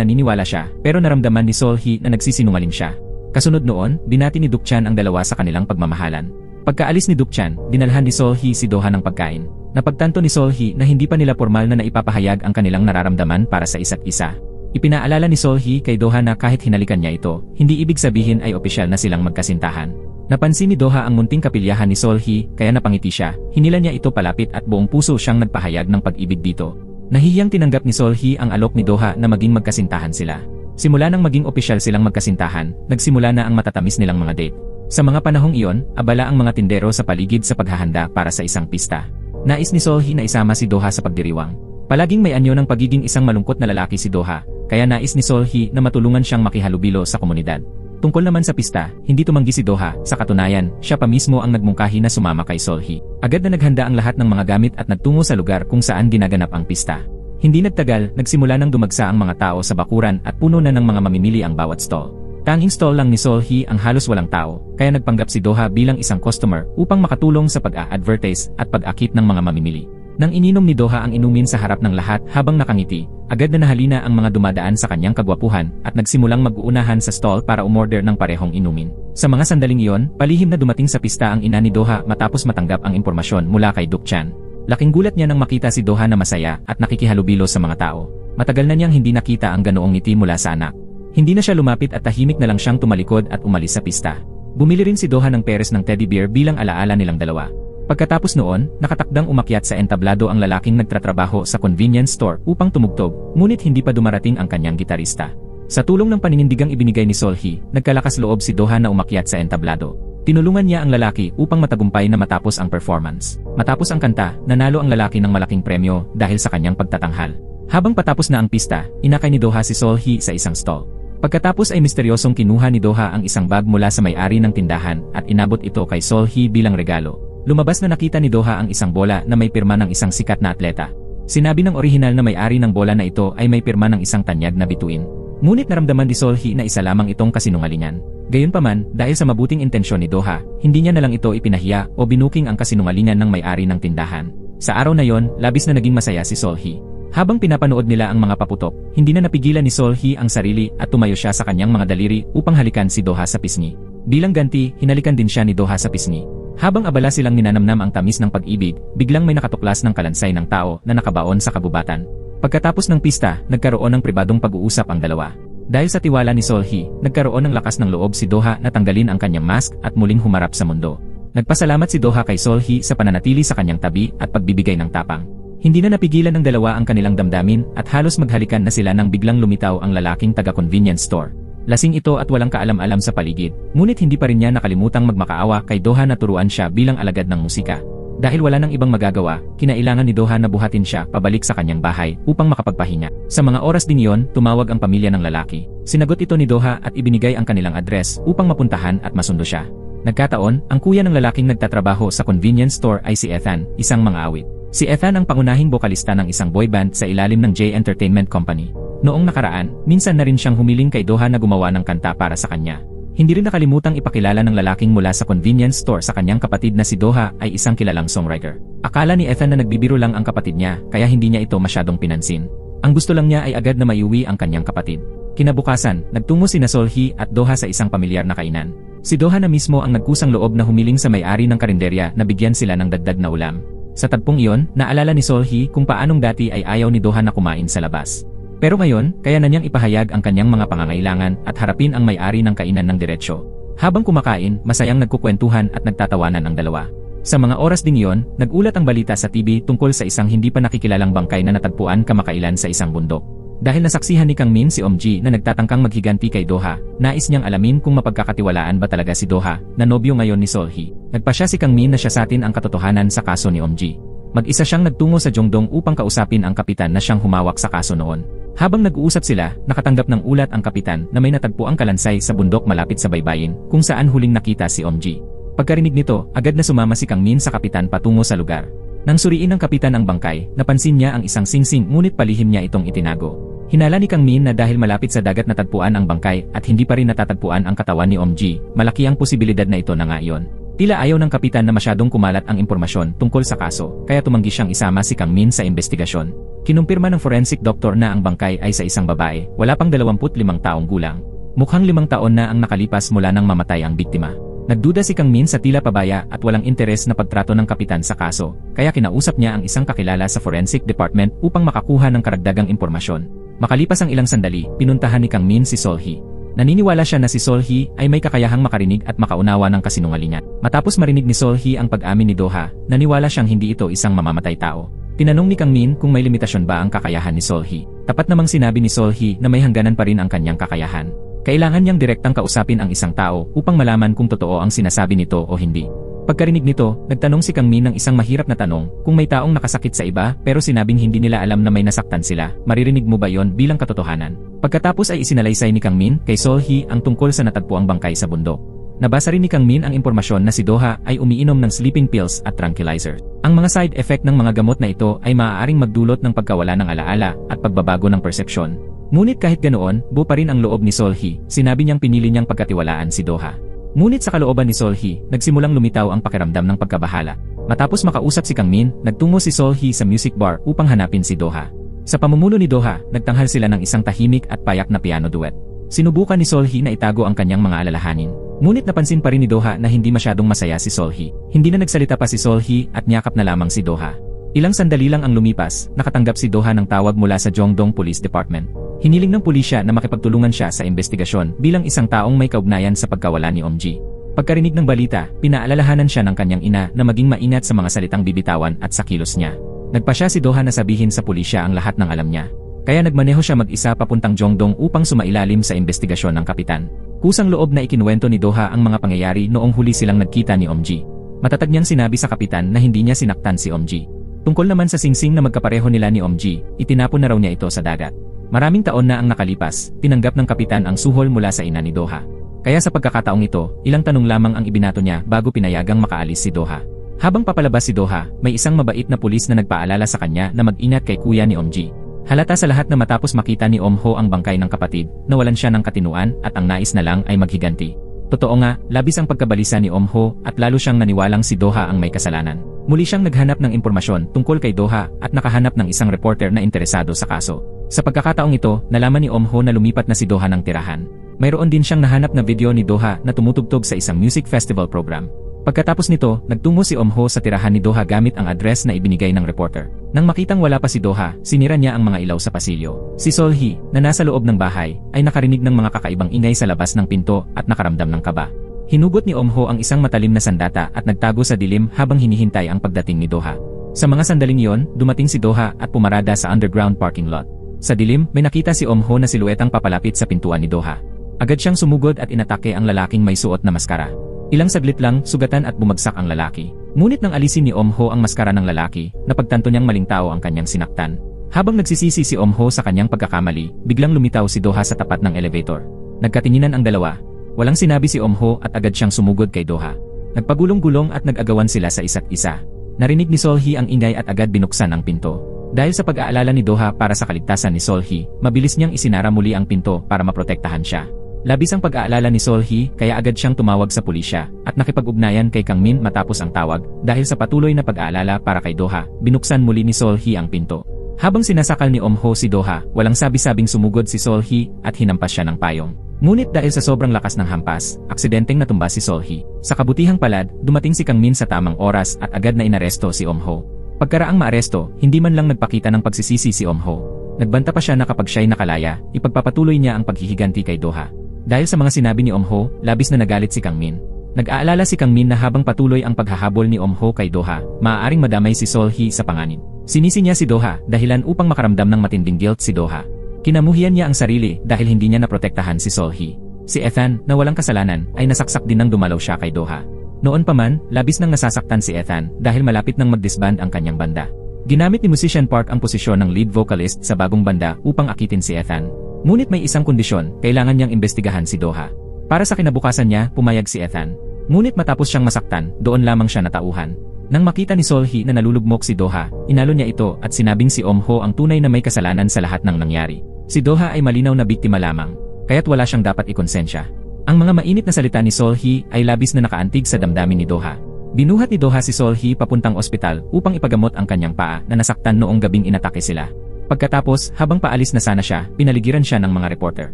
naniniwala siya pero naramdaman ni Solhee na nagsisinungaling siya. Kasunod noon, binati ni Duc Chan ang dalawa sa kanilang pagmamahalan. Pagkaalis ni Duc Chan, dinalhan ni Solhee si Doha ng pagkain. Napagtanto ni Solhee na hindi pa nila formal na naipapahayag ang kanilang nararamdaman para sa isa't isa. Ipinaalala ni Solhee kay Doha na kahit hinalikan niya ito, hindi ibig sabihin ay opisyal na silang magkasintahan. Napansin ni Doha ang munting kapilyahan ni Solhee kaya napangiti siya, hinila niya ito palapit at buong puso siyang nagpahayag ng pag-ibig dito. Nahihiyang tinanggap ni Solhee ang alok ni Doha na maging magkasintahan sila. Simula nang maging opisyal silang magkasintahan, nagsimula na ang matatamis nilang mga date. Sa mga panahong iyon, abala ang mga tindero sa paligid sa paghahanda para sa isang pista. Nais ni Solhee na isama si Doha sa pagdiriwang. Palaging may anyo ng pagiging isang malungkot na lalaki si Doha, kaya nais ni Solhee na matulungan siyang makihalubilo sa komunidad. Tungkol naman sa pista, hindi tumanggi si Doha, sa katunayan, siya pa mismo ang nagmungkahi na sumama kay Solhee. Agad na naghanda ang lahat ng mga gamit at nagtungo sa lugar kung saan ginaganap ang pista. Hindi nagtagal, nagsimula nang dumagsa ang mga tao sa bakuran at puno na ng mga mamimili ang bawat stall. Tanging stall lang ni Solhee ang halos walang tao, kaya nagpanggap si Doha bilang isang customer upang makatulong sa pag-a-advertise at pag-akit ng mga mamimili. Nang ininom ni Doha ang inumin sa harap ng lahat habang nakangiti, agad na nahalina ang mga dumadaan sa kanyang kagwapuhan at nagsimulang mag-uunahan sa stall para umorder ng parehong inumin. Sa mga sandaling iyon, palihim na dumating sa pista ang ina ni Doha matapos matanggap ang impormasyon mula kay Duc Chan. Laking gulat niya nang makita si Doha na masaya at nakikihalubilo sa mga tao. Matagal na niyang hindi nakita ang ganoong ngiti mula sa anak. Hindi na siya lumapit at tahimik na lang siyang tumalikod at umalis sa pista. Bumili rin si Doha ng peres ng teddy bear bilang alaala nilang dalawa. Pagkatapos noon, nakatakdang umakyat sa entablado ang lalaking nagtatrabaho sa convenience store upang tumugtog, ngunit hindi pa dumarating ang kanyang gitarista. Sa tulong ng paninindigang ibinigay ni Solhee, nagkalakas loob si Doha na umakyat sa entablado. Tinulungan niya ang lalaki upang matagumpay na matapos ang performance. Matapos ang kanta, nanalo ang lalaki ng malaking premyo dahil sa kanyang pagtatanghal. Habang patapos na ang pista, inakay ni Doha si Solhee sa isang stall. Pagkatapos ay misteryosong kinuha ni Doha ang isang bag mula sa may-ari ng tindahan at inabot ito kay Solhee bilang regalo. Lumabas na nakita ni Doha ang isang bola na may pirma ng isang sikat na atleta. Sinabi ng orihinal na may-ari ng bola na ito ay may pirma ng isang tanyag na bituin. Ngunit naramdaman ni Solhee na isa lamang itong kasinungalingan. Gayunpaman, dahil sa mabuting intensyon ni Doha, hindi niya na lang ito ipinahiya o binuking ang kasinungalingan ng may-ari ng tindahan. Sa araw na yon, labis na naging masaya si Solhee. Habang pinapanood nila ang mga paputok, hindi na napigilan ni Solhee ang sarili at tumayo siya sa kanyang mga daliri upang halikan si Doha sa pisngi. Bilang ganti, hinalikan din siya ni Doha sa pisngi. Habang abala silang ninanamnam ang tamis ng pag-ibig, biglang may nakatuklas ng kalansay ng tao na nakabaon sa kabubatan. Pagkatapos ng pista, nagkaroon ng pribadong pag-uusap ang dalawa. Dahil sa tiwala ni Solhee, nagkaroon ng lakas ng loob si Doha na tanggalin ang kanyang mask at muling humarap sa mundo. Nagpasalamat si Doha kay Solhee sa pananatili sa kanyang tabi at pagbibigay ng tapang. Hindi na napigilan ng dalawa ang kanilang damdamin at halos maghalikan na sila nang biglang lumitaw ang lalaking taga-convenience store. Lasing ito at walang kaalam-alam sa paligid, ngunit hindi pa rin niya nakalimutang magmakaawa kay Doha na turuan siya bilang alagad ng musika. Dahil wala nang ibang magagawa, kinailangan ni Doha na buhatin siya pabalik sa kanyang bahay upang makapagpahinga. Sa mga oras din iyon, tumawag ang pamilya ng lalaki. Sinagot ito ni Doha at ibinigay ang kanilang address upang mapuntahan at masundo siya. Nagkataon, ang kuya ng lalaking nagtatrabaho sa convenience store ay si Ethan, isang mangaawit. Si Ethan ang pangunahing bokalista ng isang boy band sa ilalim ng J Entertainment Company. Noong nakaraan, minsan na rin siyang humiling kay Doha na gumawa ng kanta para sa kanya. Hindi rin nakalimutang ipakilala ng lalaking mula sa convenience store sa kanyang kapatid na si Doha ay isang kilalang songwriter. Akala ni Ethan na nagbibiro lang ang kapatid niya kaya hindi niya ito masyadong pinansin. Ang gusto lang niya ay agad na maiuwi ang kanyang kapatid. Kinabukasan, nagtungo sina Solhee at Doha sa isang pamilyar na kainan. Si Doha na mismo ang nagkusang loob na humiling sa may-ari ng karinderya na bigyan sila ng dagdag na ulam. Sa tagpong iyon, naalala ni Sol-hee kung paanong dati ay ayaw ni Do-ha na kumain sa labas. Pero ngayon, kaya na niyang ipahayag ang kanyang mga pangangailangan at harapin ang may-ari ng kainan ng diretsyo. Habang kumakain, masayang nagkukwentuhan at nagtatawanan ang dalawa. Sa mga oras ding iyon, nag-ulat ang balita sa TV tungkol sa isang hindi pa nakikilalang bangkay na natagpuan kamakailan sa isang bundok. Dahil nasaksihan ni Kang Min si Om-ji na nagtatangkang maghiganti kay Do-ha, nais niyang alamin kung mapagkakatiwalaan ba talaga si Do-ha, na nobyo ngayon ni Sol-hee. Nagpasya si Kang Min na siyasatin ang katotohanan sa kaso ni Om-ji. Mag-isa siyang nagtungo sa Jongdong upang kausapin ang kapitan na siyang humawak sa kaso noon. Habang nag-uusap sila, nakatanggap ng ulat ang kapitan na may natagpuang kalansay sa bundok malapit sa baybayin kung saan huling nakita si Om-ji. Pagkarinig nito, agad na sumama si Kang Min sa kapitan patungo sa lugar. Nang suriin ng kapitan ang bangkay, napansin niya ang isang singsing ngunit palihim niya itong itinago. Hinala ni Kang Min na dahil malapit sa dagat natagpuan ang bangkay at hindi pa rin natatagpuan ang katawan ni Om-ji, malaki ang posibilidad na ito na nga iyon. Tila ayaw ng kapitan na masyadong kumalat ang impormasyon tungkol sa kaso, kaya tumanggi siyang isama si Kang Min sa investigasyon. Kinumpirma ng forensic doctor na ang bangkay ay sa isang babae, wala pang 25 taong gulang. Mukhang 5 taon na ang nakalipas mula nang mamatay ang biktima. Nagduda si Kang Min sa tila pabaya at walang interes na pagtrato ng kapitan sa kaso, kaya kinausap niya ang isang kakilala sa forensic department upang makakuha ng karagdagang impormasyon. Makalipas ang ilang sandali, pinuntahan ni Kang Min si Sol-hee. Naniniwala siya na si Sol-hee ay may kakayahang makarinig at makaunawa ng kasinungalingan. Matapos marinig ni Sol-hee ang pag-amin ni Do-ha, naniwala siyang hindi ito isang mamamatay tao. Tinanong ni Kang Min kung may limitasyon ba ang kakayahan ni Sol-hee. Tapat namang sinabi ni Sol-hee na may hangganan pa rin ang kanyang kakayahan. Kailangan niyang direktang kausapin ang isang tao upang malaman kung totoo ang sinasabi nito o hindi. Pagkarinig nito, nagtanong si Kang Min ng isang mahirap na tanong, kung may taong nakasakit sa iba pero sinabing hindi nila alam na may nasaktan sila, maririnig mo ba yon bilang katotohanan? Pagkatapos ay isinalaysay ni Kang Min kay Sol-hee ang tungkol sa natagpuang bangkay sa bundok. Nabasa rin ni Kang Min ang impormasyon na si Do-ha ay umiinom ng sleeping pills at tranquilizer. Ang mga side effect ng mga gamot na ito ay maaaring magdulot ng pagkawala ng alaala at pagbabago ng persepsyon. Ngunit kahit ganoon, buo pa rin ang loob ni Sol-hee, sinabi niyang pinili niyang pagkatiwalaan si Do-ha. Ngunit sa kalooban ni Sol-hee, nagsimulang lumitaw ang pakiramdam ng pagkabahala. Matapos makausap si Kang Min, nagtungo si Sol-hee sa music bar upang hanapin si Do-ha. Sa pamumuno ni Do-ha, nagtanghal sila ng isang tahimik at payak na piano duet. Sinubukan ni Sol-hee na itago ang kanyang mga alalahanin. Ngunit napansin pa rin ni Do-ha na hindi masyadong masaya si Sol-hee. Hindi na nagsalita pa si Sol-hee at niyakap na lamang si Do-ha. Ilang sandali lang ang lumipas, nakatanggap si Do-ha ng tawag mula sa Jongdong Police Department. Hiniling ng pulisya na makipagtulungan siya sa investigasyon bilang isang taong may kaugnayan sa pagkawala ni Om-ji. Pagkarinig ng balita, pinaalalahanan siya ng kanyang ina na maging maingat sa mga salitang bibitawan at sa kilos niya. Nagpasya si Do-ha na sabihin sa pulisya ang lahat ng alam niya. Kaya nagmaneho siya mag-isa papuntang Jongdong upang sumailalim sa investigasyon ng kapitan. Kusang loob na ikinuwento ni Do-ha ang mga pangyayari noong huli silang nagkita ni Om-ji. Matatag niyang sinabi sa kapitan na hindi niya sinaktan si Om-ji. Tungkol naman sa singsing na magkapareho nila ni Om-ji, itinapon na raw niya ito sa dagat. Maraming taon na ang nakalipas, tinanggap ng kapitan ang suhol mula sa ina ni Do-ha. Kaya sa pagkakataong ito, ilang tanong lamang ang ibinato niya bago pinayagang makaalis si Do-ha. Habang papalabas si Do-ha, may isang mabait na pulis na nagpaalala sa kanya na mag-ingat kay kuya ni Om-ji. Halata sa lahat na matapos makita ni Om-ho ang bangkay ng kapatid, nawalan siya ng katinuan at ang nais na lang ay maghiganti. Totoo nga, labis ang pagkabalisa ni Om-ho at lalo siyang naniwalang si Do-ha ang may kasalanan. Muli siyang naghanap ng impormasyon tungkol kay Do-ha at nakahanap ng isang reporter na interesado sa kaso. Sa pagkakataong ito, nalaman ni Om-ho na lumipat na si Do-ha ng tirahan. Mayroon din siyang nahanap na video ni Do-ha na tumutugtog sa isang music festival program. Pagkatapos nito, nagtungo si Om-ho sa tirahan ni Do-ha gamit ang address na ibinigay ng reporter. Nang makitang wala pa si Do-ha, sinira niya ang mga ilaw sa pasilyo. Si Sol-hee, na nasa loob ng bahay, ay nakarinig ng mga kakaibang ingay sa labas ng pinto at nakaramdam ng kaba. Hinugot ni Om-ho ang isang matalim na sandata at nagtago sa dilim habang hinihintay ang pagdating ni Do-ha. Sa mga sandaling iyon, dumating si Do-ha at pumarada sa underground parking lot. Sa dilim, may nakita si Om-ho na siluetang papalapit sa pintuan ni Do-ha. Agad siyang sumugod at inatake ang lalaking may suot na maskara. Ilang saglit lang, sugatan at bumagsak ang lalaki. Ngunit nang alisin ni Om-ho ang maskara ng lalaki, napagtanto niyang maling tao ang kanyang sinaktan. Habang nagsisisi si Om-ho sa kanyang pagkakamali, biglang lumitaw si Do-ha sa tapat ng elevator. Nagkatinginan ang dalawa. Walang sinabi si Om-ho at agad siyang sumugod kay Do-ha. Nagpagulong-gulong at nag-agawan sila sa isa't isa. Narinig ni Sol-hee ang ingay at agad binuksan ang pinto. Dahil sa pag-aalala ni Do-ha para sa kaligtasan ni Sol-hee, mabilis niyang isinara muli ang pinto para maprotektahan siya. Labis ang pag-aalala ni Sol-hee kaya agad siyang tumawag sa pulisya at nakipag-ugnayan kay Kang Min matapos ang tawag. Dahil sa patuloy na pag-aalala para kay Do-ha, binuksan muli ni Sol-hee ang pinto. Habang sinasakal ni Om-ho si Do-ha, walang sabi-sabing sumugod si Sol-hee at hinampas siya ng payong. Ngunit dahil sa sobrang lakas ng hampas, aksidenteng natumba si Sol-hee. Sa kabutihang palad, dumating si Kang Min sa tamang oras at agad na inaresto si Om-ho. Pagkaraang maaresto, hindi man lang nagpakita ng pagsisisi si Omho. Nagbanta pa siya na kapag siya'y nakalaya, ipagpapatuloy niya ang paghihiganti kay Doha. Dahil sa mga sinabi ni Omho, labis na nagalit si Kang Min. Nag-aalala si Kang Min na habang patuloy ang paghahabol ni Omho kay Doha, maaaring madamay si Sol-hee sa panganib. Sinisi niya si Doha dahilan upang makaramdam ng matinding guilt si Doha. Kinamuhian niya ang sarili dahil hindi niya naprotektahan si Sol-hee. Si Ethan, na walang kasalanan, ay nasaksak din nang dumalaw siya kay Doha. Noon pa man, labis nang nasasaktan si Ethan dahil malapit nang mag-disband ang kanyang banda. Ginamit ni Musician Park ang posisyon ng lead vocalist sa bagong banda upang akitin si Ethan. Ngunit may isang kondisyon, kailangan niyang imbestigahan si Doha. Para sa kinabukasan niya, pumayag si Ethan. Ngunit matapos siyang masaktan, doon lamang siya natauhan. Nang makita ni Sol-hee na nalulugmok si Doha, inalo niya ito at sinabing si Omho ang tunay na may kasalanan sa lahat ng nangyari. Si Doha ay malinaw na biktima lamang, kaya't wala siyang dapat ikonsensya. Ang mga mainit na salita ni Sol-hee ay labis na nakaantig sa damdamin ni Doha. Binuhat ni Doha si Sol-hee papuntang ospital upang ipagamot ang kanyang paa na nasaktan noong gabing inatake sila. Pagkatapos, habang paalis na sana siya, pinaligiran siya ng mga reporter.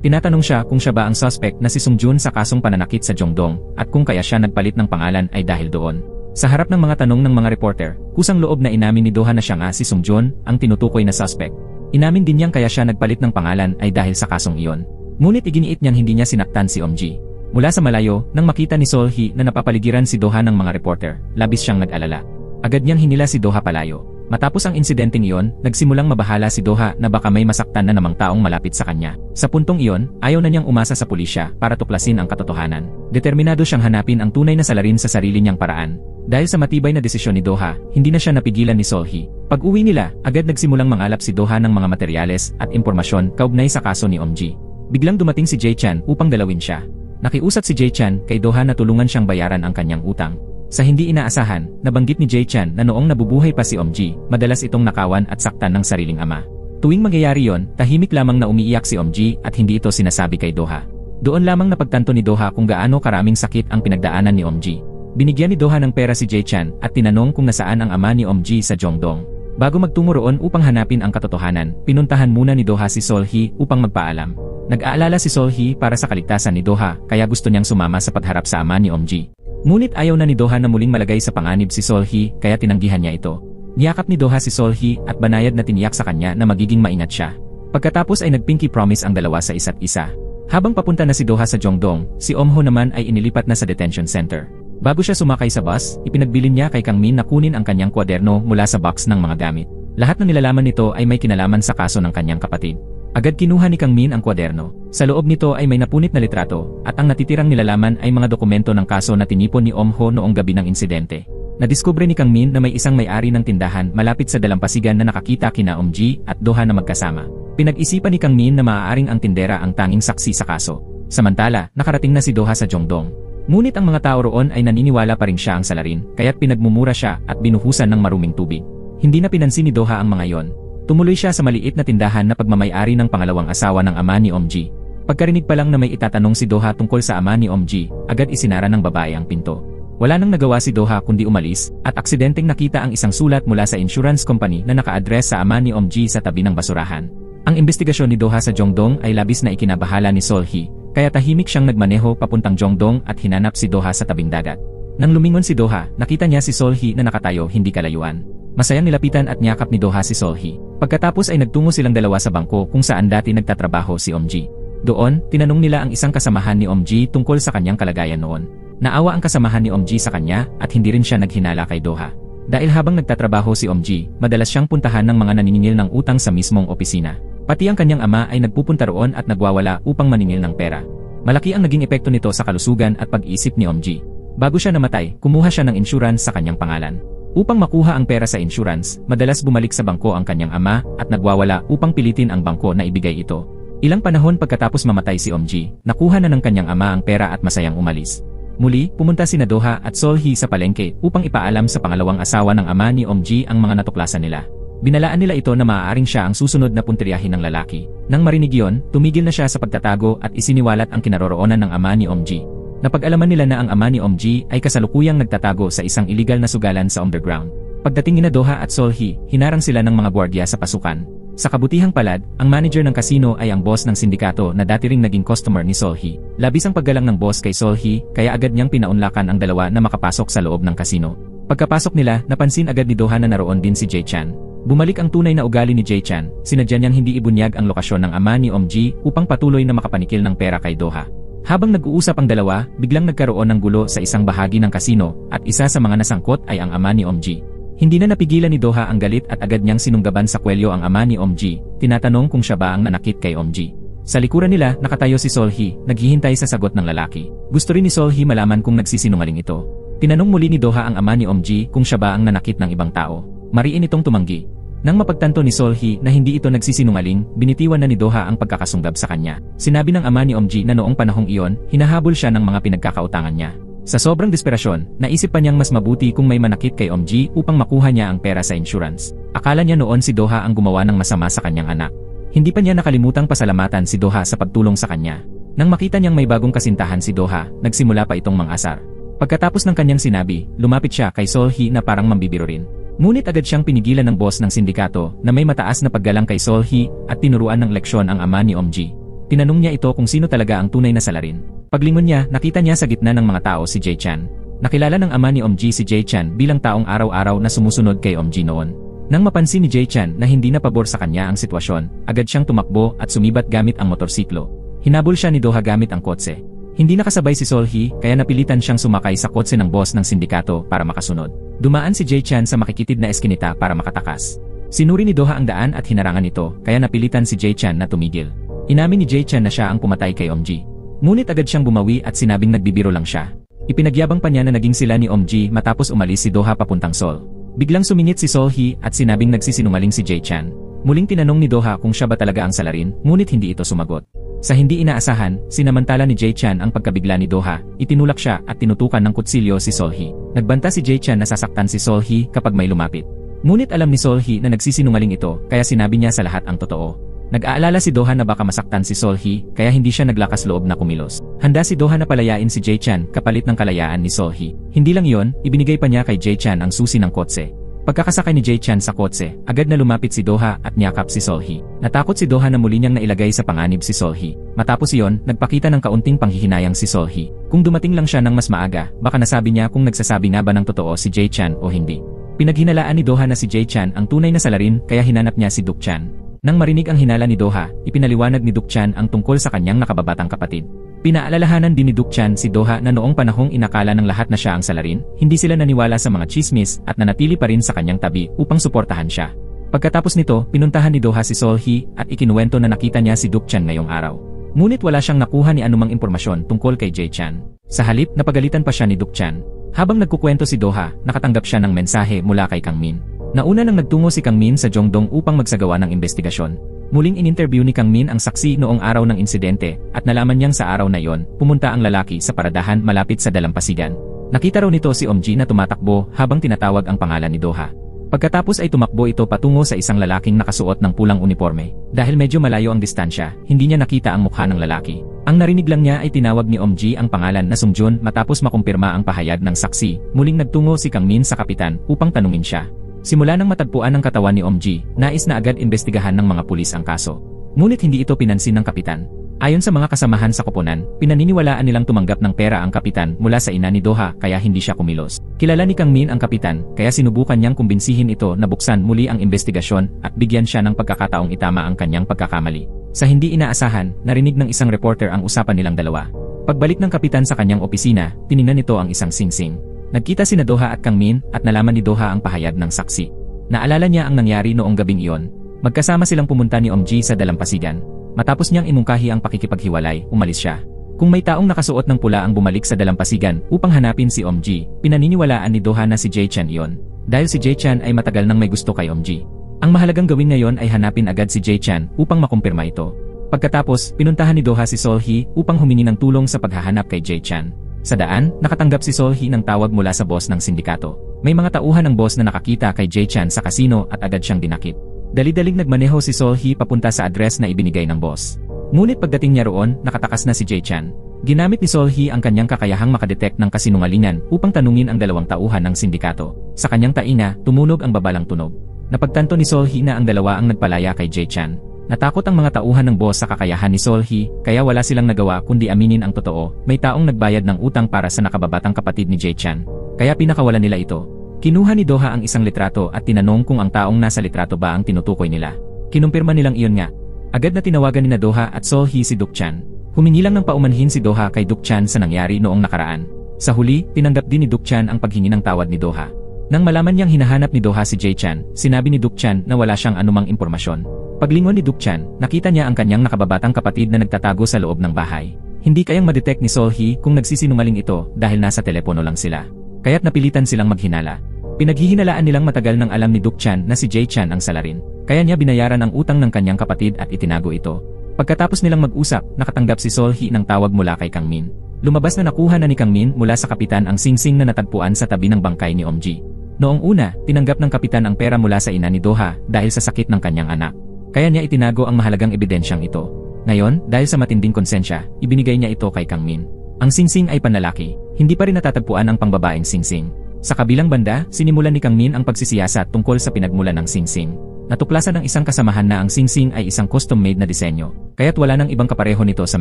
Tinatanong siya kung siya ba ang suspect na si Sung-jun sa kasong pananakit sa Jongdong at kung kaya siya nagpalit ng pangalan ay dahil doon. Sa harap ng mga tanong ng mga reporter, kusang loob na inamin ni Doha na siya nga si Sung-jun ang tinutukoy na suspect. Inamin din niyang kaya siya nagpalit ng pangalan ay dahil sa kasong iyon. Ngunit iginiit niyang hindi niya sinaktan si Omji. Mula sa malayo, nang makita ni Sol-hee na napapaligiran si Doha ng mga reporter, labis siyang nag-alala. Agad niyang hinila si Doha palayo. Matapos ang insidenteng iyon, nagsimulang mabahala si Doha na baka may masaktan na namang taong malapit sa kanya. Sa puntong iyon, ayaw na niyang umasa sa pulisya para tuklasin ang katotohanan. Determinado siyang hanapin ang tunay na salarin sa sarili niyang paraan. Dahil sa matibay na desisyon ni Doha, hindi na siya napigilan ni Sol-hee. Pag-uwi nila, agad nagsimulang mangalap si Doha ng mga materyales at impormasyon kaugnay sa kaso ni Omji. Biglang dumating si Jae-chan upang dalawin siya. Nakiusap si Jae-chan kay Doha na tulungan siyang bayaran ang kanyang utang. Sa hindi inaasahan, nabanggit ni Jae-chan na noong nabubuhay pa si Omji, madalas itong nakawan at saktan ng sariling ama. Tuwing mangyayari yon, tahimik lamang na umiiyak si Omji at hindi ito sinasabi kay Doha. Doon lamang napagtanto ni Doha kung gaano karaming sakit ang pinagdaanan ni Omji. Binigyan ni Doha ng pera si Jae-chan at tinanong kung nasaan ang ama ni Omji sa Jongdong. Bago magtungo roon upang hanapin ang katotohanan, pinuntahan muna ni Doha si Sol-hee upang magpaalam. Nag-aalala si Sol-hee para sa kaligtasan ni Doha kaya gusto niyang sumama sa pagharap sa ama ni Omji. Ngunit ayaw na ni Doha na muling malagay sa panganib si Sol-hee kaya tinanggihan niya ito. Niyakap ni Doha si Sol-hee at banayad na tiniyak sa kanya na magiging maingat siya. Pagkatapos ay nagpinky promise ang dalawa sa isa't isa. Habang papunta na si Doha sa Jongdong, si Omho naman ay inilipat na sa detention center. Bago siya sumakay sa bus, ipinagbilin niya kay Kang Min na kunin ang kanyang kwaderno mula sa box ng mga gamit. Lahat ng nilalaman nito ay may kinalaman sa kaso ng kanyang kapatid. Agad kinuha ni Kang Min ang kwaderno. Sa loob nito ay may napunit na litrato, at ang natitirang nilalaman ay mga dokumento ng kaso na tinipon ni Omho noong gabi ng insidente. Nadiskubre ni Kang Min na may isang may-ari ng tindahan malapit sa dalampasigan na nakakita kina Omji at Doha na magkasama. Pinag-isipan ni Kang Min na maaaring ang tindera ang tanging saksi sa kaso. Samantala, nakarating na si Doha sa Jongdong. Ngunit ang mga tao roon ay naniniwala pa rin siya ang salarin, kaya't pinagmumura siya at binuhusan ng maruming tubig. Hindi na pinansin ni Doha ang mga yon. Tumuloy siya sa maliit na tindahan na pagmamay-ari ng pangalawang asawa ng ama ni Omji. Pagkarinig pa lang na may itatanong si Doha tungkol sa ama ni Omji, agad isinara ng babae ang pinto. Wala nang nagawa si Doha kundi umalis, at aksidenteng nakita ang isang sulat mula sa insurance company na naka-address sa ama ni Omji sa tabi ng basurahan. Ang investigasyon ni Doha sa Jongdong ay labis na ikinabahala ni Sol-hee, kaya tahimik siyang nagmaneho papuntang Jongdong at hinanap si Doha sa tabing dagat. Nang lumingon si Doha, nakita niya si Sol-hee na nakatayo hindi kalayuan. Masayang nilapitan at niyakap ni Doha si Sol-hee. Pagkatapos ay nagtungo silang dalawa sa bangko kung saan dati nagtatrabaho si Omji. Doon, tinanong nila ang isang kasamahan ni Omji tungkol sa kanyang kalagayan noon. Naawa ang kasamahan ni Omji sa kanya at hindi rin siya naghinala kay Doha. Dahil habang nagtatrabaho si Omji, madalas siyang puntahan ng mga naniningil ng utang sa mismong opisina. Pati ang kanyang ama ay nagpupunta roon at nagwawala upang maningil ng pera. Malaki ang naging epekto nito sa kalusugan at pag-iisip ni Omji. Bago siya namatay, kumuha siya ng insurance sa kanyang pangalan. Upang makuha ang pera sa insurance, madalas bumalik sa bangko ang kanyang ama at nagwawala upang pilitin ang bangko na ibigay ito. Ilang panahon pagkatapos mamatay si Omji, nakuha na ng kanyang ama ang pera at masayang umalis. Muli, pumunta sina Doha at Sol-hee sa palengke upang ipaalam sa pangalawang asawa ng ama ni Omji ang mga natuklasan nila. Binalaan nila ito na maaaring siya ang susunod na puntiryahin ng lalaki. Nang marinig yon, tumigil na siya sa pagtatago at isiniwalat ang kinaroroonan ng ama ni Omji. Napag-alaman nila na ang ama ni Omji ay kasalukuyang nagtatago sa isang iligal na sugalan sa underground. Pagdating ni Doha at Sol-hee, hinarang sila ng mga gwardiya sa pasukan. Sa kabutihang palad, ang manager ng kasino ay ang boss ng sindikato na dati ring naging customer ni Sol-hee. Labis ang paggalang ng boss kay Sol-hee, kaya agad niyang pinaunlakan ang dalawa na makapasok sa loob ng kasino. Pagkapasok nila, napansin agad ni Doha na naroon din si Jae Chan. Bumalik ang tunay na ugali ni Jae Chan, sinadya niyang hindi ibunyag ang lokasyon ng ama ni Omji upang patuloy na makapanikil ng pera kay Doha. Habang nag-uusap ang dalawa, biglang nagkaroon ng gulo sa isang bahagi ng kasino at isa sa mga nasangkot ay ang ama ni Omji. Hindi na napigilan ni Doha ang galit at agad niyang sinunggaban sa kwelyo ang ama ni Omji, tinatanong kung siya ba ang nanakit kay Omji. Sa likuran nila, nakatayo si Solhee, naghihintay sa sagot ng lalaki. Gusto rin ni Solhee malaman kung nagsisinungaling ito. Tinanong muli ni Doha ang ama ni Omji kung siya ba ang nanakit ng ibang tao. Mariin itong tumanggi. Nang mapagtanto ni Solhee na hindi ito nagsisinungaling, binitiwan na ni Doha ang pagkakasunggab sa kanya. Sinabi ng ama ni Omji na noong panahong iyon, hinahabol siya ng mga pinagkakautangan niya. Sa sobrang desperasyon, naisip pa niyang mas mabuti kung may manakit kay Omji upang makuha niya ang pera sa insurance. Akala niya noon si Doha ang gumawa ng masama sa kanyang anak. Hindi pa niya nakalimutang pasalamatan si Doha sa pagtulong sa kanya. Nang makita niyang may bagong kasintahan si Doha, nagsimula pa itong mang-asar. Pagkatapos ng kanyang sinabi, lumapit siya kay Solhee na parang mambibiro rin. Ngunit agad siyang pinigilan ng boss ng sindikato na may mataas na paggalang kay Solhee at tinuruan ng leksyon ang ama ni Omji. Tinanong niya ito kung sino talaga ang tunay na salarin. Paglingon niya, nakita niya sa gitna ng mga tao si Jae Chan. Nakilala ng ama ni Omji si Jae Chan bilang taong araw-araw na sumusunod kay Omji noon. Nang mapansin ni Jae Chan na hindi na pabor sa kanya ang sitwasyon, agad siyang tumakbo at sumibat gamit ang motorsiklo. Hinabol siya ni Doha gamit ang kotse. Hindi nakasabay si Solhee kaya napilitan siyang sumakay sa kotse ng boss ng sindikato para makasunod. Dumaan si Jae Chan sa makikitid na eskinita para makatakas. Sinuri ni Doha ang daan at hinarangan ito kaya napilitan si Jae Chan na tumigil. Inamin ni Jae Chan na siya ang pumatay kay Omji. Ngunit agad siyang bumawi at sinabing nagbibiro lang siya. Ipinagyabang pa niya na naging sila ni Omji matapos umalis si Doha papuntang Seoul. Biglang sumingit si Solhee at sinabing nagsisinungaling si Jae Chan. Muling tinanong ni Doha kung siya ba talaga ang salarin, ngunit hindi ito sumagot. Sa hindi inaasahan, sinamantala ni Jae Chan ang pagkabigla ni Doha, itinulak siya at tinutukan ng kutsilyo si Solhee. Nagbanta si Jae Chan na sasaktan si Solhee kapag may lumapit. Ngunit alam ni Solhee na nagsisinungaling ito kaya sinabi niya sa lahat ang totoo. Nag-aalala si Doha na baka masaktan si Solhee kaya hindi siya naglakas loob na kumilos. Handa si Doha na palayain si Jae Chan kapalit ng kalayaan ni Solhee. Hindi lang yon, ibinigay pa niya kay Jae Chan ang susi ng kotse. Pagkakasakay ni Jae Chan sa kotse, agad na lumapit si Doha at niyakap si Solhee. Natakot si Doha na muli niyang nailagay sa panganib si Solhee. Matapos iyon, nagpakita ng kaunting panghihinayang si Solhee. Kung dumating lang siya ng mas maaga, baka nasabi niya kung nagsasabi nga ba ng totoo si Jae Chan o hindi. Pinaghinalaan ni Doha na si Jae Chan ang tunay na salarin kaya hinanap niya si Duk Chan. Nang marinig ang hinala ni Doha, ipinaliwanag ni Duk Chan ang tungkol sa kanyang nakababatang kapatid. Pinaalalahanan din ni Duk Chan si Doha na noong panahong inakala ng lahat na siya ang salarin, hindi sila naniwala sa mga chismis at nanatili pa rin sa kanyang tabi upang suportahan siya. Pagkatapos nito, pinuntahan ni Doha si Solhee at ikinuwento na nakita niya si Duk Chan ngayong araw. Ngunit wala siyang nakuha ni anumang impormasyon tungkol kay Jae Chan. Sa halip, napagalitan pa siya ni Duk Chan. Habang nagkukwento si Doha, nakatanggap siya ng mensahe mula kay Kang Min. Nauna nang nagtungo si Kang Min sa Jongdong upang magsagawa ng investigasyon. Muling in-interview ni Kang Min ang saksi noong araw ng insidente at nalaman niyang sa araw na yon, pumunta ang lalaki sa paradahan malapit sa dalampasigan. Nakita raw nito si Omji na tumatakbo habang tinatawag ang pangalan ni Doha. Pagkatapos ay tumakbo ito patungo sa isang lalaking nakasuot ng pulang uniforme. Dahil medyo malayo ang distansya, hindi niya nakita ang mukha ng lalaki. Ang narinig lang niya ay tinawag ni Omji ang pangalan na Sungjun matapos makumpirma ang pahayag ng saksi. Muling nagtungo si Kang Min sa kapitan upang tanungin siya. Simula nang matagpuan ang katawan ni Omji, nais na agad imbestigahan ng mga pulis ang kaso. Ngunit hindi ito pinansin ng kapitan. Ayon sa mga kasamahan sa koponan, pinaniniwalaan nilang tumanggap ng pera ang kapitan mula sa ina ni Doha kaya hindi siya kumilos. Kilala ni Kang Min ang kapitan kaya sinubukan niyang kumbinsihin ito na buksan muli ang investigasyon at bigyan siya ng pagkakataong itama ang kanyang pagkakamali. Sa hindi inaasahan, narinig ng isang reporter ang usapan nilang dalawa. Pagbalik ng kapitan sa kanyang opisina, tiningnan nito ang isang singsing. Nagkita sina Doha at Kang Min at nalaman ni Doha ang pahayag ng saksi. Naalala niya ang nangyari noong gabing iyon. Magkasama silang pumunta ni Omji sa dalampasigan. Matapos niyang imungkahi ang pakikipaghiwalay, umalis siya. Kung may taong nakasuot ng pula ang bumalik sa dalampasigan upang hanapin si Omji, pinaniniwalaan ni Doha na si Jae Chan iyon. Dahil si Jae Chan ay matagal nang may gusto kay Omji. Ang mahalagang gawin ngayon ay hanapin agad si Jae Chan upang makumpirma ito. Pagkatapos, pinuntahan ni Doha si Solhee upang humingi ng tulong sa paghahanap kay Jae Chan. Sa daan, nakatanggap si Solhee ng tawag mula sa boss ng sindikato. May mga tauhan ng boss na nakakita kay Jae Chan sa kasino at agad siyang dinakip. Dali-daling nagmaneho si Solhee papunta sa address na ibinigay ng boss. Ngunit pagdating niya roon, nakatakas na si Jae Chan. Ginamit ni Solhee ang kanyang kakayahang makadetect ng kasinungalingan upang tanungin ang dalawang tauhan ng sindikato. Sa kanyang tainga, tumunog ang babalang tunog. Napagtanto ni Solhee na ang dalawa ang nagpalaya kay Jae Chan. Natakot ang mga tauhan ng boss sa kakayahan ni Solhee, kaya wala silang nagawa kundi aminin ang totoo. May taong nagbayad ng utang para sa nakababatang kapatid ni Jae Chan. Kaya pinakawalan nila ito. Kinuha ni Doha ang isang litrato at tinanong kung ang taong nasa litrato ba ang tinutukoy nila. Kinumpirma nilang iyon nga. Agad na tinawagan ni Doha at Sol-hee si Duk-chan. Humingi lang ng paumanhin si Doha kay Duk-chan sa nangyari noong nakaraan. Sa huli, tinanggap din ni Duk-chan ang paghingi ng tawad ni Doha. Nang malaman niyang hinahanap ni Doha si Jae-chan, sinabi ni Duk-chan na wala siyang anumang impormasyon. Paglingon ni Duk-chan, nakita niya ang kanyang nakababatang kapatid na nagtatago sa loob ng bahay. Hindi kayang madetect ni Sol-hee kung nagsisinungaling ito dahil nasa telepono lang sila. Kaya't napilitan silang maghinala. Pinaghihinalaan nilang matagal nang alam ni Duk-chan na si Jae-chan ang salarin, kaya niya binayaran ang utang ng kanyang kapatid at itinago ito. Pagkatapos nilang mag-usap, nakatanggap si Sol-hee ng tawag mula kay Kang Min. Lumabas na nakuha na ni Kang Min mula sa kapitan ang singsing na natagpuan sa tabi ng bangkay ni Omji. Noong una, tinanggap ng kapitan ang pera mula sa ina ni Doha dahil sa sakit ng kanyang anak. Kaya niya itinago ang mahalagang ebidensyang ito. Ngayon, dahil sa matinding konsensya, ibinigay niya ito kay Kang Min. Ang singsing ay panlalaki, hindi pa rin natatagpuan ang pangbabaeng singsing. Sa kabilang banda, sinimulan ni Kang Min ang pagsisiyasat tungkol sa pinagmulan ng singsing. Natuklasan ng isang kasamahan na ang singsing ay isang custom-made na disenyo, kaya't wala nang ibang kapareho nito sa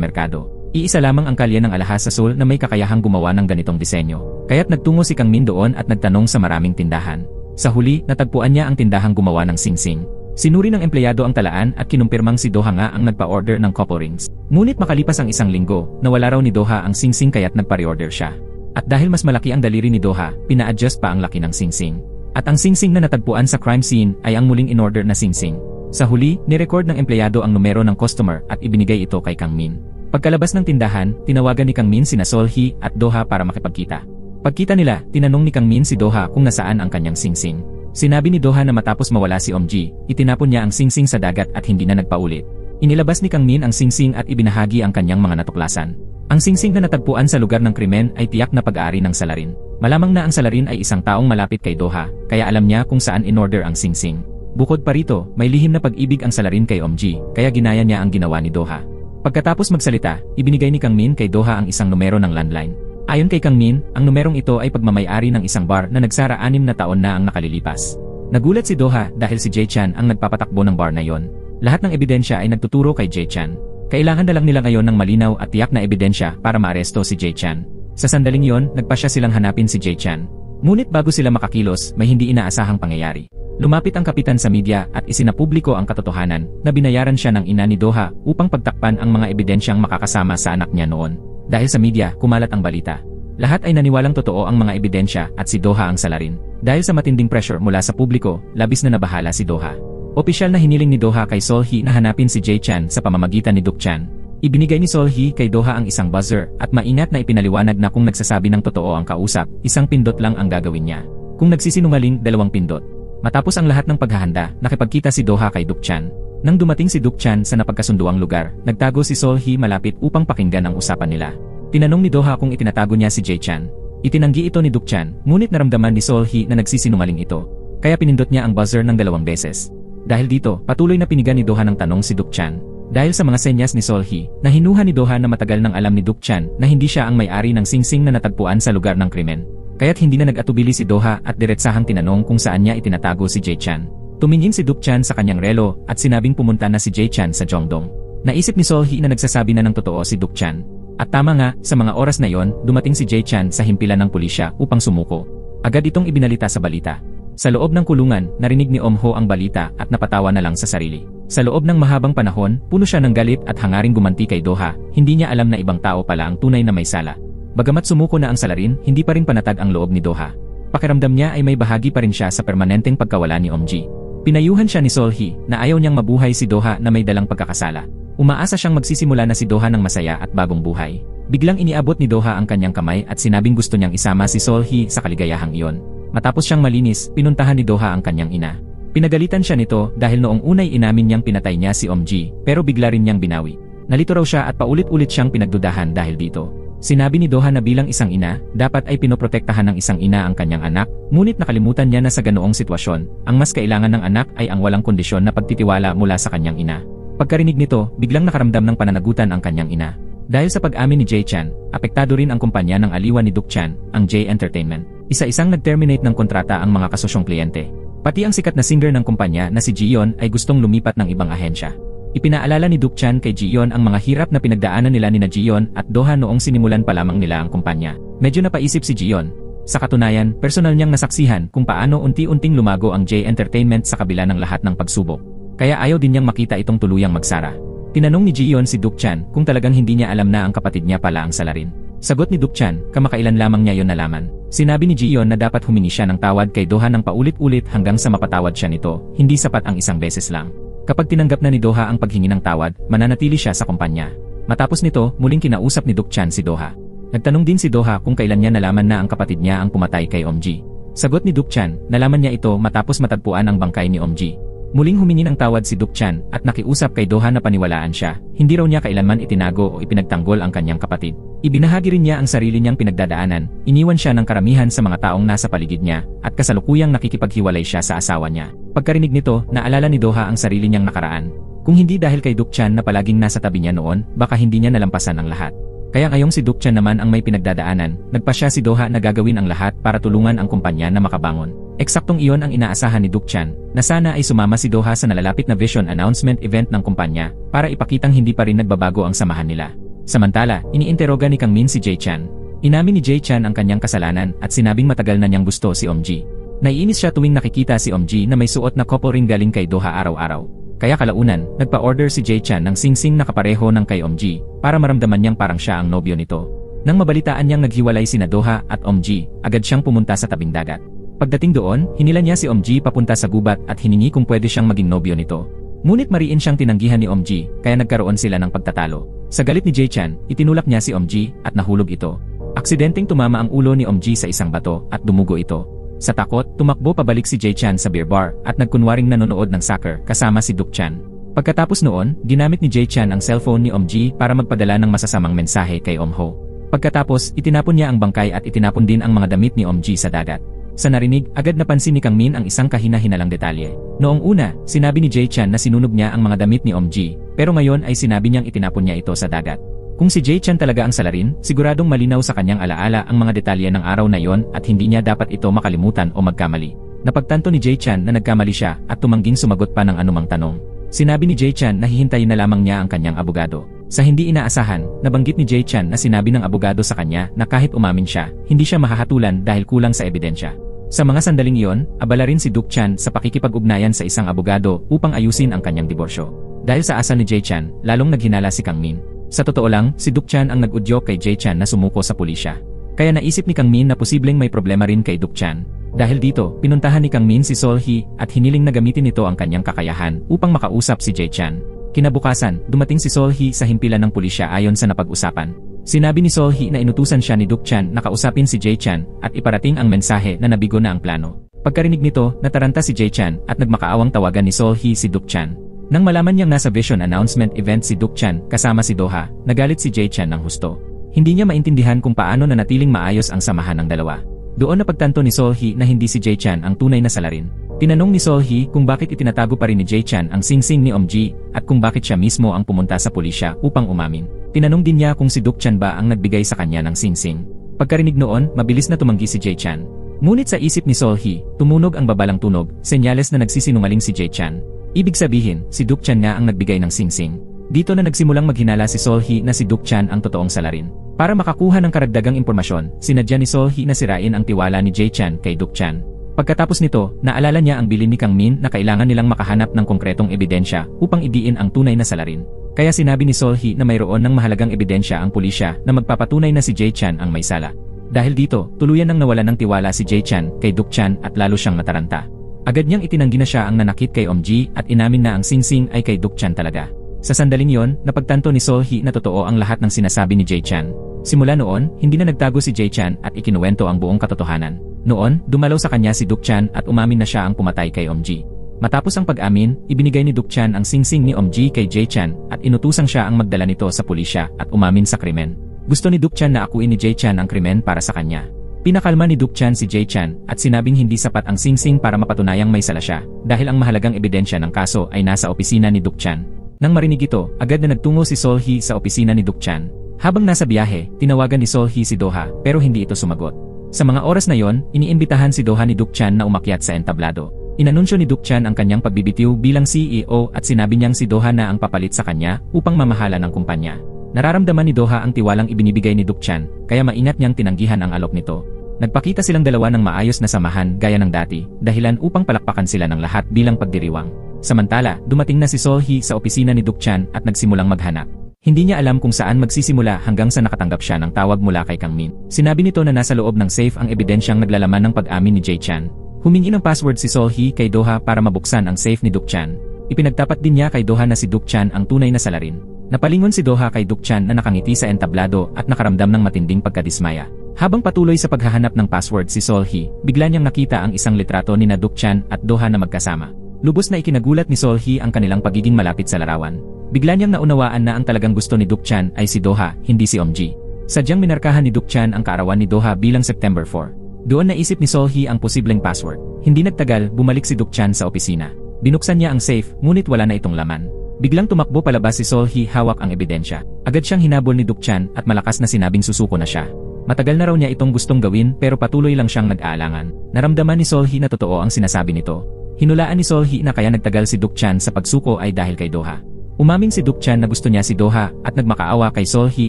merkado. Iisa lamang ang kalye ng alahas sa Seoul na may kakayahang gumawa ng ganitong disenyo. Kaya't nagtungo si Kang Min doon at nagtanong sa maraming tindahan. Sa huli, natagpuan niya ang tindahang gumawa ng singsing. Sinuri ng empleyado ang talaan at kinumpirmang si Doha nga ang nagpa-order ng couple rings. Ngunit makalipas ang isang linggo, nawala raw ni Doha ang singsing kaya't nagpa-reorder siya. At dahil mas malaki ang daliri ni Doha, pina-adjust pa ang laki ng singsing. At ang singsing na natagpuan sa crime scene ay ang muling in-order na singsing. Sa huli, nirecord ng empleyado ang numero ng customer at ibinigay ito kay Kang Min. Pagkalabas ng tindahan, tinawagan ni Kang Min sina Sol-hee at Doha para makipagkita. Pagkita nila, tinanong ni Kang Min si Doha kung nasaan ang kanyang singsing. Sinabi ni Doha na matapos mawala si Omji, itinapon niya ang singsing sa dagat at hindi na nagpaulit. Inilabas ni Kang Min ang singsing at ibinahagi ang kanyang mga natuklasan. Ang singsing na natagpuan sa lugar ng krimen ay tiyak na pag-aari ng salarin. Malamang na ang salarin ay isang taong malapit kay Doha, kaya alam niya kung saan in-order ang singsing. Bukod pa rito, may lihim na pag-ibig ang salarin kay Omji, kaya ginaya niya ang ginawa ni Doha. Pagkatapos magsalita, ibinigay ni Kang Min kay Doha ang isang numero ng landline. Ayon kay Kang Min, ang numerong ito ay pagmamay-ari ng isang bar na nagsara 6 na taon na ang nakalilipas. Nagulat si Doha dahil si Jae-chan ang nagpapatakbo ng bar na yon. Lahat ng ebidensya ay nagtuturo kay Jae-chan. Kailangan na lang nila ngayon ng malinaw at tiyak na ebidensya para maaresto si Jae-chan. Sa sandaling yon, nagpasya silang hanapin si Jae-chan. Ngunit bago sila makakilos, may hindi inaasahang pangyayari. Lumapit ang kapitan sa media at isinapubliko ang katotohanan na binayaran siya ng ina ni Doha upang pagtakpan ang mga ebidensyang makakasama sa anak niya noon. Dahil sa media, kumalat ang balita. Lahat ay naniwalang totoo ang mga ebidensya at si Doha ang salarin. Dahil sa matinding pressure mula sa publiko, labis na nabahala si Doha. Opisyal na hiniling ni Doha kay Sol-hee na hanapin si Jae-chan sa pamamagitan ni Duk-chan. Ibinigay ni Sol-hee kay Doha ang isang buzzer at maingat na ipinaliwanag na kung nagsasabi ng totoo ang kausap, isang pindot lang ang gagawin niya. Kung nagsisinungaling, 2 pindot. Matapos ang lahat ng paghahanda, nakipagkita si Doha kay Duk-chan. Nang dumating si Duk-chan sa napagkasunduang lugar, nagtago si Sol-hee malapit upang pakinggan ang usapan nila. Tinanong ni Doha kung itinatago niya si Jae-chan. Itinanggi ito ni Duk-chan, ngunit naramdaman ni Sol-hee na nagsisinungaling ito. Kaya pinindot niya ang buzzer ng 2 beses. Dahil dito, patuloy na pinigan ni Doha ng tanong si Duk-chan. Dahil sa mga senyas ni Sol-hee, nahinuha ni Doha na matagal nang alam ni Duk-chan na hindi siya ang may-ari ng singsing na natagpuan sa lugar ng krimen. Kaya't hindi na nag-atubili si Doha at diretsahang tinanong kung saan niya itinatago si Jae-chan. Tumingin si Duk-chan sa kanyang relo at sinabing pumunta na si Jae-chan sa Jongdong. Naisip ni Sol-hee na nagsasabi na ng totoo si Duk-chan. At tama nga, sa mga oras na yon, dumating si Jae-chan sa himpilan ng pulisya upang sumuko. Agad itong ibinalita sa balita. Sa loob ng kulungan, narinig ni Omho ang balita at napatawa na lang sa sarili. Sa loob ng mahabang panahon, puno siya ng galit at hangaring gumanti kay Doha, hindi niya alam na ibang tao pala ang tunay na may sala. Bagamat sumuko na ang salarin, hindi pa rin panatag ang loob ni Doha. Pakiramdam niya ay may bahagi pa rin siya sa permanenteng pagkawala ni Omji. Pinayuhan siya ni Sol-hee na ayaw niyang mabuhay si Doha na may dalang pagkakasala. Umaasa siyang magsisimula na si Doha ng masaya at bagong buhay. Biglang iniabot ni Doha ang kanyang kamay at sinabing gusto niyang isama si Sol-hee sa kaligayahang iyon. Matapos siyang malinis, pinuntahan ni Doha ang kanyang ina. Pinagalitan siya nito dahil noong unay inamin niyang pinatay niya si Omji, pero bigla rin niyang binawi. Nalito raw siya at paulit-ulit siyang pinagdudahan dahil dito. Sinabi ni Doha na bilang isang ina, dapat ay pinoprotektahan ng isang ina ang kanyang anak, ngunit nakalimutan niya na sa ganoong sitwasyon, ang mas kailangan ng anak ay ang walang kondisyon na pagtitiwala mula sa kanyang ina. Pagkarinig nito, biglang nakaramdam ng pananagutan ang kanyang ina. Dahil sa pag-amin ni Jae-chan, apektado rin ang kumpanya ng aliwan ni Duk-chan, ang J Entertainment. Isa-isang nag-terminate ng kontrata ang mga kasosyong kliyente. Pati ang sikat na singer ng kumpanya na si Jiyeon ay gustong lumipat ng ibang ahensya. Ipinaalala ni Duk-chan kay Jiyeon ang mga hirap na pinagdaanan nila ni Jiyeon at Doha noong sinimulan pa lamang nila ang kumpanya. Medyo napaisip si Jiyeon. Sa katunayan, personal niyang nasaksihan kung paano unti-unting lumago ang J Entertainment sa kabila ng lahat ng pagsubok. Kaya ayaw din niyang makita itong tuluyang magsara. Tinanong ni Jiyeon si Duke Chan kung talagang hindi niya alam na ang kapatid niya pala ang salarin. Sagot ni Duke Chan, kamakailan lamang niya yon nalaman. Sinabi ni Jiyeon na dapat humingi siya ng tawad kay Doha ng paulit-ulit hanggang sa mapatawad siya nito, hindi sapat ang isang beses lang. Kapag tinanggap na ni Doha ang paghingi ng tawad, mananatili siya sa kumpanya. Matapos nito, muling kinausap ni Duke Chan si Doha. Nagtanong din si Doha kung kailan niya nalaman na ang kapatid niya ang pumatay kay Omji. Sagot ni Duke Chan, nalaman niya ito matapos matagpuan ang bangkay ni Omji. Muling humingi ng tawad si Duke Chan at nakiusap kay Doha na paniwalaan siya, hindi raw niya kailanman itinago o ipinagtanggol ang kanyang kapatid. Ibinahagi rin niya ang sarili niyang pinagdadaanan, iniwan siya ng karamihan sa mga taong nasa paligid niya, at kasalukuyang nakikipaghiwalay siya sa asawa niya. Pagkarinig nito, naalala ni Doha ang sarili niyang nakaraan. Kung hindi dahil kay Duke Chan na palaging nasa tabi niya noon, baka hindi niya nalampasan ang lahat. Kaya ngayong si Duke Chan naman ang may pinagdadaanan, nagpasya si Doha na gagawin ang lahat para tulungan ang kumpanya na makabangon. Eksaktong iyon ang inaasahan ni Duke Chan, na sana ay sumama si Doha sa nalalapit na vision announcement event ng kumpanya para ipakitang hindi pa rin nagbabago ang samahan nila. Samantala, iniinteroga ni Kang Min si Jae Chan. Inamin ni Jae Chan ang kanyang kasalanan at sinabing matagal na niyang gusto si Omji. Naiinis siya tuwing nakikita si Omji na may suot na couple ring galing kay Doha araw-araw. Kaya kalaunan, nagpa-order si Jae Chan ng singsing na kapareho ng kay Omji para maramdaman niyang parang siya ang nobyo nito. Nang mabalitaan niyang naghiwalay sina Doha at Omji, agad siyang pumunta sa tabing dagat. Pagdating doon, hinila niya si Omji papunta sa gubat at hiningi kung pwede siyang maging nobyo nito. Ngunit mariin siyang tinanggihan ni Omji, kaya nagkaroon sila ng pagtatalo. Sa galit ni Jae Chan, itinulak niya si Omji at nahulog ito. Aksidenteng tumama ang ulo ni Omji sa isang bato at dumugo ito. Sa takot, tumakbo pabalik si Jae Chan sa beer bar at nagkunwaring nanonood ng soccer kasama si Duke Chan. Pagkatapos noon, ginamit ni Jae Chan ang cellphone ni Omji para magpadala ng masasamang mensahe kay Omho. Pagkatapos, itinapon niya ang bangkay at itinapon din ang mga damit ni Omji sa dagat. Sa narinig, agad napansin ni Kang Min ang isang kahina-hinalang detalye. Noong una, sinabi ni Jae Chan na sinunog niya ang mga damit ni Omji, pero ngayon ay sinabi niyang itinapon niya ito sa dagat. Kung si Jae Chan talaga ang salarin, siguradong malinaw sa kanyang alaala ang mga detalye ng araw na yon at hindi niya dapat ito makalimutan o magkamali. Napagtanto ni Jae Chan na nagkamali siya at tumangging sumagot pa ng anumang tanong. Sinabi ni Jae Chan na hihintayin na lamang niya ang kanyang abogado. Sa hindi inaasahan, nabanggit ni Jae Chan na sinabi ng abogado sa kanya na kahit umamin siya, hindi siya mahahatulan dahil kulang sa ebidensya. Sa mga sandaling iyon, abala rin si Duke Chan sa pakikipag-ugnayan sa isang abogado upang ayusin ang kanyang diborsyo. Dahil sa asa ni Jae Chan, lalong naghinala si Kang Min. Sa totoo lang, si Duke Chan ang nag-udyok kay Jae Chan na sumuko sa pulisya. Kaya naisip ni Kang Min na posibleng may problema rin kay Duke Chan. Dahil dito, pinuntahan ni Kang Min si Sol Hee at hiniling na gamitin nito ang kanyang kakayahan upang makausap si Jae Chan. Kinabukasan, dumating si Sol Hee sa himpilan ng pulisya ayon sa napag-usapan. Sinabi ni Sol Hee na inutusan siya ni Duke Chan na kausapin si Jae Chan at iparating ang mensahe na nabigo na ang plano. Pagkarinig nito, nataranta si Jae Chan at nagmakaawang tawagan ni Sol Hee si Duke Chan. Nang malaman niyang nasa vision announcement event si Duke Chan kasama si Doha, nagalit si Jae Chan ng husto. Hindi niya maintindihan kung paano nanatiling maayos ang samahan ng dalawa. Doon napagtanto ni Sol Hee na hindi si Jae Chan ang tunay na salarin. Tinanong ni Sol Hee kung bakit itinatago pa rin ni Jae Chan ang singsing ni Omji at kung bakit siya mismo ang pumunta sa pulisya upang umamin. Tinanong din niya kung si Duke Chan ba ang nagbigay sa kanya ng singsing. Pagkarinig noon, mabilis na tumanggi si Jae Chan. Ngunit sa isip ni Sol Hee, tumunog ang babalang tunog, senyales na nagsisinungaling si Jae Chan. Ibig sabihin, si Duke Chan nga ang nagbigay ng singsing. Dito na nagsimulang maghinala si Sol Hee na si Duke Chan ang totoong salarin. Para makakuha ng karagdagang impormasyon, sinadya ni Sol Hee na sirain ang tiwala ni Jae Chan kay Duke Chan. Pagkatapos nito, naalala niya ang bilin ni Kang Min na kailangan nilang makahanap ng konkretong ebidensya upang idiin ang tunay na salarin. Kaya sinabi ni Sol Hee na mayroon ng mahalagang ebidensya ang pulisya na magpapatunay na si Jae Chan ang may sala. Dahil dito, tuluyan nang nawalan ng tiwala si Jae Chan kay Duke Chan at lalo siyang nataranta. Agad niyang itinanggi na siya ang nanakit kay Omji at inamin na ang singsing ay kay Duke Chan talaga. Sa sandaling yon, napagtanto ni Sol Hee na totoo ang lahat ng sinasabi ni Jae Chan. Simula noon, hindi na nagtago si Jae Chan at ikinuwento ang buong katotohanan. Noon, dumalaw sa kanya si Duke Chan at umamin na siya ang pumatay kay Omji. Matapos ang pag-amin, ibinigay ni Duke Chan ang singsing ni Omji kay Jae Chan at inutusang siya ang magdala nito sa pulisya at umamin sa krimen. Gusto ni Duke Chan na akuin ni Jae Chan ang krimen para sa kanya. Pinakalma ni Duke Chan si Jae Chan at sinabing hindi sapat ang singsing para mapatunayang may sala siya dahil ang mahalagang ebidensya ng kaso ay nasa opisina ni Duke Chan. Nang marinig ito, agad na nagtungo si Sol Hee sa opisina ni Duke Chan. Habang nasa biyahe, tinawagan ni Sol Hee si Doha pero hindi ito sumagot. Sa mga oras na yon, iniimbitahan si Doha ni Duke Chan na umakyat sa entablado. Inanunsyo ni Duke Chan ang kanyang pagbibitiw bilang CEO at sinabi niyang si Doha na ang papalit sa kanya upang mamahala ng kumpanya. Nararamdaman ni Doha ang tiwalang ibinibigay ni Duke Chan, kaya maingat niyang tinanggihan ang alok nito. Nagpakita silang dalawa ng maayos na samahan gaya ng dati, dahilan upang palakpakan sila ng lahat bilang pagdiriwang. Samantala, dumating na si Sol-hee sa opisina ni Duk-chan at nagsimulang maghanap. Hindi niya alam kung saan magsisimula hanggang sa nakatanggap siya ng tawag mula kay Kang Min. Sinabi nito na nasa loob ng safe ang ebidensyang naglalaman ng pag-amin ni Jae-chan. Humingi ng password si Sol-hee kay Do-ha para mabuksan ang safe ni Duk-chan. Ipinagtapat din niya kay Do-ha na si Duk-chan ang tunay na salarin. Napalingon si Do-ha kay Duk-chan na nakangiti sa entablado at nakaramdam ng matinding pagkadismaya. Habang patuloy sa paghahanap ng password si Sol-hee, bigla niyang nakita ang isang litrato ni Duk-chan at Do-ha na magkasama. Lubos na ikinagulat ni Sol-hee ang kanilang pagiging malapit sa larawan. Bigla niyang naunawaan na ang talagang gusto ni Duk-chan ay si Do-ha, hindi si Om-ji. Sadyang minarkahan ni Duk-chan ang kaarawan ni Do-ha bilang September 4. Doon naisip ni Sol-hee ang posibleng password. Hindi nagtagal, bumalik si Duk-chan sa opisina. Binuksan niya ang safe, ngunit wala na itong laman. Biglang tumakbo palabas si Sol-hee hawak ang ebidensya. Agad siyang hinabol ni Duk-chan at malakas na sinabing susuko na siya. Matagal na raw niya itong gustong gawin pero patuloy lang siyang nag-aalangan. Naramdaman ni Sol-hee na totoo ang sinasabi nito. Hinulaan ni Sol-hee na kaya nagtagal si Duk-chan sa pagsuko ay dahil kay Do-ha. Umamin si Duk-chan na gusto niya si Do-ha at nagmakaawa kay Sol-hee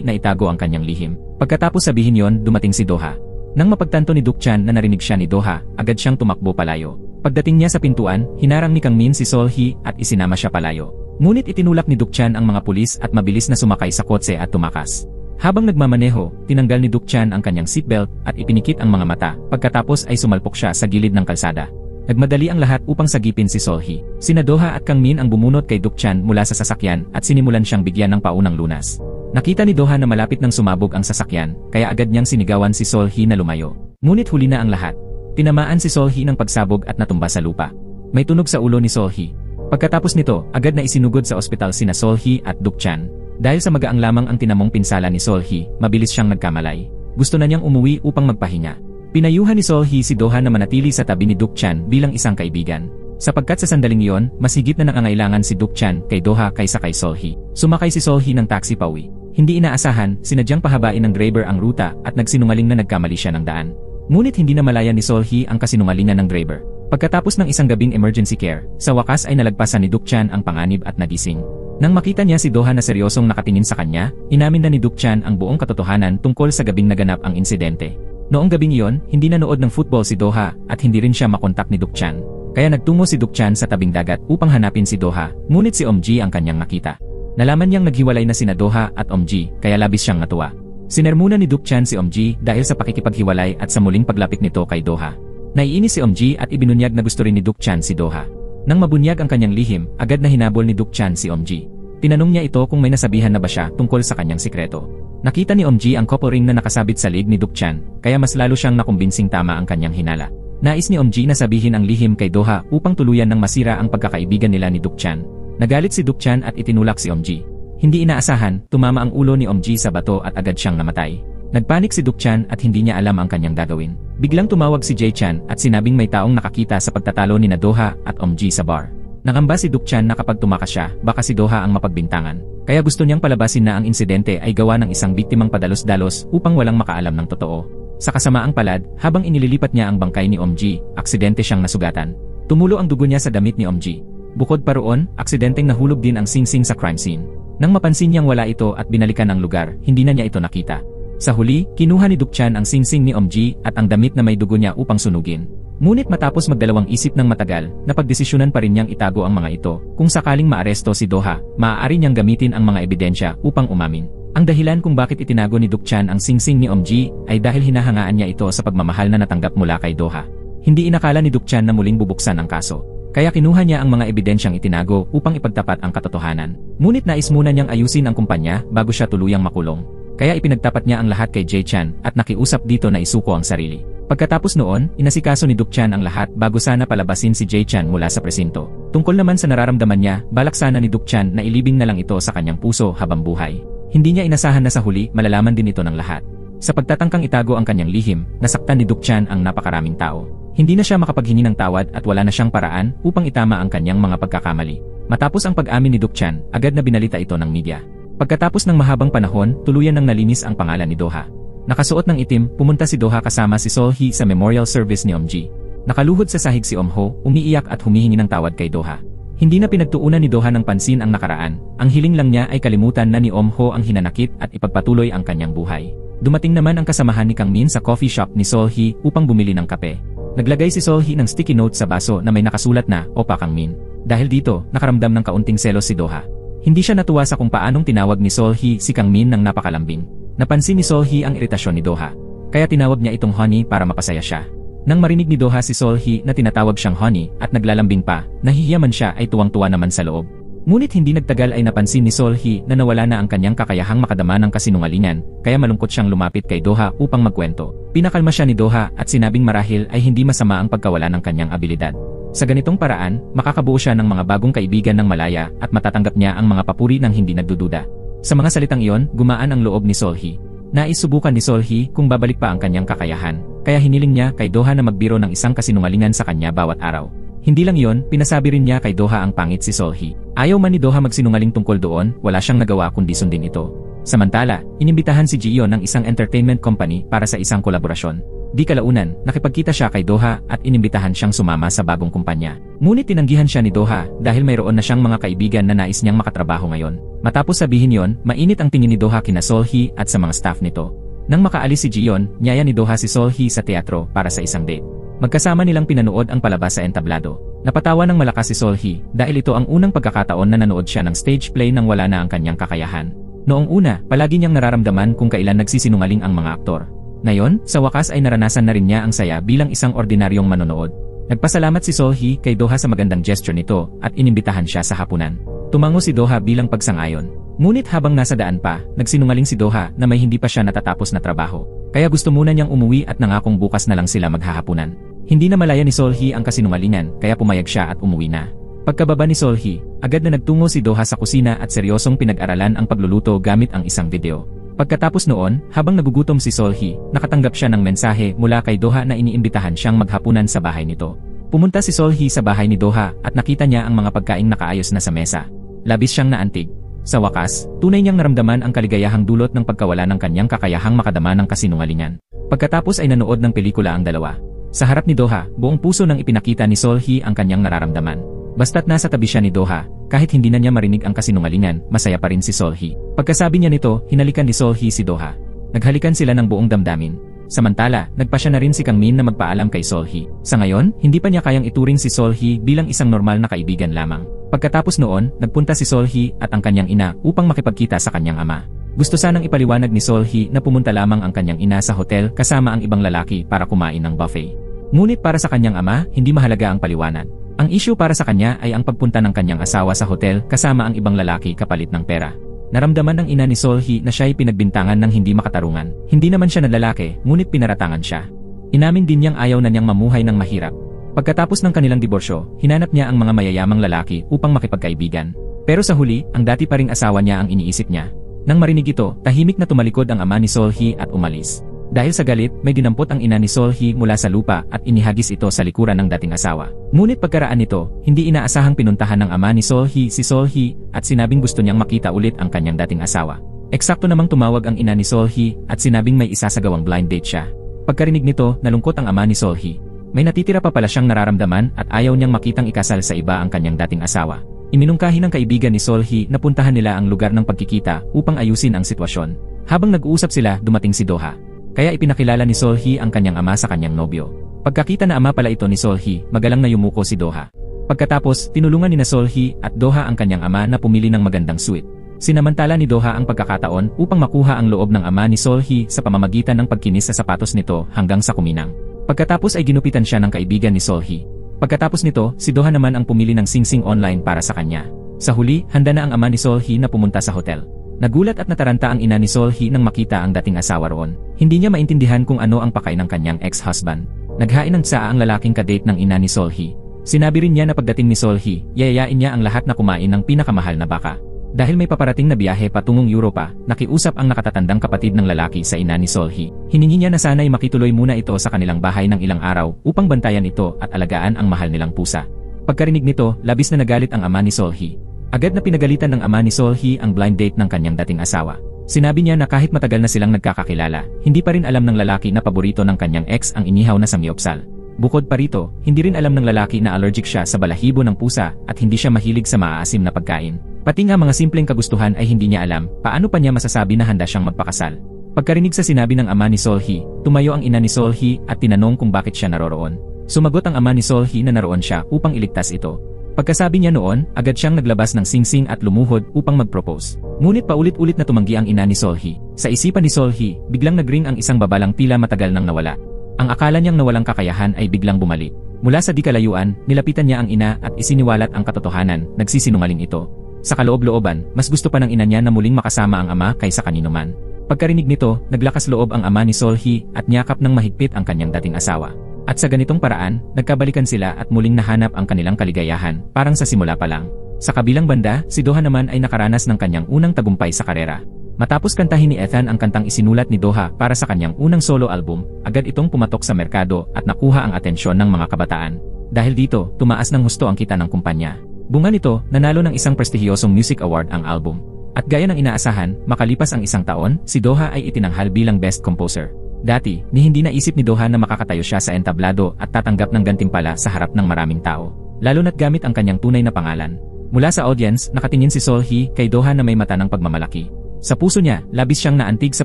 na itago ang kanyang lihim. Pagkatapos sabihin yon, dumating si Do-ha. Nang mapagtanto ni Duk-chan na narinig siya ni Do-ha, agad siyang tumakbo palayo. Pagdating niya sa pintuan, hinarang ni Kang Min si Sol-hee at isinama siya palayo. Ngunit itinulak ni Duk-chan ang mga pulis at mabilis na sumakay sa kotse at tumakas. Habang nagmamaneho, tinanggal ni Duk-chan ang kanyang seatbelt at ipinikit ang mga mata, pagkatapos ay sumalpok siya sa gilid ng kalsada. Nagmadali ang lahat upang sagipin si Sol-hee. Sina Do-ha at Kang Min ang bumunot kay Duk-chan mula sa sasakyan at sinimulan siyang bigyan ng paunang lunas. Nakita ni Do-ha na malapit nang sumabog ang sasakyan, kaya agad niyang sinigawan si Sol-hee na lumayo. Ngunit huli na ang lahat. Tinamaan si Sol-hee ng pagsabog at natumba sa lupa. May tunog sa ulo ni Sol-hee. Pagkatapos nito, agad na isinugod sa ospital sina Sol-hee at Duk-chan. Dahil sa magaang lamang ang tinamong pinsala ni Sol-hee, mabilis siyang nagkamalay. Gusto na niyang umuwi upang magpahinga. Pinayuhan ni Sol-hee si Do-ha na manatili sa tabi ni Duk-chan bilang isang kaibigan. Sapagkat sa sandaling iyon, mas higit na nangangailangan si Duk-chan kay Do-ha kaysa kay Sol-hee. Sumakay si Sol-hee ng taxi pauwi. Hindi inaasahan, sinadyang pahabain ng driver ang ruta at nagsinungaling na nagkamali siya ng daan. Ngunit hindi na malaya ni Sol-hee ang kasinungalingan ng driver. Pagkatapos ng isang gabing emergency care, sa wakas ay nalagpasan ni Duk-chan ang panganib at nagising. Nang makita niya si Do-ha na seryosong nakatingin sa kanya, inamin na ni Duk-chan ang buong katotohanan tungkol sa gabing naganap ang insidente. Noong gabing iyon, hindi nanood ng football si Do-ha at hindi rin siya makontak ni Duk-chan. Kaya nagtungo si Duk-chan sa tabing dagat upang hanapin si Do-ha, ngunit si Om-ji ang kanyang nakita. Nalaman niyang naghiwalay na sina Do-ha at Om-ji, kaya labis siyang natuwa. Sinermona ni Duk-chan si Om-ji dahil sa pakikipaghiwalay at sa muling paglapit nito kay Do-ha. Naiinis si Om-ji at ibinunyag na gusto rin ni Duk-chan si Do-ha. Nang mabunyag ang kanyang lihim, agad na hinabol ni Duk-chan si Om-ji. Tinanong niya ito kung may nasabihan na ba siya tungkol sa kanyang sikreto. Nakita ni Om-ji ang couple ring na nakasabit sa leeg ni Duk-chan, kaya mas lalo siyang nakumbinsing tama ang kanyang hinala. Nais ni Om-ji na sabihin ang lihim kay Do-ha upang tuluyan ng masira ang pagkakaibigan nila ni Duk-chan. Nagalit si Duk-chan at itinulak si Om-ji. Hindi inaasahan, tumama ang ulo ni Om-ji sa bato at agad siyang namatay. Nagpanik si Duk-chan at hindi niya alam ang kanyang gagawin. Biglang tumawag si Jae-chan at sinabing may taong nakakita sa pagtatalo ni Do-ha at Om-ji sa bar. Nangamba si Duk-chan na kapag tumakas siya, baka si Do-ha ang mapagbintangan. Kaya gusto niyang palabasin na ang insidente ay gawa ng isang biktimang padalos-dalos upang walang makaalam ng totoo. Sa kasamaang palad, habang inililipat niya ang bangkay ni Om-ji, aksidente siyang nasugatan. Tumulo ang dugo niya sa damit ni Om-ji. Bukod pa roon, aksidenteng nahulog din ang singsing sa crime scene. Nang mapansin niyang wala ito at binalikan ang lugar, hindi na niya ito nakita. Sa huli, kinuha ni Duk-chan ang singsing ni Om-ji at ang damit na may dugo niya upang sunugin. Ngunit matapos magdalawang isip ng matagal, napagdesisyonan pa rin niyang itago ang mga ito. Kung sakaling maaresto si Do-ha, maaari niyang gamitin ang mga ebidensya upang umamin. Ang dahilan kung bakit itinago ni Duk-chan ang singsing ni Om-ji ay dahil hinahangaan niya ito sa pagmamahal na natanggap mula kay Do-ha. Hindi inakala ni Duk-chan na muling bubuksan ang kaso. Kaya kinuha niya ang mga ebidensyang itinago upang ipagtapat ang katotohanan. Ngunit nais muna niyang ayusin ang kumpanya bago siya tuluyang makulong. Kaya ipinagtapat niya ang lahat kay Jae-chan at nakiusap dito na isuko ang sarili. Pagkatapos noon, inasikaso ni Duk-chan ang lahat bago sana palabasin si Jae-chan mula sa presinto. Tungkol naman sa nararamdaman niya, balak sana ni Duk-chan na ilibing na lang ito sa kanyang puso habang buhay. Hindi niya inasahan na sa huli malalaman din ito ng lahat. Sa pagtatangkang itago ang kanyang lihim, nasaktan ni Duk-chan ang napakaraming tao. Hindi na siya makapaghingi ng tawad at wala na siyang paraan upang itama ang kanyang mga pagkakamali. Matapos ang pag-amin ni Duk-chan, agad na binalita ito ng media. Pagkatapos ng mahabang panahon, tuluyan nang nalinis ang pangalan ni Do-ha. Nakasuot ng itim, pumunta si Do-ha kasama si Sol-hee sa memorial service ni Om-ji. Nakaluhod sa sahig si Om-ho, umiiyak at humihingi ng tawad kay Do-ha. Hindi na pinagtuunan ni Do-ha ng pansin ang nakaraan, ang hiling lang niya ay kalimutan na ni Om-ho ang hinanakit at ipagpatuloy ang kanyang buhay. Dumating naman ang kasamahan ni Kang Min sa coffee shop ni Sol-hee upang bumili ng kape. Naglagay si Sol-hee ng sticky note sa baso na may nakasulat na, "Opa Kang Min." Dahil dito, nakaramdam ng kaunting selos si Do-ha. Hindi siya natuwa sa kung paanong tinawag ni Sol-hee si Kang Min ng napakalambing. Napansin ni Sol-hee ang iritasyon ni Do-ha. Kaya tinawag niya itong honey para mapasaya siya. Nang marinig ni Do-ha si Sol-hee na tinatawag siyang honey at naglalambing pa, nahihiyaman siya ay tuwang-tuwa naman sa loob. Ngunit hindi nagtagal ay napansin ni Sol-hee na nawala na ang kanyang kakayahang makadama ng kasinungalingan, kaya malungkot siyang lumapit kay Do-ha upang magkwento. Pinakalma siya ni Do-ha at sinabing marahil ay hindi masama ang pagkawala ng kanyang abilidad. Sa ganitong paraan, makakabuo siya ng mga bagong kaibigan ng malaya at matatanggap niya ang mga papuri ng hindi nagdududa. Sa mga salitang iyon, gumaan ang loob ni Sol-hee. Nais subukan ni Sol-hee kung babalik pa ang kanyang kakayahan, kaya hiniling niya kay Do-ha na magbiro ng isang kasinungalingan sa kanya bawat araw. Hindi lang iyon, pinasabi rin niya kay Do-ha ang pangit si Sol-hee. Ayaw man ni Do-ha magsinungaling tungkol doon, wala siyang nagawa kundi sundin ito. Samantala, inimbitahan si Ji-yeon ng isang entertainment company para sa isang kolaborasyon. Di kalaunan, nakipagkita siya kay Do-ha at inimbitahan siyang sumama sa bagong kumpanya. Ngunit tinanggihan siya ni Do-ha dahil mayroon na siyang mga kaibigan na nais niyang makatrabaho ngayon. Matapos sabihin yon, mainit ang tingin ni Do-ha kina Sol-hee at sa mga staff nito. Nang makaalis si Ji-yeon, niyaya ni Do-ha si Sol-hee sa teatro para sa isang date. Magkasama nilang pinanood ang palabas sa entablado. Napatawa ng malakas si Sol-hee dahil ito ang unang pagkakataon na nanood siya ng stage play nang wala na ang kanyang kakayahan. Noong una, palagi niyang nararamdaman kung kailan nagsisinungaling ang mga aktor. Ngayon, sa wakas ay naranasan na rin niya ang saya bilang isang ordinaryong manonood. Nagpasalamat si Sol-hee kay Do-ha sa magandang gesture nito at inimbitahan siya sa hapunan. Tumango si Do-ha bilang pagsang-ayon. Ngunit habang nasa daan pa, nagsinungaling si Do-ha na may hindi pa siya natatapos na trabaho. Kaya gusto muna niyang umuwi at nangakong bukas na lang sila maghahapunan. Hindi na malaya ni Sol-hee ang kasinungalingan kaya pumayag siya at umuwi na. Pagkababa ni Sol-hee, agad na nagtungo si Do-ha sa kusina at seryosong pinag-aralan ang pagluluto gamit ang isang video. Pagkatapos noon, habang nagugutom si Sol-hee, nakatanggap siya ng mensahe mula kay Do-ha na iniimbitahan siyang maghapunan sa bahay nito. Pumunta si Sol-hee sa bahay ni Do-ha at nakita niya ang mga pagkaing nakaayos na sa mesa. Labis siyang naantig. Sa wakas, tunay niyang naramdaman ang kaligayahang dulot ng pagkawala ng kanyang kakayahang makadama ng kasinungalingan. Pagkatapos ay nanood ng pelikula ang dalawa. Sa harap ni Do-ha, buong puso nang ipinakita ni Sol-hee ang kanyang nararamdaman. Basta't nasa tabi siya ni Do-ha, kahit hindi na niya marinig ang kasinungalingan, masaya pa rin si Sol-hee. Pagkasabi niya nito, hinalikan ni Sol-hee si Do-ha. Naghalikan sila ng buong damdamin. Samantala, nagpasya na rin si Kang Min na magpaalam kay Sol-hee. Sa ngayon, hindi pa niya kayang ituring si Sol-hee bilang isang normal na kaibigan lamang. Pagkatapos noon, nagpunta si Sol-hee at ang kanyang ina upang makipagkita sa kanyang ama. Gusto sanang ipaliwanag ni Sol-hee na pumunta lamang ang kanyang ina sa hotel kasama ang ibang lalaki para kumain ng buffet. Ngunit para sa kanyang ama, hindi mahalaga ang paliwanag. Ang issue para sa kanya ay ang pagpunta ng kanyang asawa sa hotel kasama ang ibang lalaki kapalit ng pera. Naramdaman ng ina ni Sol-hee na siya'y pinagbintangan ng hindi makatarungan. Hindi naman siya nalalaki, ngunit pinaratangan siya. Inamin din niyang ayaw na niyang mamuhay ng mahirap. Pagkatapos ng kanilang diborsyo, hinanap niya ang mga mayayamang lalaki upang makipagkaibigan. Pero sa huli, ang dati pa ring asawa niya ang iniisip niya. Nang marinig ito, tahimik na tumalikod ang ama ni Sol-hee at umalis. Dahil sa galit, may dinampot ang ina ni Sol-hee mula sa lupa at inihagis ito sa likuran ng dating asawa. Ngunit pagkaraan nito, hindi inaasahang pinuntahan ng ama ni Sol-hee si Sol-hee at sinabing gusto niyang makita ulit ang kanyang dating asawa. Eksakto namang tumawag ang ina ni Sol-hee at sinabing may isasagawang blind date siya. Pagkarinig nito, nalungkot ang ama ni Sol-hee. May natitira pa pala siyang nararamdaman at ayaw niyang makitang ikasal sa iba ang kanyang dating asawa. Iminungkahi ng kaibigan ni Sol-hee na puntahan nila ang lugar ng pagkikita upang ayusin ang sitwasyon. Habang nag-uusap sila, dumating si Do-ha. Kaya ipinakilala ni Sol-hee ang kanyang ama sa kanyang nobyo. Pagkakita na ama pala ito ni Sol-hee, magalang na yumuko si Do-ha. Pagkatapos, tinulungan ni Sol-hee at Do-ha ang kanyang ama na pumili ng magandang suite. Sinamantala ni Do-ha ang pagkakataon upang makuha ang loob ng ama ni Sol-hee sa pamamagitan ng pagkinis sa sapatos nito hanggang sa kuminang. Pagkatapos ay ginupitan siya ng kaibigan ni Sol-hee. Pagkatapos nito, si Do-ha naman ang pumili ng singsing online para sa kanya. Sa huli, handa na ang ama ni Sol-hee na pumunta sa hotel. Nagulat at nataranta ang ina ni Sol-hee nang makita ang dating asawa roon. Hindi niya maintindihan kung ano ang pakain ng kanyang ex-husband. Naghain ng tsaa ang lalaking kadate ng ina ni Sol-hee. Sinabi rin niya na pagdating ni Sol-hee, yayayain niya ang lahat na kumain ng pinakamahal na baka. Dahil may paparating na biyahe patungong Europa, nakiusap ang nakatatandang kapatid ng lalaki sa ina ni Sol-hee. Hiningi niya na sana'y makituloy muna ito sa kanilang bahay ng ilang araw upang bantayan ito at alagaan ang mahal nilang pusa. Pagkarinig nito, labis na nagalit ang ama ni Sol-hee. Agad na pinagalitan ng ama ni Sol-hee ang blind date ng kanyang dating asawa. Sinabi niya na kahit matagal na silang nagkakakilala, hindi pa rin alam ng lalaki na paborito ng kanyang ex ang inihaw na samgyupsal. Bukod pa rito, hindi rin alam ng lalaki na allergic siya sa balahibo ng pusa at hindi siya mahilig sa maaasim na pagkain. Pati nga mga simpleng kagustuhan ay hindi niya alam, paano pa niya masasabi na handa siyang magpakasal. Pagkarinig sa sinabi ng ama ni Solhi, tumayo ang ina ni Solhi at tinanong kung bakit siya naroroon. Sumagot ang ama ni Solhi na naroon siya upang iligtas ito. Pagkasabi niya noon, agad siyang naglabas ng singsing at lumuhod upang mag-propose. Ngunit paulit-ulit na tumanggi ang ina ni Solhi. Sa isipan ni Solhi, biglang nagring ang isang babalang tila matagal nang nawala. Ang akala niyang nawalang kakayahan ay biglang bumalik. Mula sa di kalayuan, nilapitan niya ang ina at isiniwalat ang katotohanan, nagsisinungaling ito. Sa kaloob-looban, mas gusto pa ng ina niya na muling makasama ang ama kaysa kanino man. Pagkarinig nito, naglakas loob ang ama ni Solhi at niyakap ng mahigpit ang kanyang dating asawa. At sa ganitong paraan, nagkabalikan sila at muling nahanap ang kanilang kaligayahan, parang sa simula pa lang. Sa kabilang banda, si Doha naman ay nakaranas ng kanyang unang tagumpay sa karera. Matapos kantahin ni Ethan ang kantang isinulat ni Doha para sa kanyang unang solo album, agad itong pumatok sa merkado at nakuha ang atensyon ng mga kabataan. Dahil dito, tumaas ng husto ang kita ng kumpanya. Bunga nito, nanalo ng isang prestihiyosong music award ang album. At gaya ng inaasahan, makalipas ang isang taon, si Doha ay itinanghal bilang Best Composer. Dati, hindi naisip ni Doha na makakatayo siya sa entablado at tatanggap ng gantimpala sa harap ng maraming tao. Lalo na't gamit ang kanyang tunay na pangalan. Mula sa audience, nakatingin si Solhi kay Doha na may mata ng pagmamalaki. Sa puso niya, labis siyang naantig sa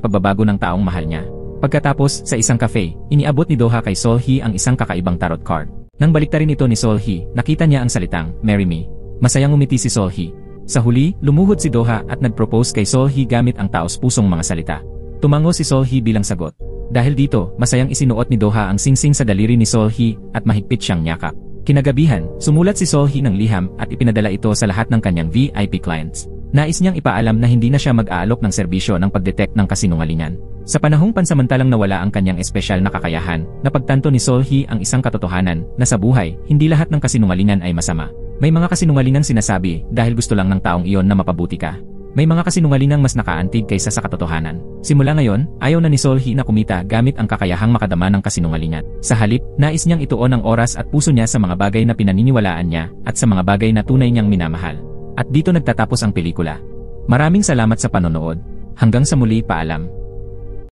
pagbabago ng taong mahal niya. Pagkatapos, sa isang cafe, iniabot ni Doha kay Solhi ang isang kakaibang tarot card. Nang baliktarin ito ni Solhi, nakita niya ang salitang, "Marry me." Masayang umiti si Solhi. Sa huli, lumuhod si Doha at nag-propose kay Solhi gamit ang taos-pusong mga salita. Tumango si Solhi bilang sagot. Dahil dito, masayang isinuot ni Doha ang singsing sa daliri ni Solhi at mahigpit siyang yakap. Kinagabihan, sumulat si Solhi ng liham at ipinadala ito sa lahat ng kanyang VIP clients. Nais niyang ipaalam na hindi na siya mag-aalok ng serbisyo ng pagdetect ng kasinungalingan. Sa panahong pansamantalang nawala ang kanyang espesyal na kakayahan, napagtanto ni Solhi ang isang katotohanan na sa buhay, hindi lahat ng kasinungalingan ay masama. May mga kasinungalingang sinasabi dahil gusto lang ng taong iyon na mapabuti ka. May mga kasinungalingang mas nakaantig kaysa sa katotohanan. Simula ngayon, ayaw na ni Solhi na kumita gamit ang kakayahang makadama ng kasinungalingan. Sa halip, nais niyang ituon ang oras at puso niya sa mga bagay na pinaniniwalaan niya at sa mga bagay na tunay niyang minamahal. At dito nagtatapos ang pelikula. Maraming salamat sa panonood. Hanggang sa muli, paalam.